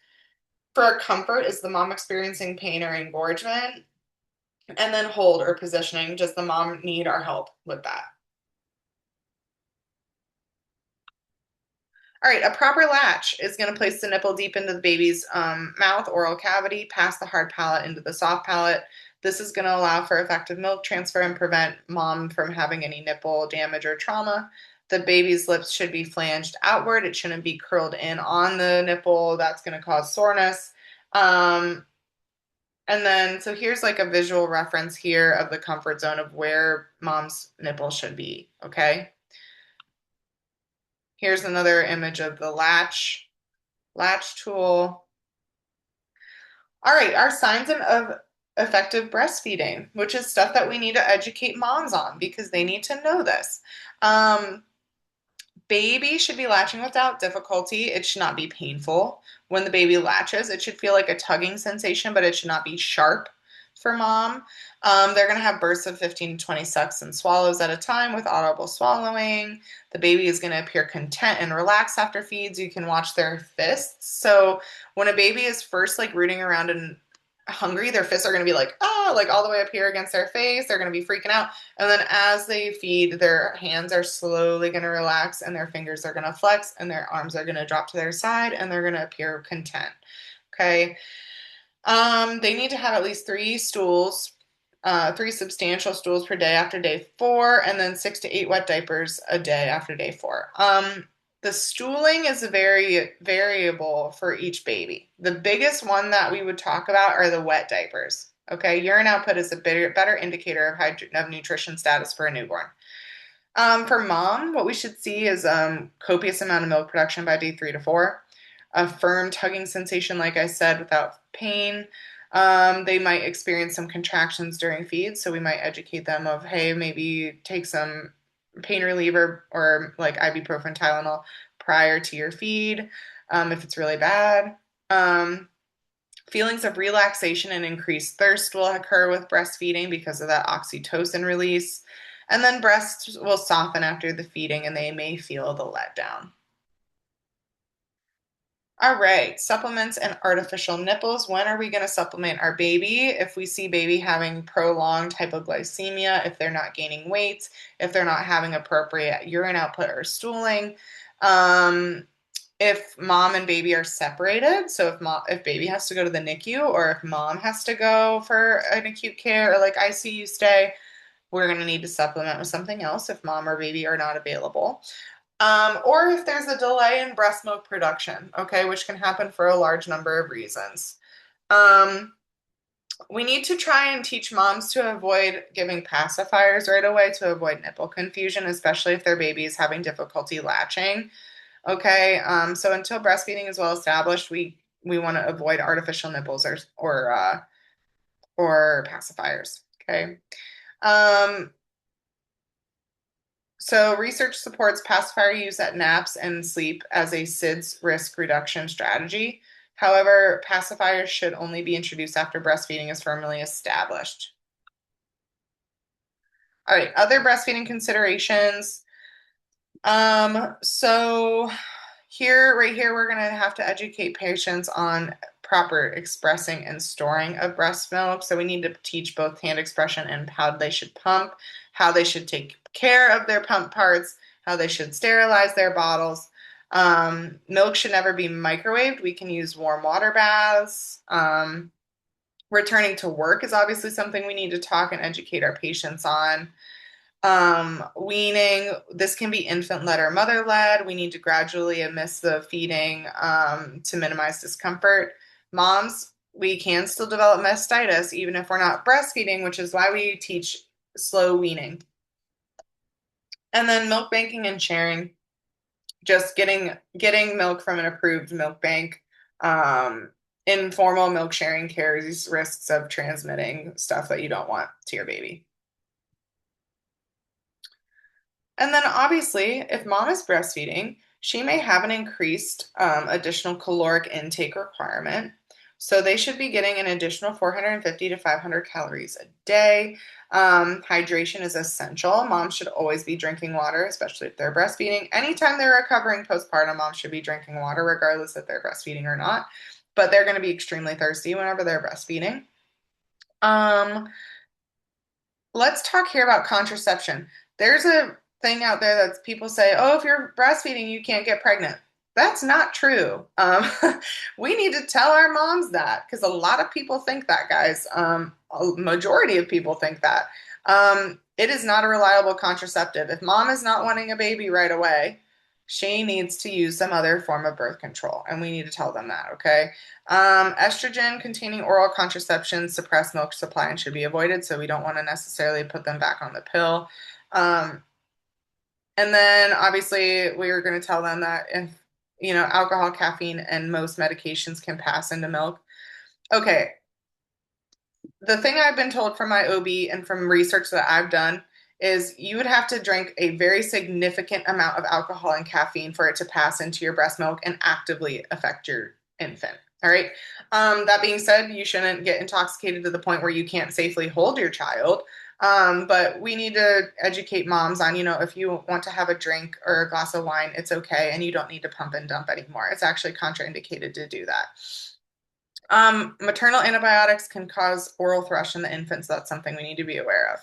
For comfort, is the mom experiencing pain or engorgement? And then hold or positioning. Does the mom need our help with that? All right, a proper latch is going to place the nipple deep into the baby's mouth, oral cavity, past the hard palate into the soft palate. This is going to allow for effective milk transfer and prevent mom from having any nipple damage or trauma. The baby's lips should be flanged outward. It shouldn't be curled in on the nipple. That's going to cause soreness. Um, and then, so here's like a visual reference here of the comfort zone of where mom's nipple should be, okay? Here's another image of the latch tool. All right, our signs of effective breastfeeding, which is stuff that we need to educate moms on because they need to know this. Um, Baby should be latching without difficulty. It should not be painful. When the baby latches, it should feel like a tugging sensation, but it should not be sharp for mom. They're going to have bursts of 15 to 20 sucks and swallows at a time with audible swallowing. The baby is going to appear content and relaxed after feeds. You can watch their fists. So when a baby is first like rooting around and hungry, their fists are going to be like, ah, like all the way up here against their face. They're going to be freaking out. And then as they feed, their hands are slowly going to relax and their fingers are going to flex and their arms are going to drop to their side and they're going to appear content. Okay. They need to have at least three substantial stools per day after day 4, and then 6 to 8 wet diapers a day after day 4. The stooling is very variable for each baby. The biggest one that we would talk about are the wet diapers. Okay, urine output is a better indicator of nutrition status for a newborn. For mom, what we should see is copious amount of milk production by day 3 to 4, a firm tugging sensation, like I said, without pain. They might experience some contractions during feeds, so we might educate them of, hey, maybe take some pain reliever or like ibuprofen, Tylenol prior to your feed if it's really bad. Feelings of relaxation and increased thirst will occur with breastfeeding because of that oxytocin release. And then breasts will soften after the feeding and they may feel the letdown. All right, supplements and artificial nipples. When are we going to supplement our baby? If we see baby having prolonged hypoglycemia, if they're not gaining weight, if they're not having appropriate urine output or stooling, if mom and baby are separated, so if baby has to go to the NICU or if mom has to go for an acute care or like ICU stay, we're going to need to supplement with something else if mom or baby are not available. Or if there's a delay in breast milk production, okay, which can happen for a large number of reasons. We need to try and teach moms to avoid giving pacifiers right away to avoid nipple confusion, especially if their baby is having difficulty latching. Okay, so until breastfeeding is well established, we want to avoid artificial nipples or pacifiers. Okay. Um, so research supports pacifier use at naps and sleep as a SIDS risk reduction strategy. However, pacifiers should only be introduced after breastfeeding is firmly established. All right, other breastfeeding considerations. So here, right here, we're gonna have to educate patients on proper expressing and storing of breast milk. So we need to teach both hand expression and how they should pump, how they should take care of their pump parts, how they should sterilize their bottles. Milk should never be microwaved. We can use warm water baths. Returning to work is obviously something we need to talk and educate our patients on. Weaning, this can be infant led or mother led. We need to gradually miss the feeding to minimize discomfort. Moms, we can still develop mastitis even if we're not breastfeeding, which is why we teach slow weaning. And then milk banking and sharing, just getting milk from an approved milk bank. Informal milk sharing carries risks of transmitting stuff that you don't want to your baby. And then obviously, if mom is breastfeeding, she may have an increased additional caloric intake requirement. So they should be getting an additional 450 to 500 calories a day. Hydration is essential. Moms should always be drinking water, especially if they're breastfeeding. Anytime they're recovering postpartum, moms should be drinking water, regardless if they're breastfeeding or not. But they're going to be extremely thirsty whenever they're breastfeeding. Um, let's talk here about contraception. There's a thing out there that people say, oh, if you're breastfeeding, you can't get pregnant. That's not true. We need to tell our moms that because a lot of people think that, guys. A majority of people think that. It is not a reliable contraceptive. If mom is not wanting a baby right away, she needs to use some other form of birth control, and we need to tell them that, okay? Estrogen containing oral contraception suppress milk supply and should be avoided, so we don't want to necessarily put them back on the pill. Um, and then obviously we are going to tell them that if, alcohol, caffeine, and most medications can pass into milk. Okay, the thing I've been told from my OB and from research that I've done is you would have to drink a very significant amount of alcohol and caffeine for it to pass into your breast milk and actively affect your infant. All right. That being said, you shouldn't get intoxicated to the point where you can't safely hold your child. But we need to educate moms on, if you want to have a drink or a glass of wine, it's okay. And you don't need to pump and dump anymore. It's actually contraindicated to do that. Maternal antibiotics can cause oral thrush in the infant, so that's something we need to be aware of.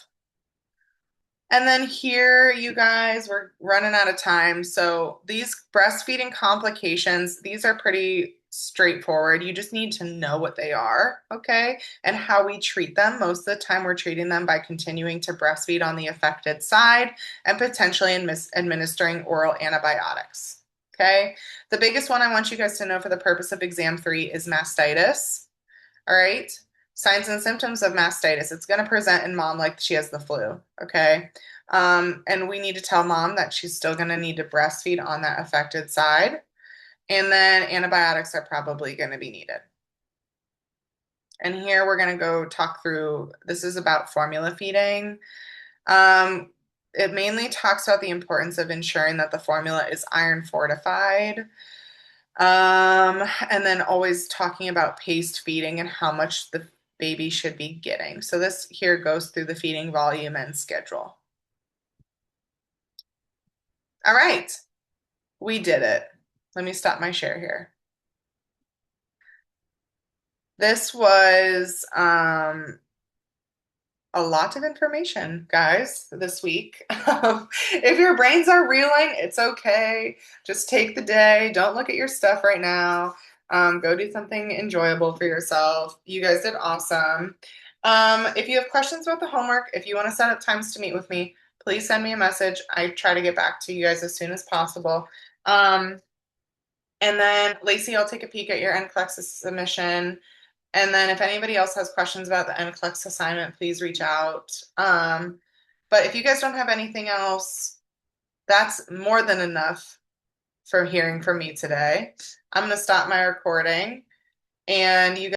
And then here, you guys, we're running out of time. So these breastfeeding complications, these are pretty straightforward. You just need to know what they are, okay? And how we treat them. Most of the time, we're treating them by continuing to breastfeed on the affected side and potentially administering oral antibiotics, okay? The biggest one I want you guys to know for the purpose of exam 3 is mastitis, all right? Signs and symptoms of mastitis. It's going to present in mom like she has the flu, okay? And we need to tell mom that she's still going to need to breastfeed on that affected side. And then antibiotics are probably going to be needed. And here we're going to go talk through, this is about formula feeding. It mainly talks about the importance of ensuring that the formula is iron fortified. And then always talking about paced feeding and how much the baby should be getting. So this here goes through the feeding volume and schedule. All right, we did it. Let me stop my share here. This was a lot of information, guys, this week. If your brains are reeling, it's okay. Just take the day. Don't look at your stuff right now. Go do something enjoyable for yourself. You guys did awesome. If you have questions about the homework, if you want to set up times to meet with me, please send me a message. I try to get back to you guys as soon as possible. And then, Lacey, I'll take a peek at your NCLEX submission. And then if anybody else has questions about the NCLEX assignment, please reach out. But if you guys don't have anything else, that's more than enough for hearing from me today. I'm going to stop my recording and you